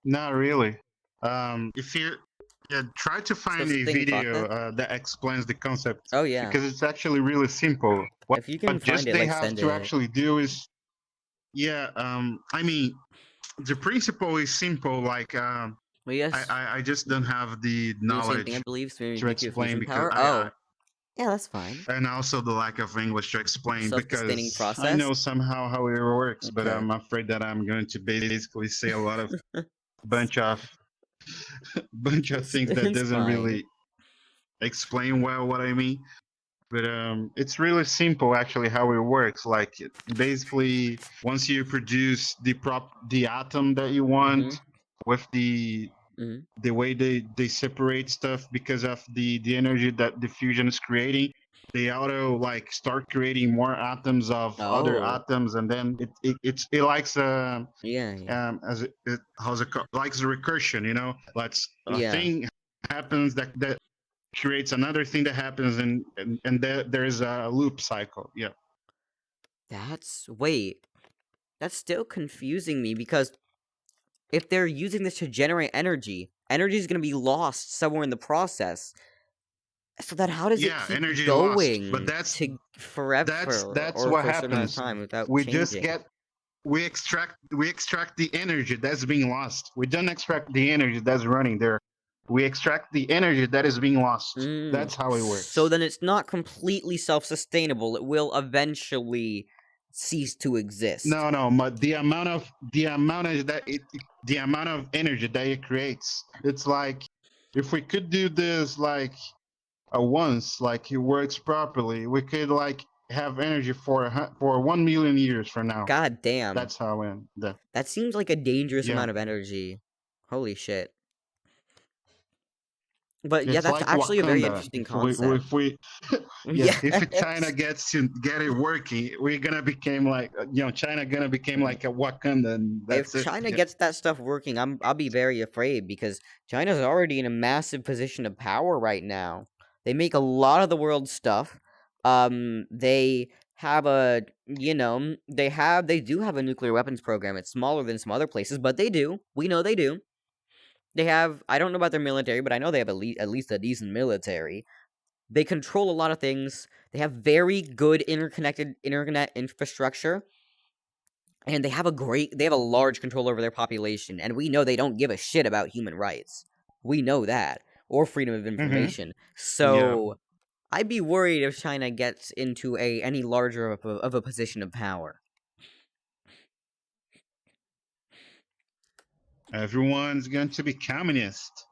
Not really. If you try to find a video that explains the concept. Oh yeah, because it's actually really simple. If you can find it, they like, have send to it. actually do is, I mean, the principle is simple. Like, well, yes. I just don't have the knowledge I believe, so to explain because yeah, that's fine. And also the lack of English to explain Self-sustaining because process? I know somehow how it works, but Okay. I'm afraid that I'm going to basically say a lot of bunch of things that It's doesn't fine. really explain well what I mean. But it's really simple actually how it works. Like basically, once you produce the atom that you want with the way they separate stuff because of the energy that the fusion is creating, they auto like start creating more atoms of other atoms, and then it likes as it has likes a recursion, you know, like a thing happens that creates another thing that happens, and there's a loop cycle. Yeah. That's still confusing me because if they're using this to generate energy, Energy is going to be lost somewhere in the process. So then how does it keep energy going lost. But that's to forever that's or what for a certain amount of happens. time without We changing? just get we extract the energy that's being lost. We don't extract the energy that's running there. We extract the energy that is being lost. That's how it works. So then it's not completely self-sustainable. It will eventually cease to exist. No, but the amount of the amount of energy that it creates, it's like if we could do this like once, like it works properly, we could like have energy for 1 million years from now. God damn. That's how that seems like a dangerous Yeah. amount of energy. Holy shit. But yeah, It's that's like actually a very Wakanda. interesting If concept. if China gets to get it working, we're gonna become like China gonna become like a Wakanda. And that's If it. China Yeah. gets that stuff working, I'll be very afraid because China's already in a massive position of power right now. They make a lot of the world's stuff. They have they do have a nuclear weapons program. It's smaller than some other places, but they do. We know they do. They have, I don't know about their military, but I know they have at least a decent military. They control a lot of things. They have very good interconnected internet infrastructure. And they have a large control over their population. And we know they don't give a shit about human rights. We know that. Or freedom of information. So, I'd be worried if China gets into any larger of a position of power. Everyone's going to be communist.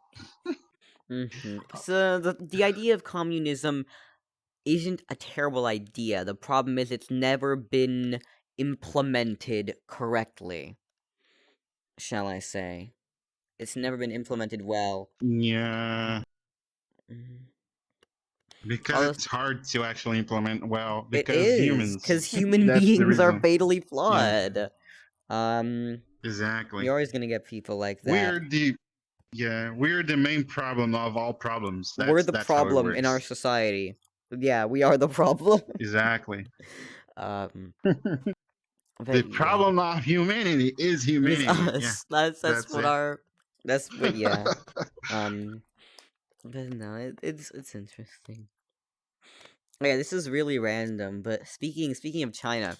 So the idea of communism isn't a terrible idea. The problem is it's never been implemented correctly. Shall I say? It's never been implemented well. Yeah. Because it's hard to actually implement well. Because humans. Because human That's the beings are reason. fatally flawed. Exactly. You're always gonna get people like that. We're the main problem of all problems. We're the that's how it problem in our works. society. Yeah, we are the problem. Exactly. But The problem of humanity is humanity. us. Yeah. That's what it. our. That's what. Yeah. But no, it's interesting. Yeah, this is really random. But speaking of China,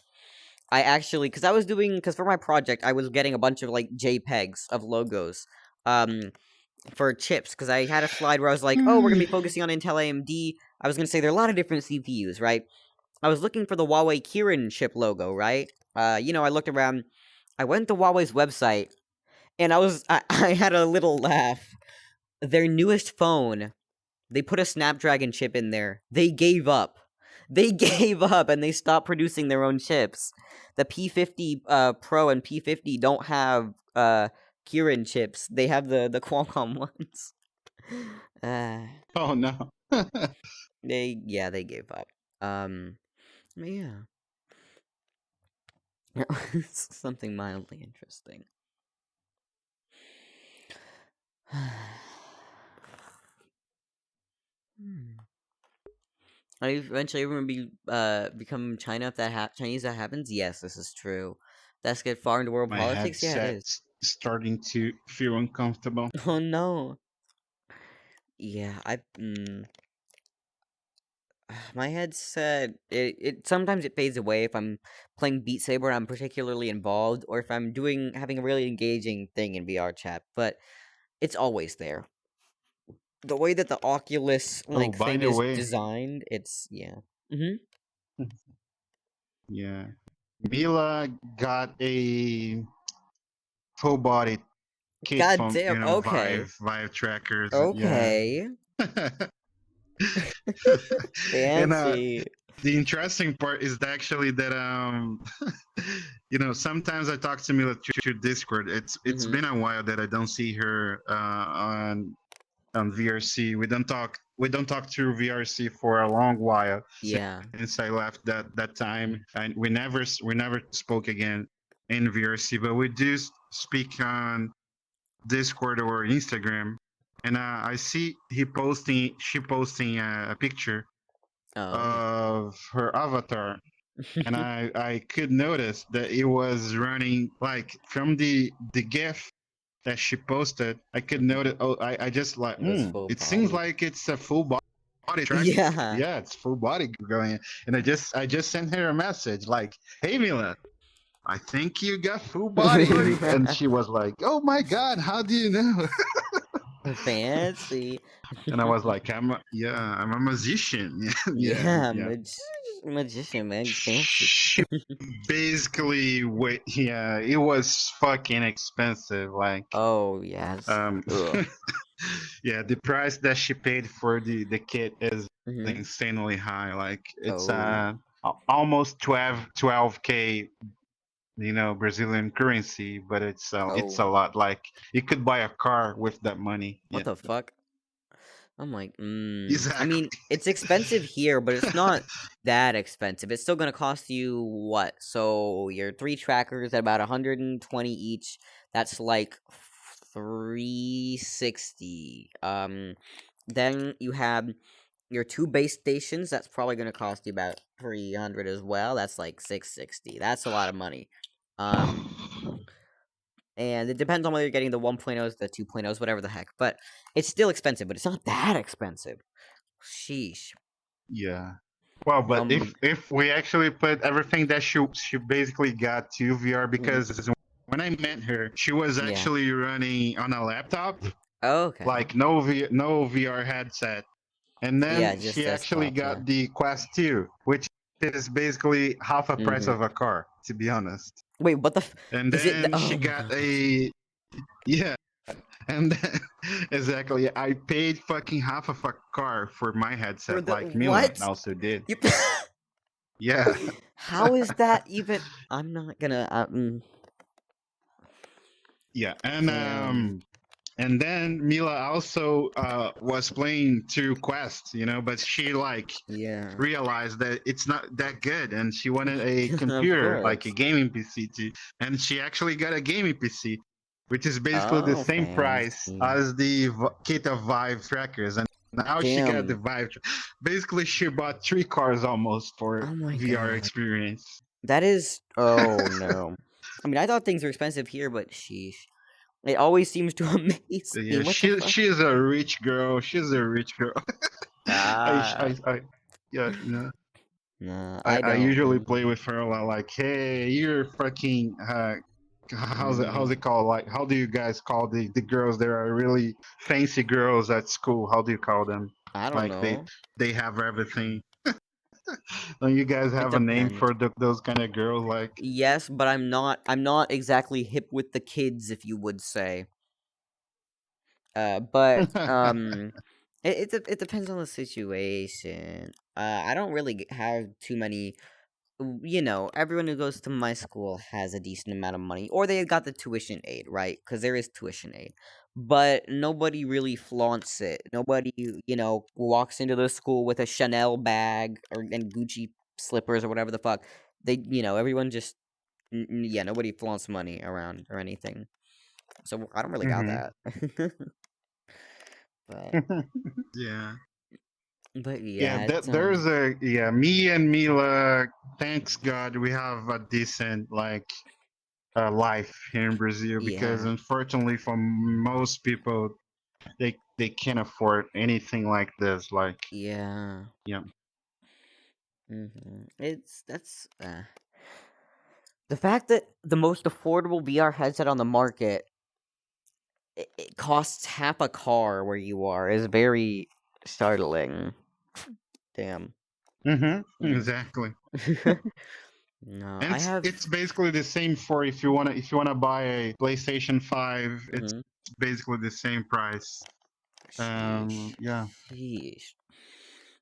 I actually, because for my project, I was getting a bunch of like JPEGs of logos, for chips. Because I had a slide where I was like, oh, we're gonna be focusing on Intel AMD. I was gonna say there are a lot of different CPUs, right? I was looking for the Huawei Kirin chip logo, right? I looked around. I went to Huawei's website, and I had a little laugh. Their newest phone, they put a Snapdragon chip in there. They gave up. They gave up, and they stopped producing their own chips. The P50 Pro and P50 don't have Kirin chips. They have the Qualcomm ones. Oh no. They gave up. But yeah. Something mildly interesting. Are you eventually going to become China if Chinese that happens? Yes, this is true. Let's get far into world My politics. Yeah, it is. headset's starting to feel uncomfortable. Oh no. Yeah, my headset, it sometimes it fades away if I'm playing Beat Saber and I'm particularly involved, or if I'm having a really engaging thing in VR chat, but it's always there. The way that the Oculus by thing the is way. designed, it's yeah. Yeah. Mila got a full body kit God from damn, okay. Vive trackers. Okay. And, Fancy. the interesting part is actually that sometimes I talk to Mila through Discord. It's been a while that I don't see her on VRC. We don't talk through VRC for a long while. Yeah. Since I left that time, and we never spoke again in VRC, but we do speak on Discord or Instagram. And I see she posting a picture of her avatar, and I could notice that it was running like from the GIF that she posted, I could notice. Oh, I just like. full It seems body. like it's a full body track. Yeah. Yeah, it's full body going. And I just sent her a message like, "Hey Mila, I think you got full body." And she was like, "Oh my god, how do you know?" Fancy. And I was like, I'm a musician. Yeah, magician, man. Fancy. Basically, yeah, it was fucking expensive. Like, Oh, yes. Ugh. yeah, the price that she paid for the kit is Mhm. insanely high. Like, it's Oh. almost 12k, Brazilian currency, but it's a Oh. lot. Like, you could buy a car with that money. What the fuck? I'm like, I Exactly. mean, it's expensive here, but it's not that expensive. It's still gonna cost you what? So your 3 trackers at about 120 each. That's like 360. Then you have your 2 base stations. That's probably gonna cost you about 300 as well. That's like 660. That's a lot of money. And it depends on whether you're getting the 1.0s, the 2.0s, whatever the heck. But it's still expensive, but it's not that expensive. Sheesh. Yeah. Well, but if we actually put everything that she basically got to VR, because when I met her, she was Yeah. actually running on a laptop, Okay. like no VR headset, and then Yeah, just she actually desktop, got the Quest 2, which is basically half a price of a car, to be honest. Wait, what the? And Is it then the- she oh got my a yeah. And then, exactly, I paid fucking half of a car for my headset, the- like Mila what? also did. You- Yeah. How is that even? I'm not gonna. Yeah, and Damn. and then Mila also was playing through Quest, but she Yeah. realized that it's not that good, and she wanted a computer, like a course. gaming PC, and she actually got a gaming PC, which is basically the Oh, same price fancy. as the kit of Vive trackers, and now she got the Damn. Vive. Basically, she bought 3 cars almost for Oh my VR God. experience. That is. Oh no. I mean, I thought things were expensive here, but sheesh. It always seems to amaze me. Yeah, What the fuck? she's a rich girl. She's a rich girl. Ah. Yeah, Nah, I don't. usually play with her a lot. Like, hey, you're fucking. How's it called? Like, how do you guys call the girls that are really fancy girls at school? How do you call them? I don't Like know. they have everything. Don't you guys have a name for those kind of girls? Like, Yes, but I'm not exactly hip with the kids, if you would say. But it depends on the situation. I don't really have too many. Everyone who goes to my school has a decent amount of money, or they got the tuition aid, right? Because there is tuition aid, but nobody really flaunts it. Nobody, walks into the school with a Chanel bag and Gucci slippers or whatever the fuck. Everyone just, nobody flaunts money around or anything. So I don't really got that. But yeah. But Yeah, it's, there's me and Mila, thanks God, we have a decent life here in Brazil, because Yeah. unfortunately for most people, they can't afford anything like this. Like, yeah. yeah. That's the fact that the most affordable VR headset on the market it costs half a car where you are is very startling. Damn. Exactly. No, And it's basically the same for if you wanna buy a PlayStation 5, it's basically the same price. Yeah. Sheesh.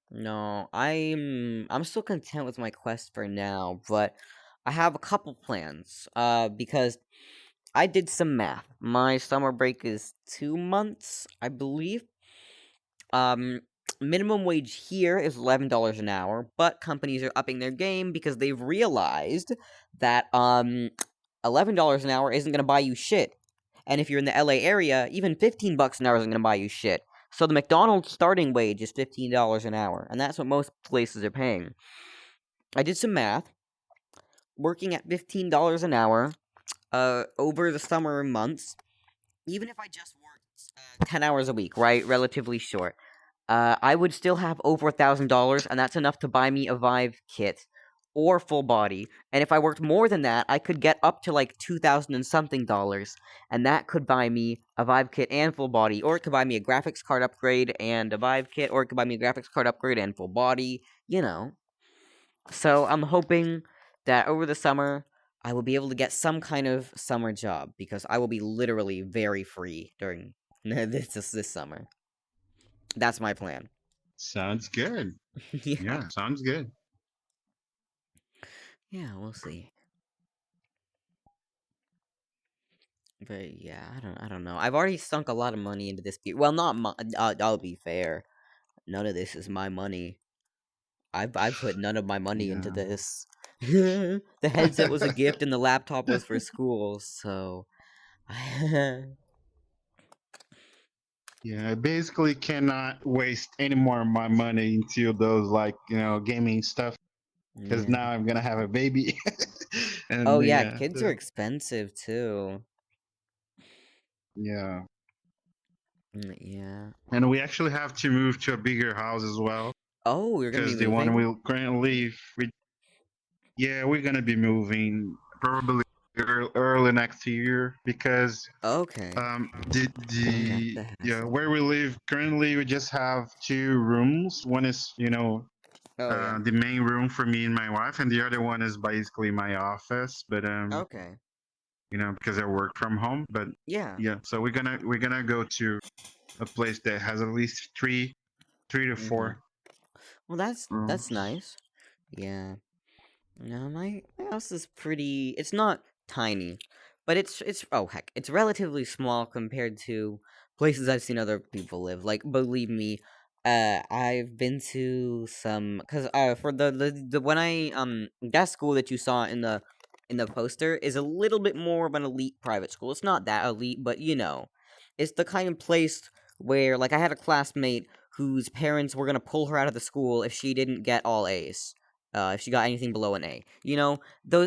No, I'm still content with my quest for now, but I have a couple plans. Because I did some math. My summer break is 2 months, I believe. Minimum wage here is $11 an hour, but companies are upping their game because they've realized that $11 an hour isn't gonna buy you shit. And if you're in the LA area, even $15 an hour isn't gonna buy you shit. So the McDonald's starting wage is $15 an hour, and that's what most places are paying. I did some math. Working at $15 an hour, over the summer months, even if I just worked 10 hours a week, right? Relatively short. I would still have over $1,000, and that's enough to buy me a Vive kit or full body. And if I worked more than that, I could get up to like 2,000 and something dollars, and that could buy me a Vive kit and full body, or it could buy me a graphics card upgrade and a Vive kit, or it could buy me a graphics card upgrade and full body, you know. So I'm hoping that over the summer, I will be able to get some kind of summer job, because I will be literally very free during this summer. That's my plan. Sounds good. Yeah. Yeah, sounds good. Yeah, we'll see. But yeah, I don't know. I've already sunk a lot of money into this. Well, not my. I'll be fair. None of this is my money. I put none of my money into this. The headset was a gift, and the laptop was for school. So. Yeah, I basically cannot waste any more of my money into those, like, gaming stuff, because Yeah. now I'm gonna have a baby. And Oh yeah, kids are expensive too. Yeah. Yeah. And we actually have to move to a bigger house as well, Oh, we're gonna be because the one moving? we currently live, yeah, we're gonna be moving probably early next year, because Okay. where we live currently, we just have 2 rooms. One is, the main room for me and my wife, and the other one is basically my office. But Okay. because I work from home. But Yeah. so we're gonna go to a place that has at least 3 to 4. Well, that's nice. Yeah. No, my house is pretty. It's not tiny, but it's oh heck, it's relatively small compared to places I've seen other people live. Like, believe me, I've been to some, cause for the when I that school that you saw in the poster is a little bit more of an elite private school. It's not that elite, but it's the kind of place where, like, I had a classmate whose parents were gonna pull her out of the school if she didn't get all A's. If she got anything below an A.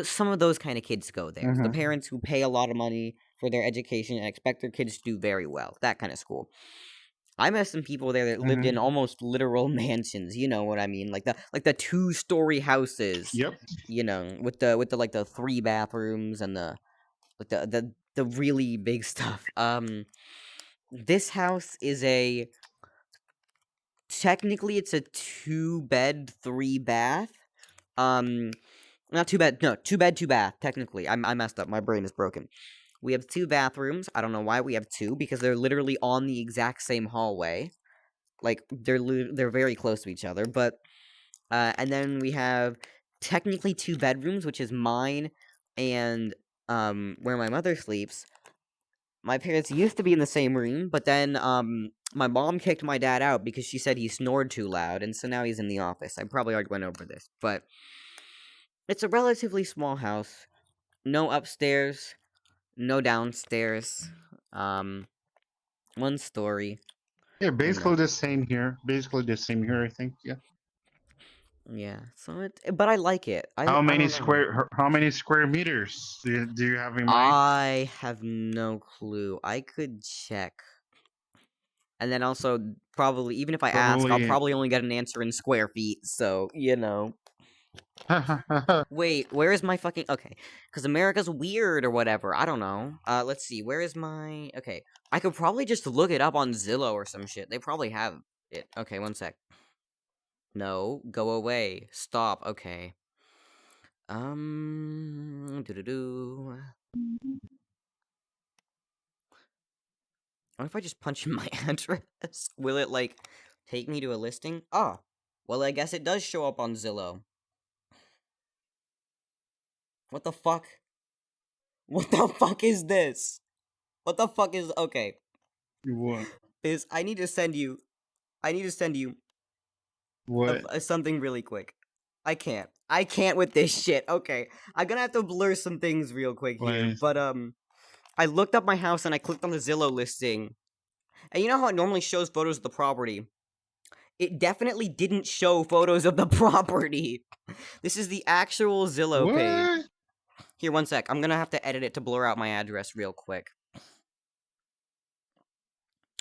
Some of those kind of kids go there. The parents who pay a lot of money for their education and expect their kids to do very well. That kind of school. I met some people there that lived in almost literal mansions. You know what I mean? Like the 2-story houses. Yep. With the like the 3 bathrooms and the really big stuff. This house is technically it's a 2-bed, 3-bath. Not 2-bed, no, 2-bed, 2-bath, technically. I messed up, my brain is broken. We have 2 bathrooms. I don't know why we have 2, because they're literally on the exact same hallway. Like, they're very close to each other, but, and then we have technically 2 bedrooms, which is mine and, where my mother sleeps. My parents used to be in the same room, but then, my mom kicked my dad out because she said he snored too loud, and so now he's in the office. I probably already went over this, but it's a relatively small house. No upstairs, no downstairs. 1 story. Yeah, basically the same here. I think. Yeah. Yeah. So but I like it. How many I square meters do you have in mind? I have no clue. I could check. And then also, probably, even if I ask, I'll probably only get an answer in square feet, so, Wait, where is my fucking... Okay, because America's weird or whatever, I don't know. Let's see, where is my... Okay, I could probably just look it up on Zillow or some shit. They probably have it. Okay, 1 sec. No, go away. Stop, okay. Doo-doo-doo. What if I just punch in my address? Will it, like, take me to a listing? Oh, well, I guess it does show up on Zillow. What the fuck? What the fuck is this? What the fuck is... Okay. What? I need to send you... What? Something really quick. I can't with this shit. Okay. I'm gonna have to blur some things real quick here. Please. But, I looked up my house and I clicked on the Zillow listing. And you know how it normally shows photos of the property? It definitely didn't show photos of the property. This is the actual Zillow page. Here, 1 sec. I'm gonna have to edit it to blur out my address real quick.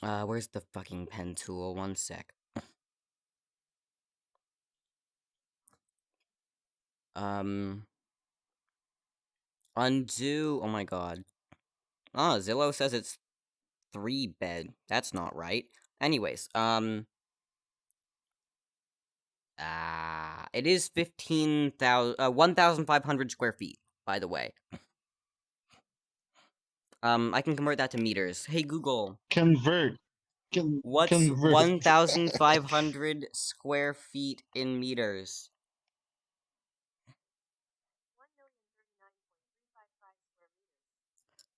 Where's the fucking pen tool? One sec. Undo. Oh my god. Oh, Zillow says it's 3-bed. That's not right. Anyways, it is 1,500 square feet, by the way. I can convert that to meters. Hey, Google. Convert. What's Convert. 1,500 square feet in meters?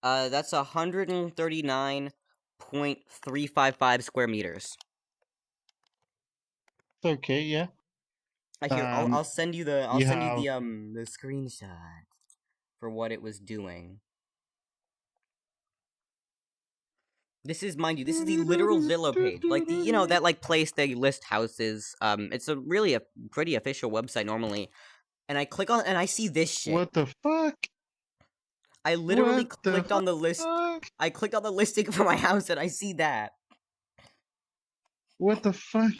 That's 139.355 square meters. Okay, yeah. Here, I'll send you the you the screenshot for what it was doing. This is, mind you, this is the literal Zillow page, like the that like place they list houses. It's a really pretty official website normally, and I click on and I see this shit. What the fuck? I literally clicked on the list. I clicked on the listing for my house and I see that. What the fuck?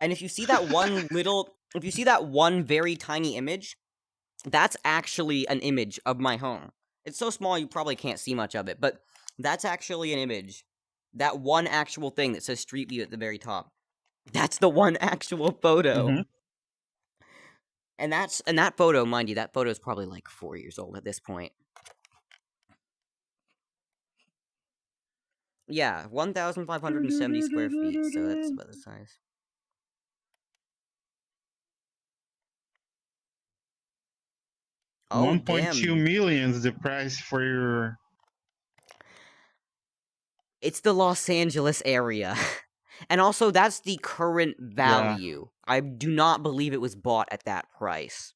And if you see that one if you see that one very tiny image, that's actually an image of my home. It's so small you probably can't see much of it, but that's actually an image. That one actual thing that says Street View at the very top. That's the one actual photo. Mm-hmm. And that photo, mind you, that photo is probably like 4 years old at this point. Yeah, 1,570 square feet, so that's about the size. Oh, 1.2 million is the price for your... It's the Los Angeles area. And also, that's the current value. Yeah. I do not believe it was bought at that price.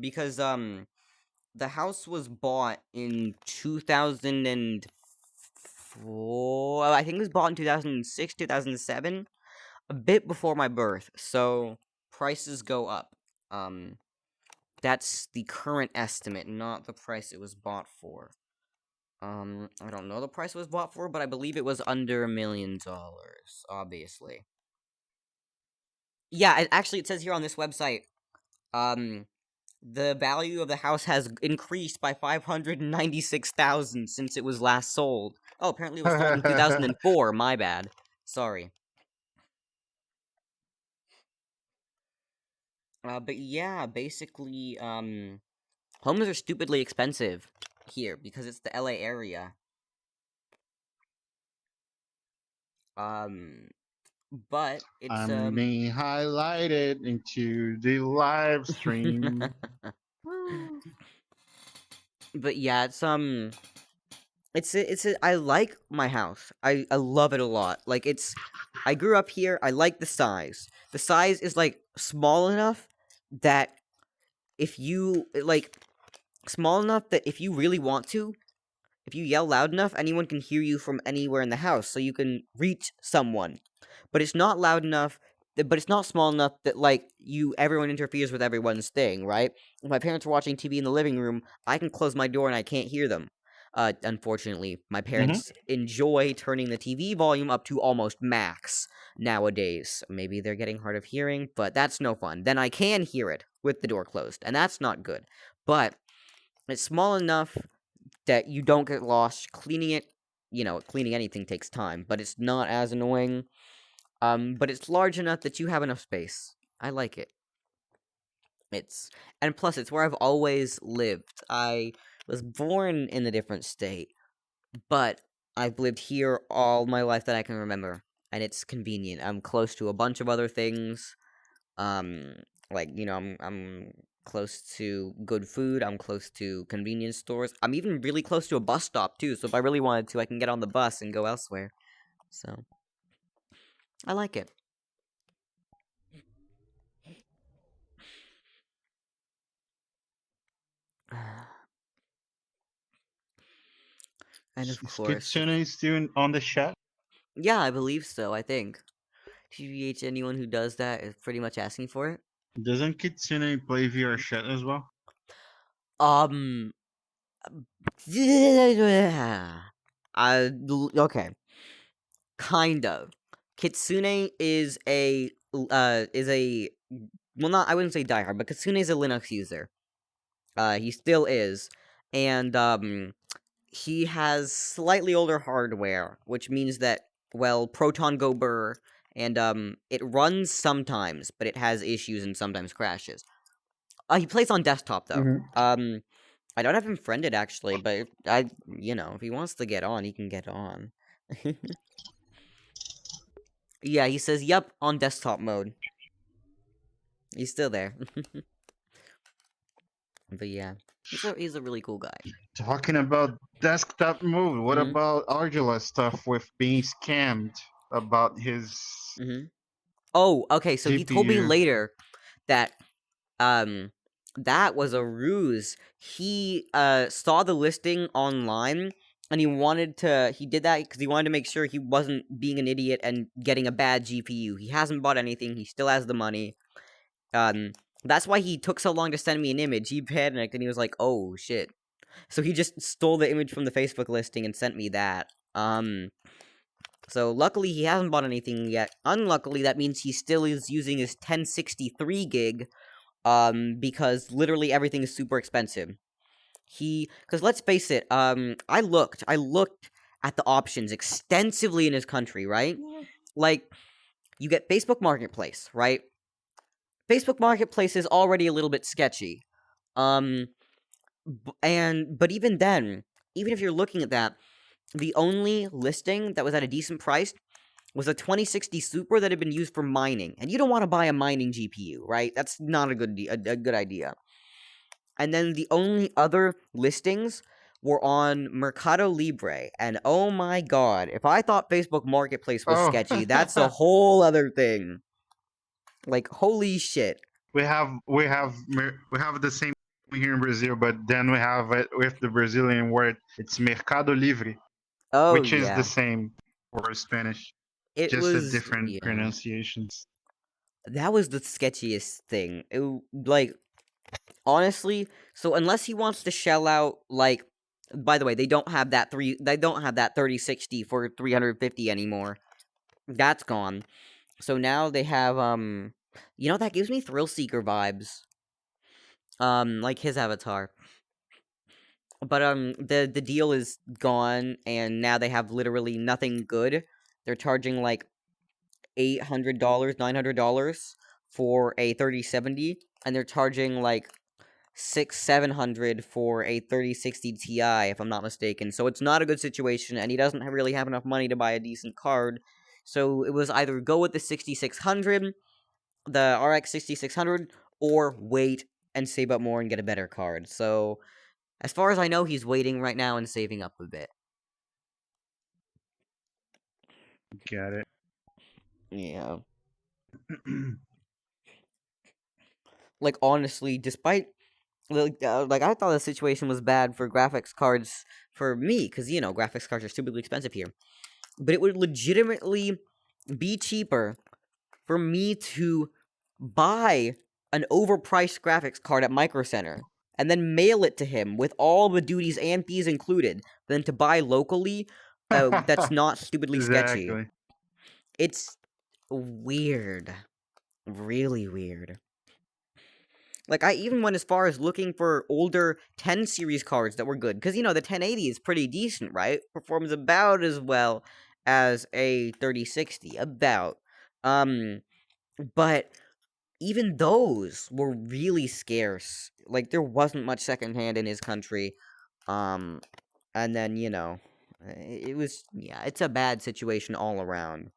Because, the house was bought in 2004. I think it was bought in 2006, 2007. A bit before my birth. So, prices go up. That's the current estimate, not the price it was bought for. I don't know the price it was bought for, but I believe it was under $1 million, obviously. Yeah, actually, it says here on this website, the value of the house has increased by $596,000 since it was last sold. Oh, apparently it was sold in 2004, my bad. Sorry. But yeah, basically, homes are stupidly expensive here because it's the LA area. But it's I'm being highlighted into the live stream. But yeah, I like my house. I love it a lot. Like I grew up here. I like the size. The size is like small enough that if you really want to, if you yell loud enough, anyone can hear you from anywhere in the house, so you can reach someone. But it's not loud enough, but it's not small enough that, everyone interferes with everyone's thing, right? If my parents are watching TV in the living room, I can close my door and I can't hear them. Unfortunately, my parents enjoy turning the TV volume up to almost max nowadays. Maybe they're getting hard of hearing, but that's no fun. Then I can hear it with the door closed, and that's not good. But it's small enough that you don't get lost. Cleaning it, cleaning anything takes time, but it's not as annoying. But it's large enough that you have enough space. I like it. And plus it's where I've always lived. I was born in a different state, but I've lived here all my life that I can remember, and it's convenient. I'm close to a bunch of other things. I'm close to good food. I'm close to convenience stores. I'm even really close to a bus stop, too, so if I really wanted to, I can get on the bus and go elsewhere. So, I like it. And of course... Kitsune is still on the chat? Yeah, I believe so, I think. TBH, anyone who does that is pretty much asking for it. Doesn't Kitsune play VR chat as well? I Okay. Kind of. Kitsune is a well, not I wouldn't say diehard, but Kitsune is a Linux user. He still is, and he has slightly older hardware, which means that, well, Proton Go Burr, and it runs sometimes, but it has issues and sometimes crashes. He plays on desktop though. I don't have him friended actually, but if he wants to get on, he can get on. Yeah, he says, "Yep," on desktop mode. He's still there. But yeah, he's a really cool guy. Talking about desktop mode, what about Argula stuff with being scammed about his Oh, okay, so he told me GPU? later that that was a ruse. He saw the listing online and he did that because he wanted to make sure he wasn't being an idiot and getting a bad GPU. He hasn't bought anything, he still has the money. That's why he took so long to send me an image. He panicked and he was like, "Oh shit." So he just stole the image from the Facebook listing and sent me that. So luckily he hasn't bought anything yet. Unluckily, that means he still is using his 1063 gig, because literally everything is super expensive. Because let's face it, I looked at the options extensively in his country, right? Like, you get Facebook Marketplace, right? Facebook Marketplace is already a little bit sketchy. But even then, even if you're looking at that, the only listing that was at a decent price was a 2060 Super that had been used for mining. And you don't want to buy a mining GPU, right? That's not a good idea. And then the only other listings were on Mercado Libre. And oh my god, if I thought Facebook Marketplace was sketchy, that's a whole other thing. Like, holy shit. We have the same here in Brazil, but then we have it with the Brazilian word. It's Mercado Livre, which is the same for Spanish. It just was the different pronunciations. That was the sketchiest thing. Honestly, so unless he wants to shell out, like, by the way, they don't have that 3060 for 350 anymore. That's gone. So now they have, that gives me Thrill Seeker vibes. Like his avatar. But, the deal is gone, and now they have literally nothing good. They're charging, like, $800, $900 for a 3070, and they're charging, like, $600-700 for a 3060 Ti, if I'm not mistaken. So it's not a good situation, and he doesn't really have enough money to buy a decent card. So it was either go with the 6600, the RX 6600, or wait and save up more and get a better card. So, as far as I know, he's waiting right now and saving up a bit. Got it. Yeah. Like, honestly, despite... Like, I thought the situation was bad for graphics cards for me, because, graphics cards are stupidly expensive here. But it would legitimately be cheaper for me to buy an overpriced graphics card at Micro Center and then mail it to him with all the duties and fees included than to buy locally that's not stupidly sketchy. Exactly. It's weird. Really weird. Like, I even went as far as looking for older 10 series cards that were good. Because, the 1080 is pretty decent, right? Performs about as well as a 3060. About. But even those were really scarce. Like, there wasn't much secondhand in his country. And then, it was, it's a bad situation all around.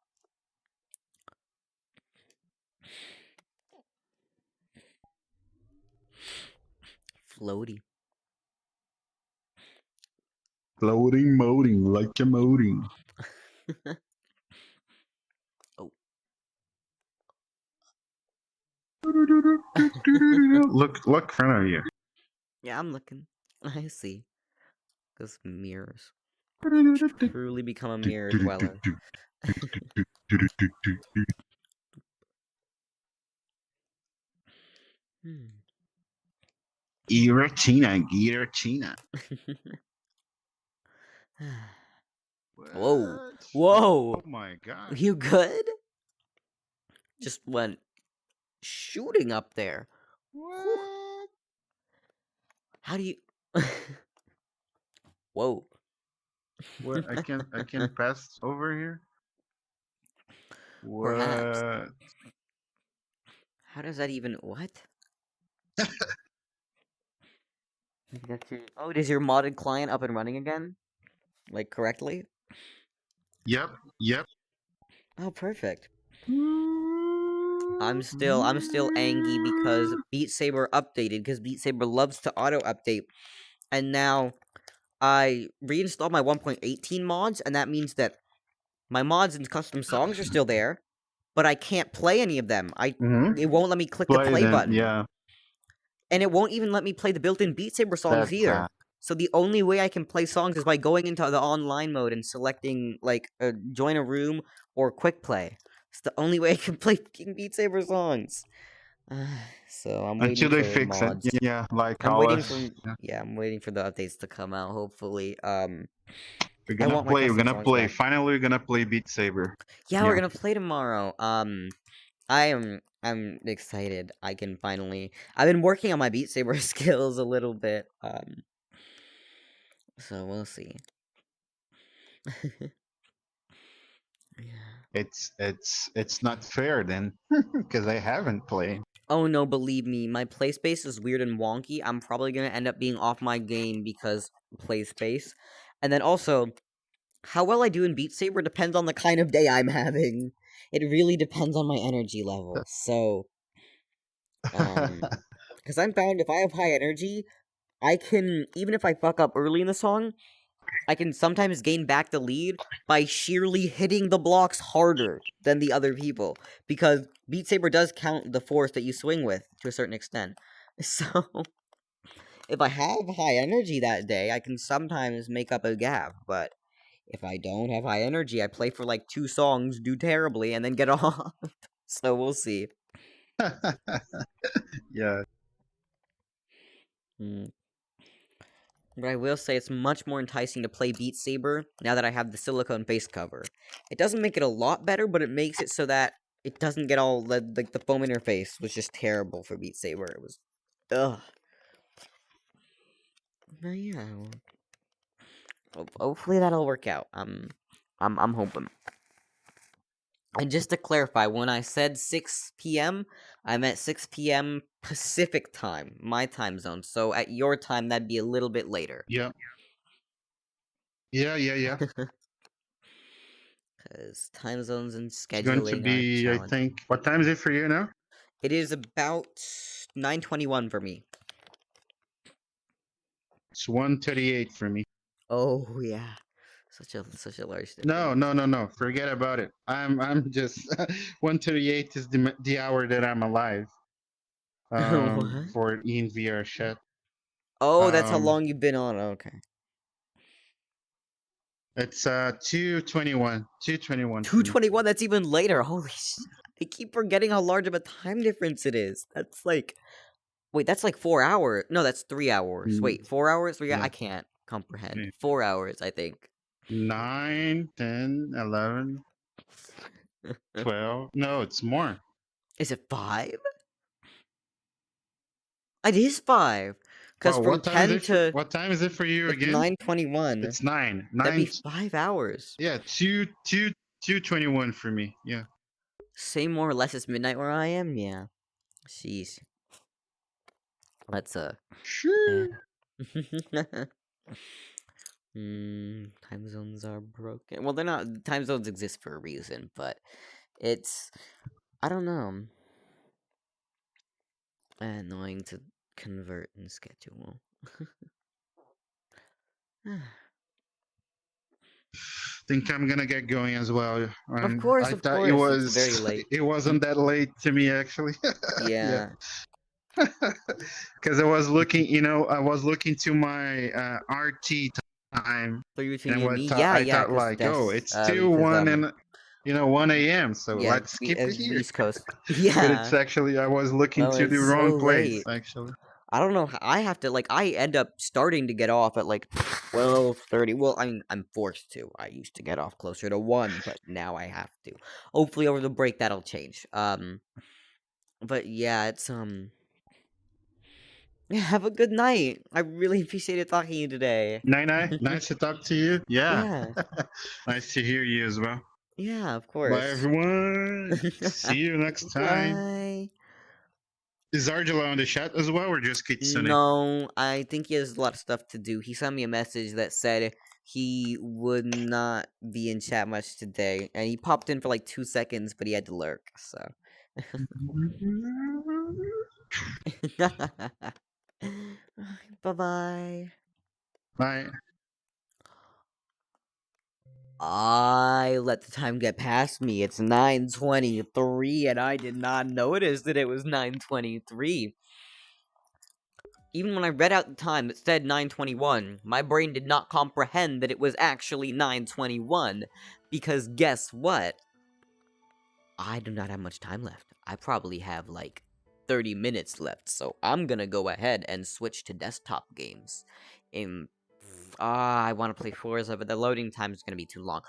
Floaty. Floating, moding, like a moding. Oh. Look in front of you. Yeah, I'm looking. I see. Because mirrors. Truly become a mirror dweller. Giratina. Whoa. Whoa. Oh my god. You good? Just went shooting up there. What? How do you... Whoa. What? I can pass over here? What? Perhaps. How does that even... What? Oh, is your modded client up and running again? Like, correctly? Yep. Oh, perfect. I'm still angry because Beat Saber updated, because Beat Saber loves to auto-update. And now, I reinstalled my 1.18 mods, and that means that my mods and custom songs are still there, but I can't play any of them. It won't let me click the play button. Yeah. And it won't even let me play the built-in Beat Saber songs either. So the only way I can play songs is by going into the online mode and selecting, like, join a room or quick play. It's the only way I can play fucking Beat Saber songs. So I'm waiting Until they for fix mods. it. Yeah, like I'm waiting ours. for I'm waiting for the updates to come out. Hopefully, We're I gonna want my play. We're custom gonna songs play. back. Finally, we're gonna play Beat Saber. Yeah, Yeah. we're gonna play tomorrow. I'm excited. I can finally. I've been working on my Beat Saber skills a little bit. So we'll see. Yeah. It's not fair then, because I haven't played. Oh no, believe me, my play space is weird and wonky. I'm probably gonna end up being off my game because play space. And then also, how well I do in Beat Saber depends on the kind of day I'm having. It really depends on my energy level. So, because I'm found if I have high energy, I can, even if I fuck up early in the song, I can sometimes gain back the lead by sheerly hitting the blocks harder than the other people. Because Beat Saber does count the force that you swing with, to a certain extent. So, if I have high energy that day, I can sometimes make up a gap, but if I don't have high energy, I play for like 2 songs, do terribly, and then get off. So we'll see. Yeah. But I will say it's much more enticing to play Beat Saber now that I have the silicone face cover. It doesn't make it a lot better, but it makes it so that it doesn't get all, like, the foam interface was just terrible for Beat Saber. It was, ugh. But yeah. Hopefully that'll work out. I'm hoping. And just to clarify, when I said 6 p.m., I meant 6 p.m. Pacific time, my time zone. So at your time, that'd be a little bit later. Yeah. Yeah. Because time zones and scheduling It's going to be, are I think. What time is it for you now? It is about 9:21 for me. It's 1:38 for me. Oh yeah, such a large difference. No. Forget about it. I'm just 1:38 is the hour that I'm alive. What? For Ian VR chat. Oh, that's how long you've been on. Okay. It's 2:21. 2:21. 2:21. That's even later. Holy shit! I keep forgetting how large of a time difference it is. That's like, wait, that's like 4 hours. No, that's 3 hours. Wait, 4 hours? 3 Yeah. I can't comprehend. Yeah. 4 hours, I think. 9, 10, 11, 12. No, it's more. Is it 5? It is 5. Because Wow, from what time 10 is it to what time is it for you it's again? 9:21. It's 9. That'd 9. be 5 hours. Yeah, 2:21 for me. Yeah. Same more or less as midnight where I am. Yeah. Jeez. Let's Sure. Time zones are broken. Well, they're not. Time zones exist for a reason, but it's, I don't know, annoying to convert and schedule. Think I'm gonna get going as well. Of course, I of thought course. it It's was very late. It wasn't that late to me actually. Yeah. Because I was looking, I was looking to my RT time. So you And me? I Yeah, thought 'cause like, oh, that's, it's still because, 1 and 1 a.m. So yeah, let's skip it here. East Coast. But Yeah. it's actually I was looking No, to the it's wrong so place late. actually. I don't know. I have to, like, I end up starting to get off at, like, 12:30. Well, I'm forced to. I used to get off closer to 1, but now I have to. Hopefully over the break that'll change. But yeah, it's, yeah, have a good night. I really appreciated talking to you today. Nice to talk to you. Yeah. Yeah. Nice to hear you as well. Yeah, of course. Bye, everyone. See you next time. Bye. Is Argela on the chat as well, or just Kitsune? No, I think he has a lot of stuff to do. He sent me a message that said he would not be in chat much today, and he popped in for like 2 seconds, but he had to lurk, so. Bye-bye. Bye. I let the time get past me. It's 9:23, and I did not notice that it was 9:23. Even when I read out the time that said 9:21, my brain did not comprehend that it was actually 9:21. Because guess what? I do not have much time left. I probably have like 30 minutes left, so I'm gonna go ahead and switch to desktop games. I want to play Forza, but the loading time is gonna be too long.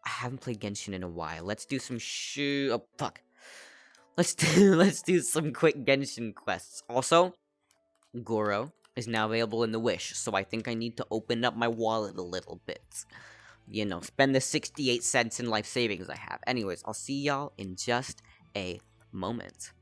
I haven't played Genshin in a while. Let's do some oh fuck. Let's do some quick Genshin quests. Also, Goro is now available in the Wish, so I think I need to open up my wallet a little bit. You know, spend the 68 cents in life savings I have. Anyways, I'll see y'all in just a moment.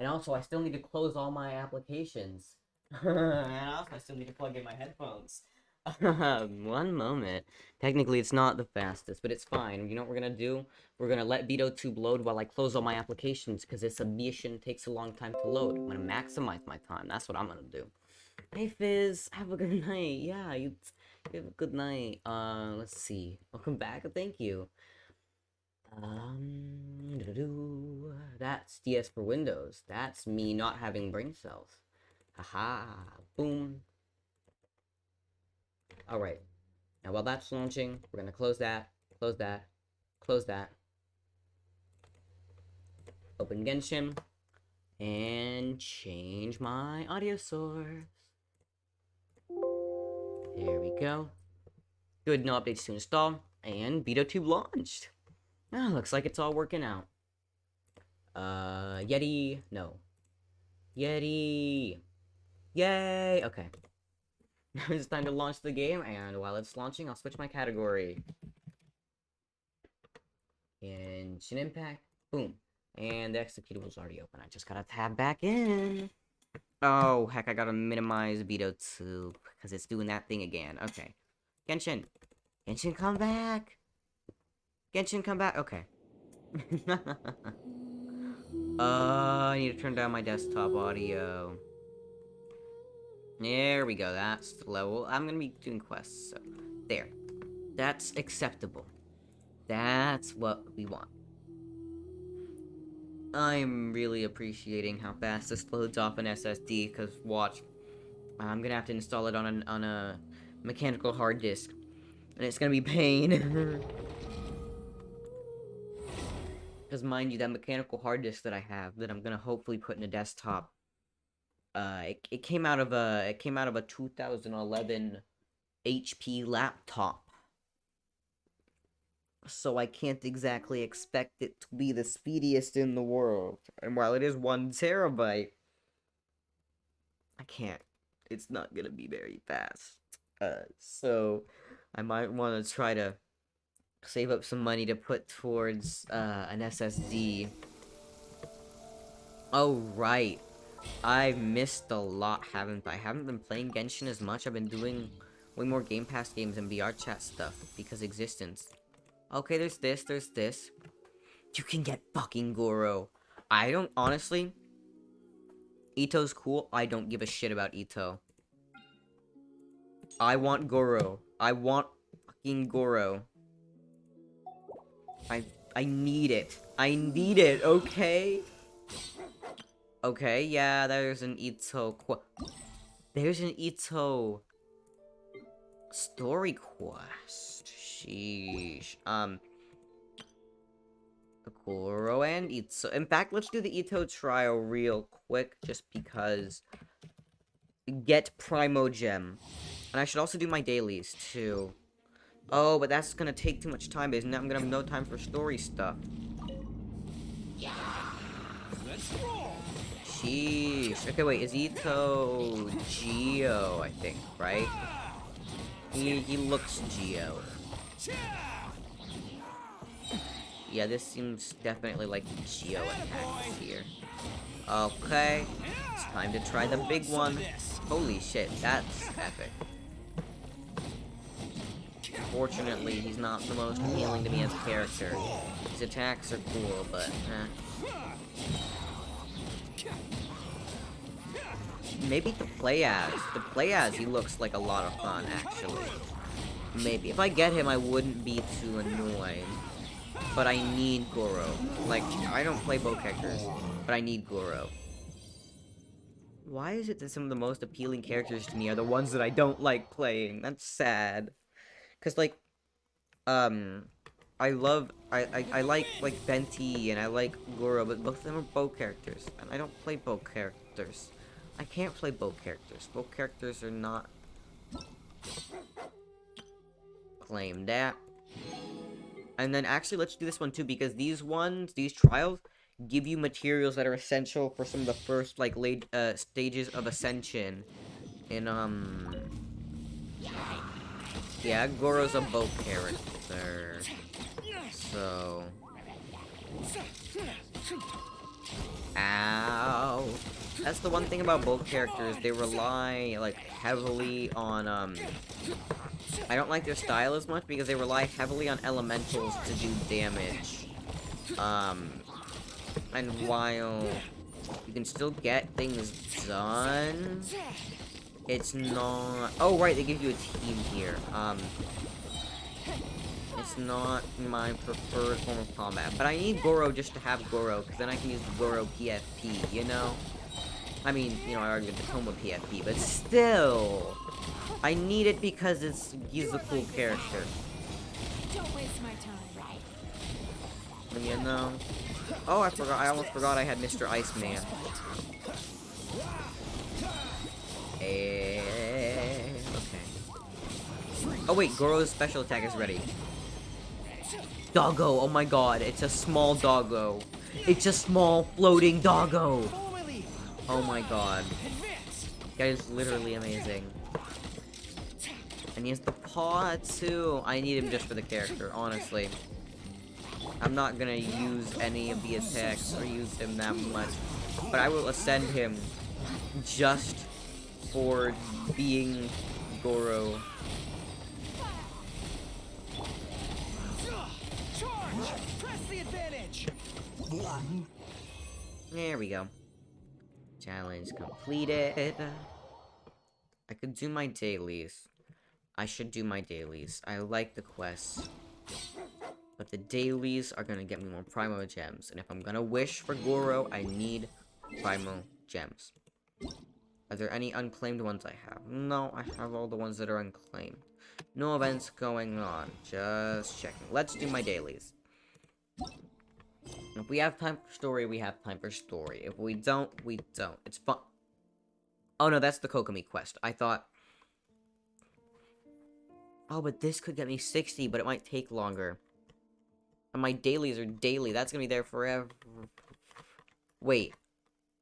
Also, I still need to close all my applications. And also, I still need to plug in my headphones. 1 moment. Technically, it's not the fastest, but it's fine. You know what we're gonna do? We're gonna let BitoTube load while I close all my applications, because this submission takes a long time to load. I'm gonna maximize my time. That's what I'm gonna do. Hey, Fizz. Have a good night. Yeah, you have a good night. Let's see. Welcome back. Thank you. That's DS for Windows. That's me not having brain cells. Haha. Boom. Alright. Now while that's launching, we're gonna close that, close that, close that. Open Genshin. And change my audio source. There we go. Good, no updates to install. And BitoTube launched. Oh, looks like it's all working out. Yeti, no. Yeti. Yay, okay. Now it's time to launch the game, and while it's launching, I'll switch my category. Genshin Impact, boom. And the executable's already open. I just gotta tab back in. Oh, heck, I gotta minimize BitoTube, because it's doing that thing again. Okay. Genshin. Genshin, come back. Genshin, come back. Okay. I need to turn down my desktop audio. There we go. That's the level. I'm gonna be doing quests. So, there. That's acceptable. That's what we want. I'm really appreciating how fast this loads off an SSD, because watch, I'm gonna have to install it on a mechanical hard disk, and it's gonna be pain. Because mind you, that mechanical hard disk that I have, that I'm gonna hopefully put in a desktop, it came out of a 2011 HP laptop. So I can't exactly expect it to be the speediest in the world. And while it is 1 terabyte, I can't. It's not gonna be very fast. So I might want to try to save up some money to put towards an SSD. Oh, right. I've missed a lot, haven't I? I haven't been playing Genshin as much. I've been doing way more Game Pass games and VR chat stuff because existence. Okay, there's this. You can get fucking Goro. I don't, honestly, Ito's cool. I don't give a shit about Ito. I want Goro. I want fucking Goro. I need it. I need it, okay? Okay, yeah, there's an Ito there's an Ito story quest. Sheesh. Goro and Ito. In fact, let's do the Ito trial real quick, just because. Get Primo Gem. And I should also do my dailies, too. Oh, but that's gonna take too much time, isn't it? I'm gonna have no time for story stuff. Sheesh. Okay, wait, is Ito Geo, I think, right? He looks Geo. Yeah, this seems definitely like Geo attacks here. Okay, it's time to try the big one. Holy shit, that's epic. Fortunately, he's not the most appealing to me as a character. His attacks are cool, but maybe to play as. To play as, he looks like a lot of fun, actually. Maybe. If I get him, I wouldn't be too annoyed. But I need Goro. Like, I don't play bow characters, but I need Goro. Why is it that some of the most appealing characters to me are the ones that I don't like playing? That's sad. Cause like, I like Venti and I like Goro, but both of them are bow characters, and I don't play bow characters. I can't play bow characters. Bow characters are not claimed that. And then actually, let's do this one too, because these trials, give you materials that are essential for some of the first, like, late, stages of Ascension. In, yeah, Goro's a bow character. So... Ow! That's the one thing about bow characters, they rely, like, heavily on, I don't like their style as much because they rely heavily on elementals to do damage. And while you can still get things done, it's not... Oh, right, they give you a team here. It's not my preferred form of combat. But I need Goro just to have Goro, because then I can use Goro PFP, you know? I mean, you know, I already did the Toma PFP, but still... I need it because he's a cool character. Don't waste my time. You know? Oh, I almost forgot I had Mr. Iceman. Okay. Oh wait, Goro's special attack is ready. Doggo, oh my god, it's a small doggo. It's a small floating doggo. Oh my god. That is literally amazing. And he has the paw too. I need him just for the character, honestly. I'm not gonna use any of the attacks or use him that much. But I will ascend him just for being Goro. There we go. Challenge completed. I could do my dailies. I should do my dailies. I like the quests. But the dailies are gonna get me more Primo Gems. And if I'm gonna wish for Goro, I need Primo Gems. Are there any unclaimed ones I have? No, I have all the ones that are unclaimed. No events going on. Just checking. Let's do my dailies. If we have time for story, we have time for story. If we don't, we don't. It's fun. Oh no, that's the Kokomi quest. I thought... Oh, but this could get me 60, but it might take longer. And my dailies are daily. That's gonna be there forever. Wait.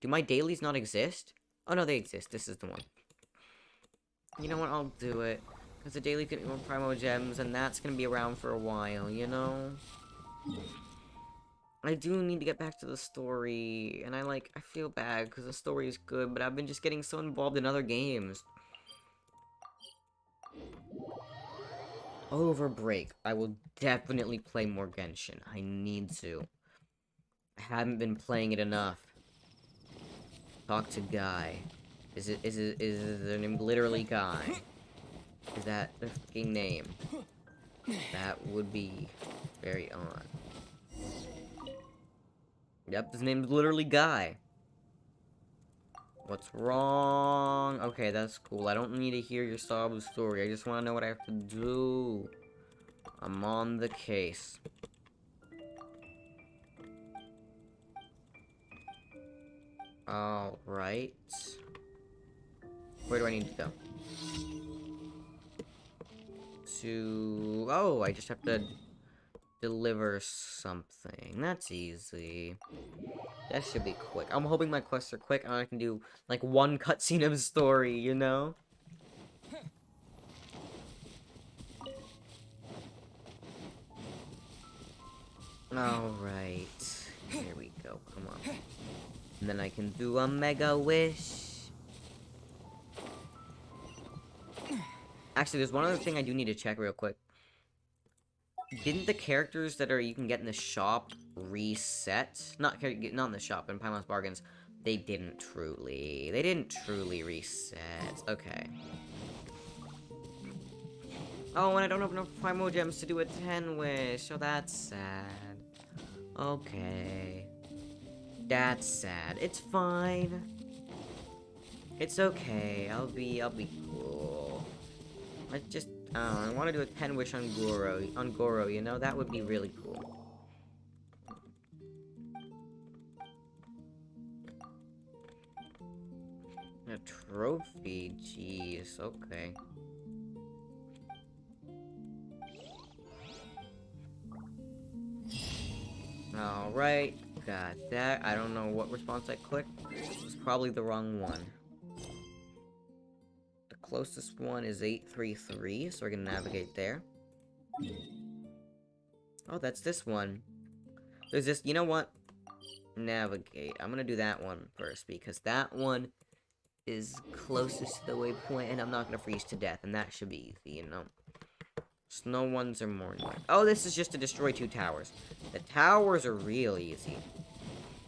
Do my dailies not exist? Oh no, they exist. This is the one. You know what? I'll do it. Because the daily get me more Primo Gems, and that's gonna be around for a while, you know? I do need to get back to the story, and I feel bad because the story is good, but I've been just getting so involved in other games. Over break, I will definitely play more Genshin. I need to. I haven't been playing it enough. Talk to Guy. Is their name literally Guy? Is that the fucking name? That would be very odd. Yep, his name's literally Guy. What's wrong? Okay, that's cool. I don't need to hear your sob story. I just want to know what I have to do. I'm on the case. Alright. Where do I need to go? Oh, I just have to deliver something. That's easy. That should be quick. I'm hoping my quests are quick and I can do, like, one cutscene of story, you know? Alright. Here we go. Come on. And then I can do a Mega Wish. Actually, there's one other thing I do need to check real quick. Didn't the characters that you can get in the shop reset? Not in the shop, in Paimon Bargains. They didn't truly reset. Okay. Oh, and I don't have enough Primo Gems to do a 10 wish. Oh, that's sad. Okay. That's sad. It's fine. It's okay. I'll be cool. I want to do a 10 wish on Goro, you know? That would be really cool. A trophy? Jeez, okay. Alright, got that. I don't know what response I clicked. It was probably the wrong one. The closest one is 833, so we're gonna navigate there. Oh, that's this one. There's this, you know what? Navigate. I'm gonna do that one first, because that one is closest to the waypoint, and I'm not gonna freeze to death, and that should be easy, you know? Snow ones are more annoying. Oh, this is just to destroy 2 towers. The towers are real easy.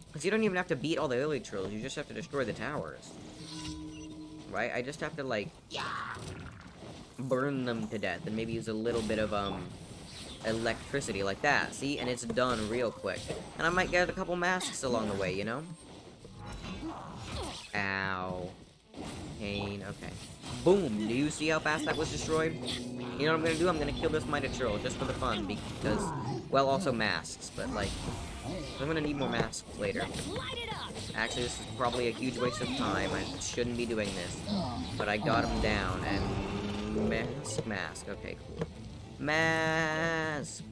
Because you don't even have to beat all the village trolls, you just have to destroy the towers. Right? I just have to, like, burn them to death, and maybe use a little bit of, electricity, like that. See? And it's done real quick. And I might get a couple masks along the way, you know? Ow. Pain. Okay. Boom! Do you see how fast that was destroyed? You know what I'm gonna do? I'm gonna kill this Mighty Troll just for the fun, because, well, also masks, but, like, I'm gonna need more masks later. Actually, this is probably a huge waste of time. I shouldn't be doing this. But I got him down, and mask. Okay, cool. Mask!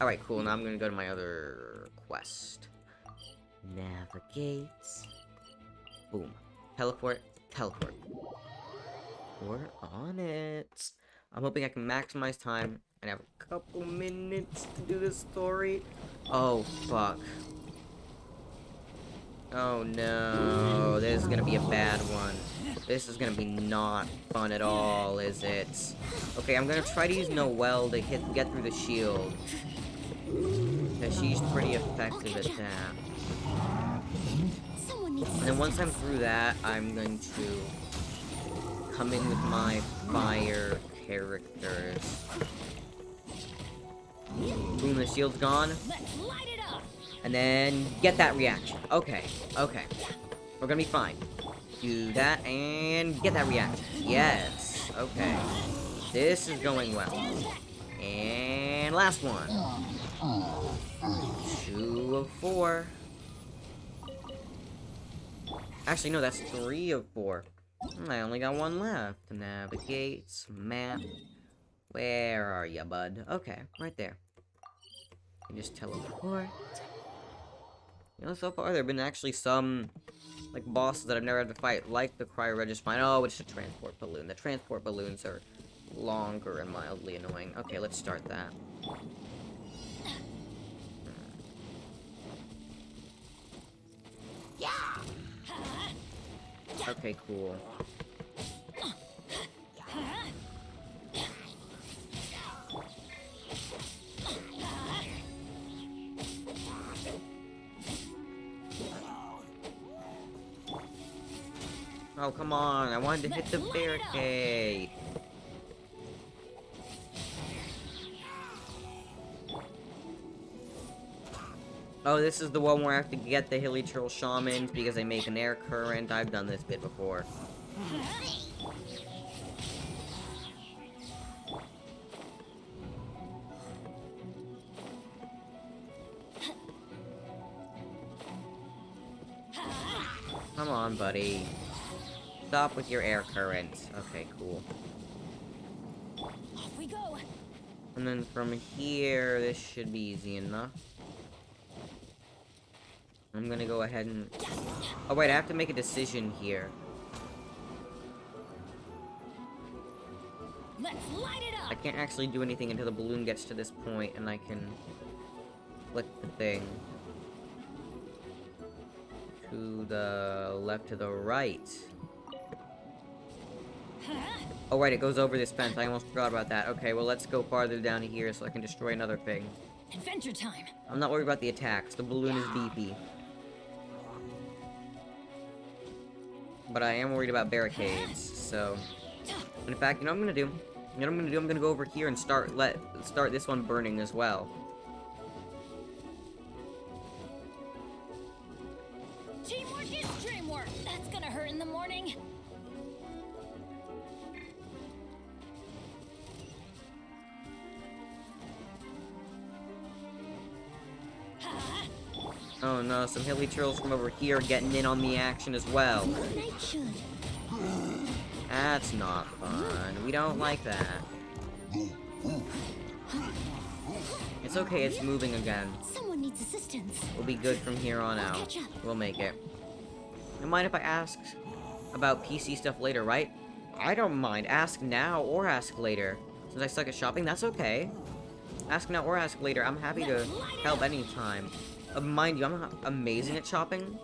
Alright, cool. Now I'm gonna go to my other quest. Navigate. Boom. Teleport. Teleport. We're on it. I'm hoping I can maximize time and have a couple minutes to do this story. Oh, fuck. Oh, no. This is gonna be a bad one. This is gonna be not fun at all, is it? Okay, I'm gonna try to use Noelle to get through the shield. Because she's pretty effective at that. And then once I'm through that, I'm going to come in with my fire characters. Boom, the shield's gone. And then get that reaction. Okay, okay. We're gonna be fine. Do that and get that reaction. Yes. Okay. This is going well. And last one. 2 of 4. Actually, no, that's 3 of 4. I only got 1 left. Navigate, map. Where are ya, bud? Okay, right there. You just teleport. You know, so far there have been actually some, like, bosses that I've never had to fight, like the Cryoregis. Oh, it's a transport balloon. The transport balloons are longer and mildly annoying. Okay, let's start that. Okay, cool. Oh, come on. I wanted to hit the barricade. Oh, this is the one where I have to get the Hilichurl Shamans because they make an air current. I've done this bit before. Come on, buddy. Stop with your air currents. Okay, cool. Off we go. And then from here, this should be easy enough. I'm gonna go ahead and... Oh, wait, I have to make a decision here. Let's light it up. I can't actually do anything until the balloon gets to this point, and I can... flick the thing. To the left, to the right. Oh, right, it goes over this fence. I almost forgot about that. Okay, well, let's go farther down here so I can destroy another thing. Adventure time. I'm not worried about the attacks. The balloon is beefy. But I am worried about barricades, so... And in fact, you know what I'm gonna do? You know what I'm gonna do? I'm gonna go over here and start this one burning as well. Teamwork is dreamwork. That's gonna hurt in the morning. Oh no, some Hilichurls from over here getting in on the action as well. That's not fun. We don't like that. It's okay, it's moving again. Someone needs assistance. We'll be good from here on out. We'll make it. You mind if I ask about PC stuff later, right? I don't mind. Ask now or ask later. Since I suck at shopping, that's okay. Ask now or ask later. I'm happy to help anytime. Mind you, I'm not amazing at shopping,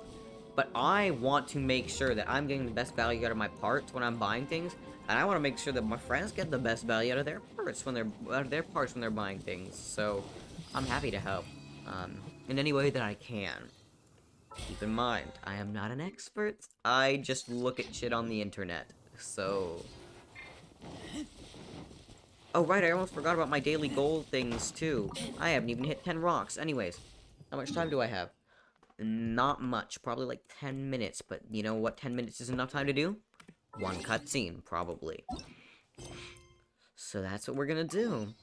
but I want to make sure that I'm getting the best value out of my parts when I'm buying things, and I want to make sure that my friends get the best value out of their parts when they're buying things. So I'm happy to help in any way that I can. Keep in mind, I am not an expert. I just look at shit on the internet. So. Oh right, I almost forgot about my daily goal things too. I haven't even hit 10 rocks. Anyways. How much time do I have? Not much. Probably like 10 minutes. But you know what 10 minutes is enough time to do? One cutscene, probably. So that's what we're gonna do.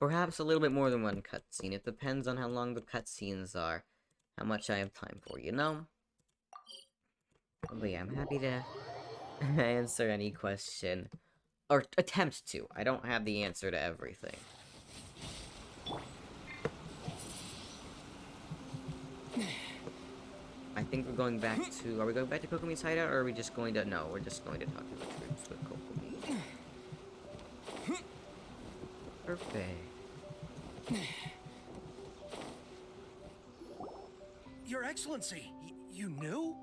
Perhaps a little bit more than one cutscene. It depends on how long the cutscenes are. How much I have time for, you know? But yeah, I'm happy to answer any question. Or attempt to. I don't have the answer to everything. I think we're going back to... Are we going back to Kokomi's hideout, or are we just going to... No, we're just going to talk to the troops with Kokomi. Perfect. Your Excellency, you knew?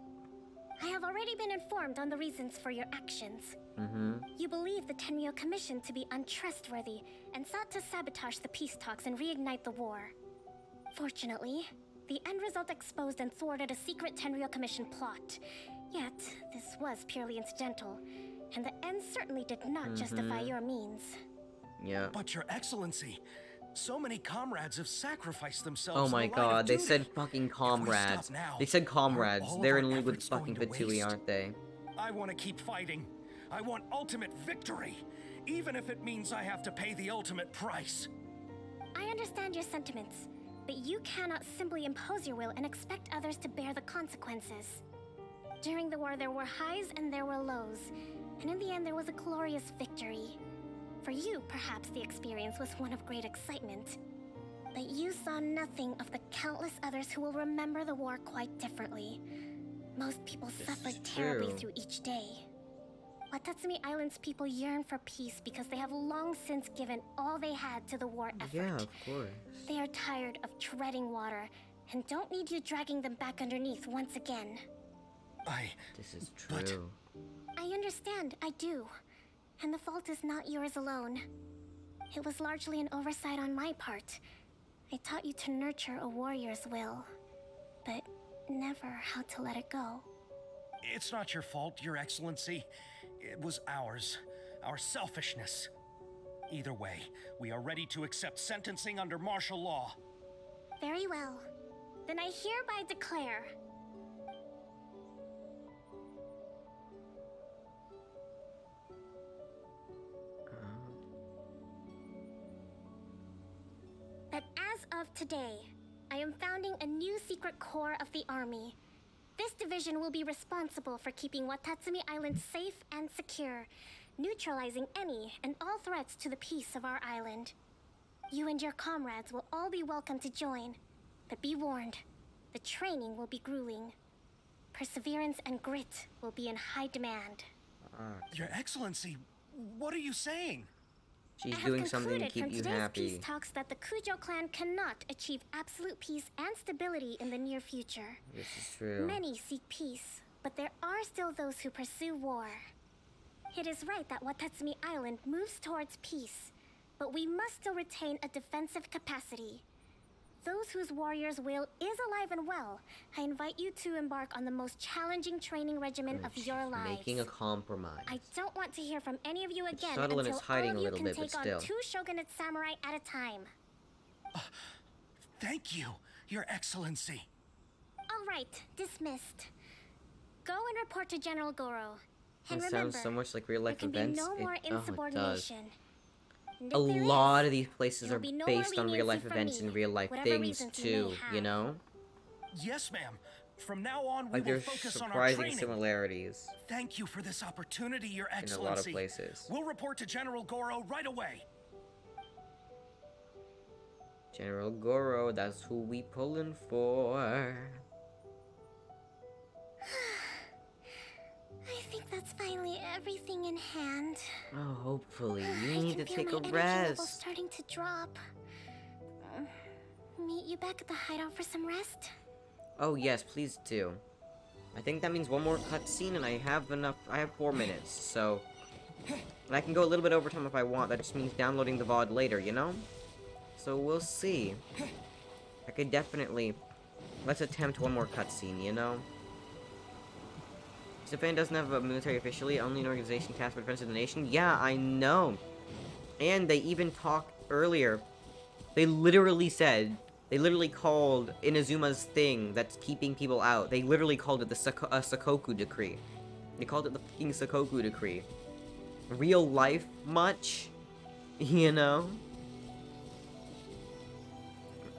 I have already been informed on the reasons for your actions. Mm-hmm. You believe the Tenryou Commission to be untrustworthy and sought to sabotage the peace talks and reignite the war. Fortunately, the end result exposed and thwarted a secret Tenryou Commission plot. Yet, this was purely incidental, and the end certainly did not justify your means. Yeah. But Your Excellency, so many comrades have sacrificed themselves. Oh in my the line of god, they duty. said fucking comrades. now, They said aren't comrades. all of They're our in league with efforts going fucking to Fatui, waste? aren't they? I want to keep fighting. I want ultimate victory, even if it means I have to pay the ultimate price. I understand your sentiments, but you cannot simply impose your will and expect others to bear the consequences. During the war, there were highs and there were lows, and in the end, there was a glorious victory. For you, perhaps the experience was one of great excitement. But you saw nothing of the countless others who will remember the war quite differently. Most people suffered terribly true. through each day. Watatsumi Island's people yearn for peace because they have long since given all they had to the war effort. Yeah, of course. They are tired of treading water and don't need you dragging them back underneath once again. This is true. I understand, I do. And the fault is not yours alone. It was largely an oversight on my part. I taught you to nurture a warrior's will, but never how to let it go. It's not your fault, Your Excellency. It was ours. Our selfishness. Either way, we are ready to accept sentencing under martial law. Very well. Then I hereby declare that as of today, I am founding a new secret corps of the army. This division will be responsible for keeping Watatsumi Island safe and secure, neutralizing any and all threats to the peace of our island. You and your comrades will all be welcome to join, but be warned, the training will be grueling. Perseverance and grit will be in high demand. Your Excellency, what are you saying? She's I have doing something to concluded keep from you today's happy. peace talks that the Kujo clan cannot achieve absolute peace and stability in the near future. This is true. Many seek peace, but there are still those who pursue war. It is right that Watatsumi Island moves towards peace, but we must still retain a defensive capacity. Those whose warrior's will is alive and well, I invite you to embark on the most challenging training regimen of your lives. Making a compromise. I don't want to hear from any of you again subtle and until it's hiding all of a you little can bit, but take on still. 2 shogunate samurai at a time. Thank you, Your Excellency. All right, dismissed. Go and report to General Goro. And It remember, sounds so much like real there life can events. be no more it does. insubordination. And A if there lot is, of these places there are will be no based more on real life leniency from events me, and real life whatever things reasons you may too, you have. know? Yes, ma'am. From now on, we Like will there's focus on our surprising training. similarities Thank you for this opportunity, Your in a Excellency. lot of places. We'll report to General Goro right away. General Goro, that's who we pulling for. I think that's finally everything in hand. Oh, hopefully. I You need to can feel take my a energy levels rest. starting to drop. Meet you back at the hideout for some rest? Oh yes, please do. I think that means one more cutscene and I have enough. I have 4 minutes, so. And I can go a little bit over time if I want. That just means downloading the VOD later, you know? So we'll see. I could definitely. Let's attempt one more cutscene, you know? Japan doesn't have a military officially, only an organization tasked with defense of the nation. Yeah, I know. And they even talked earlier. They literally said. They literally called Inazuma's thing that's keeping people out. They literally called it the Sakoku Decree. They called it the fucking Sakoku Decree. Real life much? You know?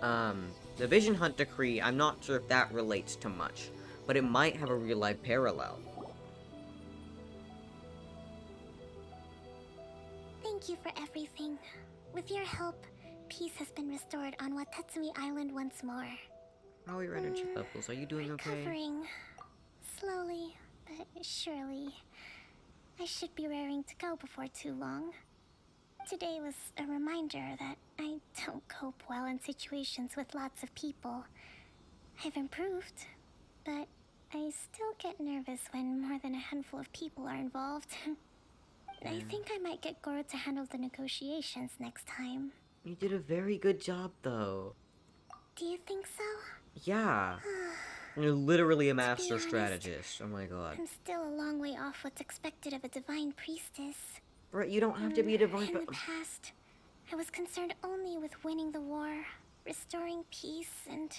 The Vision Hunt Decree, I'm not sure if that relates to much. But it might have a real life parallel. Thank you for everything. With your help, peace has been restored on Watatsumi Island once more. How are your energy levels? Are you doing okay? Recovering. Slowly, but surely. I should be raring to go before too long. Today was a reminder that I don't cope well in situations with lots of people. I've improved, but I still get nervous when more than a handful of people are involved. I think I might get Goro to handle the negotiations next time. You did a very good job, though. Do you think so? Yeah. You're literally a master honest, strategist. Oh my god. I'm still a long way off what's expected of a divine priestess. Right, you don't have to be a divine, In but the past, I was concerned only with winning the war, restoring peace, and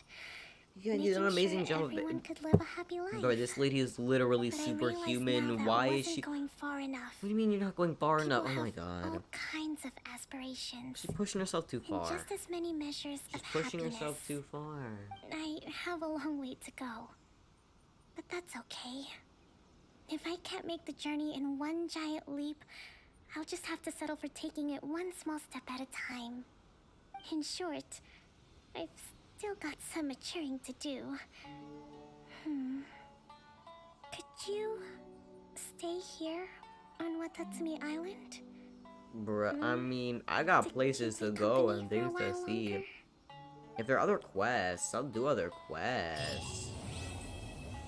Yeah, you did an amazing job of everyone it. could live a happy life. Bro, this lady is literally But I realized now superhuman. that Why is wasn't she? going far enough. What do you mean you're not going far enough? Oh People my have god. all kinds of aspirations. She's pushing herself too And far. just as many measures She's of pushing happiness. herself too far. I have a long way to go. But that's okay. If I can't make the journey in one giant leap, I'll just have to settle for taking it one small step at a time. In short, I've still got some maturing to do. Could you stay here on Watatsumi Island? Bruh, I mean, I got places to go and things to see. If there are other quests, I'll do other quests.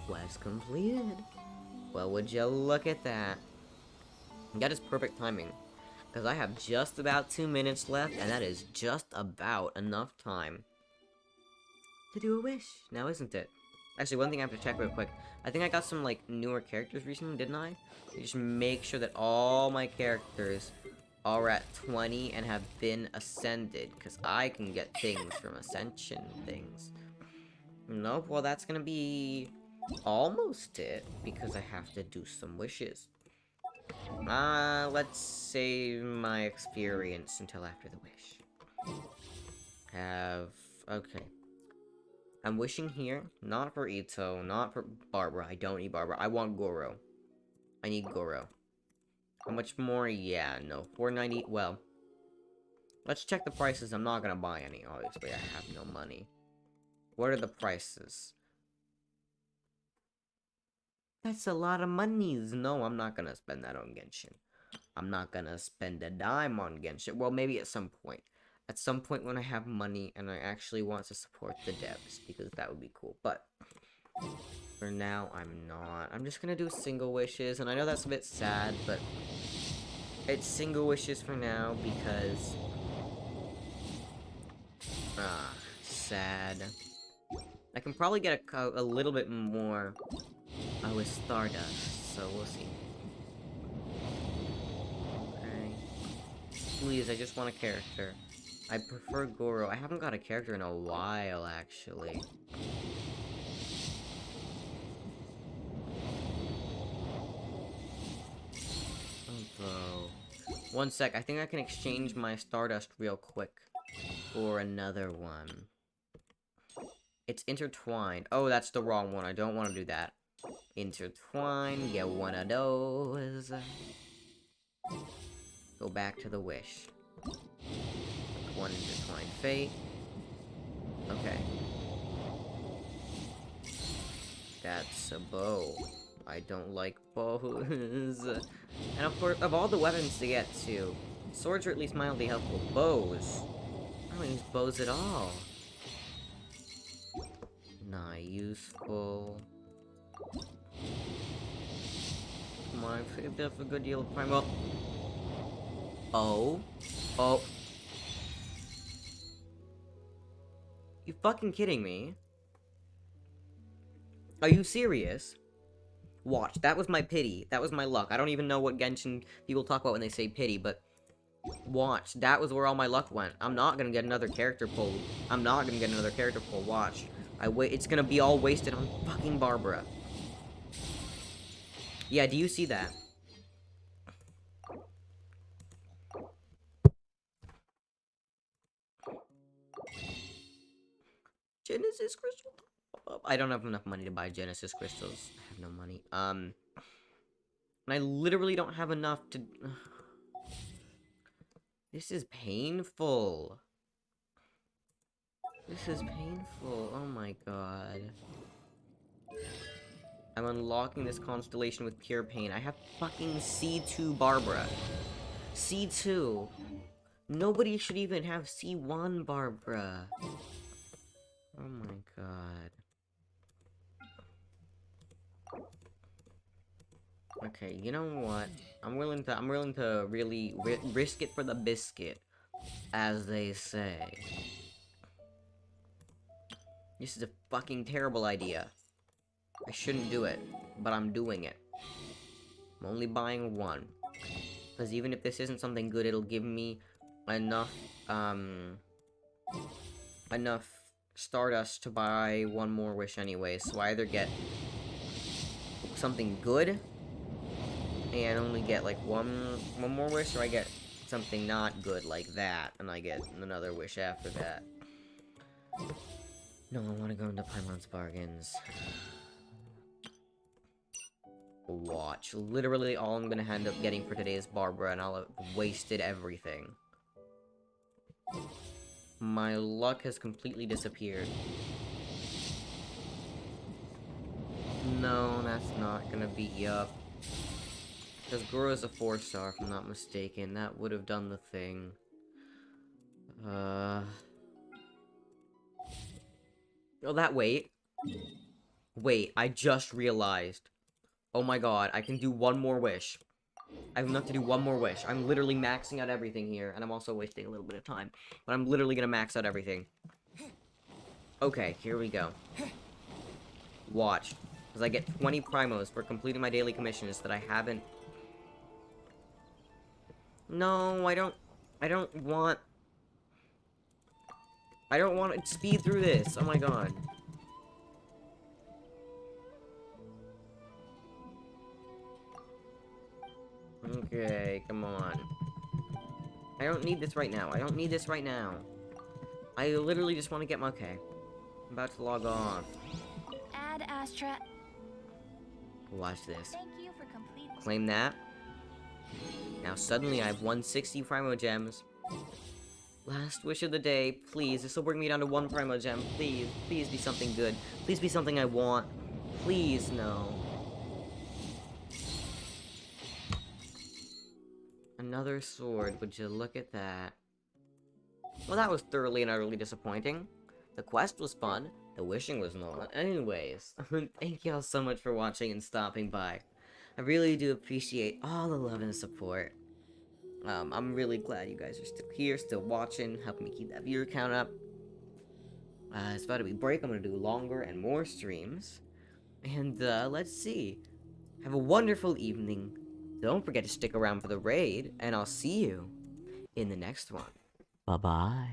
Quest completed. Well, would you look at that? That is perfect timing. Because I have just about 2 minutes left, and that is just about enough time to do a wish. Now, isn't it? Actually, one thing I have to check real quick. I think I got some, like, newer characters recently, didn't I? Just make sure that all my characters are at 20 and have been ascended, because I can get things from ascension things. Nope, well, that's gonna be almost it, because I have to do some wishes. Let's save my experience until after the wish. Okay. I'm wishing here, not for Ito, not for Barbara. I don't need Barbara. I want Goro. I need Goro. How much more? Yeah, no. 490. Well, let's check the prices. I'm not gonna buy any, obviously. I have no money. What are the prices? That's a lot of monies. No, I'm not gonna spend that on Genshin. I'm not gonna spend a dime on Genshin. Well, maybe at some point. At some point when I have money and I actually want to support the devs, because that would be cool. But for now, I'm not. I'm just gonna do single wishes, and I know that's a bit sad, but it's single wishes for now because sad. I can probably get a little bit more with Stardust, so we'll see. Okay. Please, I just want a character. I prefer Goro. I haven't got a character in a while, actually. Although, one sec, I think I can exchange my Stardust real quick for another one. It's intertwined. Oh, that's the wrong one. I don't want to do that. Intertwine, get one of those. Go back to the wish. One intertwined fate. Okay. That's a bow. I don't like bows. And of course, of all the weapons to get to, swords are at least mildly helpful. Bows. I don't use bows at all. Not useful. Come on, I saved up a good deal of time. Well. Oh. Oh. You fucking kidding me? Are you serious? Watch, that was my pity. That was my luck. I don't even know what Genshin people talk about when they say pity, but watch, that was where all my luck went. I'm not gonna get another character pull. I'm not gonna get another character pull. Watch. It's gonna be all wasted on fucking Barbara. Yeah, do you see that? Genesis Crystal? I don't have enough money to buy Genesis Crystals. I have no money. And I literally don't have enough to... This is painful. This is painful. Oh my god. I'm unlocking this constellation with pure pain. I have fucking C2 Barbara. C2. Nobody should even have C1 Barbara. Oh my god. Okay, you know what? I'm willing to really risk it for the biscuit, as they say. This is a fucking terrible idea. I shouldn't do it, but I'm doing it. I'm only buying one. Because even if this isn't something good, it'll give me enough, enough Stardust to buy one more wish anyway, so I either get something good and only get like one more wish, or I get something not good like that and I get another wish after that. No, I want to go into Paimon's Bargains. Watch. Literally all I'm gonna end up getting for today is Barbara, and I'll have wasted everything. My luck has completely disappeared. No, that's not gonna beat you up. Because Goro's a 4-star, if I'm not mistaken. That would have done the thing. Oh, that wait. Wait, I just realized. Oh my god, I can do one more wish. I have enough to do one more wish. I'm literally maxing out everything here, and I'm also wasting a little bit of time. But I'm literally gonna max out everything. Okay, here we go. Watch. Because I get 20 primos for completing my daily commissions that I haven't... No, I don't want to speed through this. Oh my god. Okay, come on. I don't need this right now. I don't need this right now. I literally just want to get my... Okay. I'm about to log off. Ad Astra. Watch this. Thank you for completing. Claim that. Now suddenly I have 160 Primo Gems. Last wish of the day. Please, this will bring me down to 1 Primo Gem. Please, please be something good. Please be something I want. Please, no. Another sword, would you look at that? Well, that was thoroughly and utterly disappointing. The quest was fun, the wishing was not. Anyways, thank y'all so much for watching and stopping by. I really do appreciate all the love and support. I'm really glad you guys are still here, still watching, helping me keep that viewer count up. It's about to be break, I'm gonna do longer and more streams. And, let's see. Have a wonderful evening. Don't forget to stick around for the raid, and I'll see you in the next one. Bye-bye.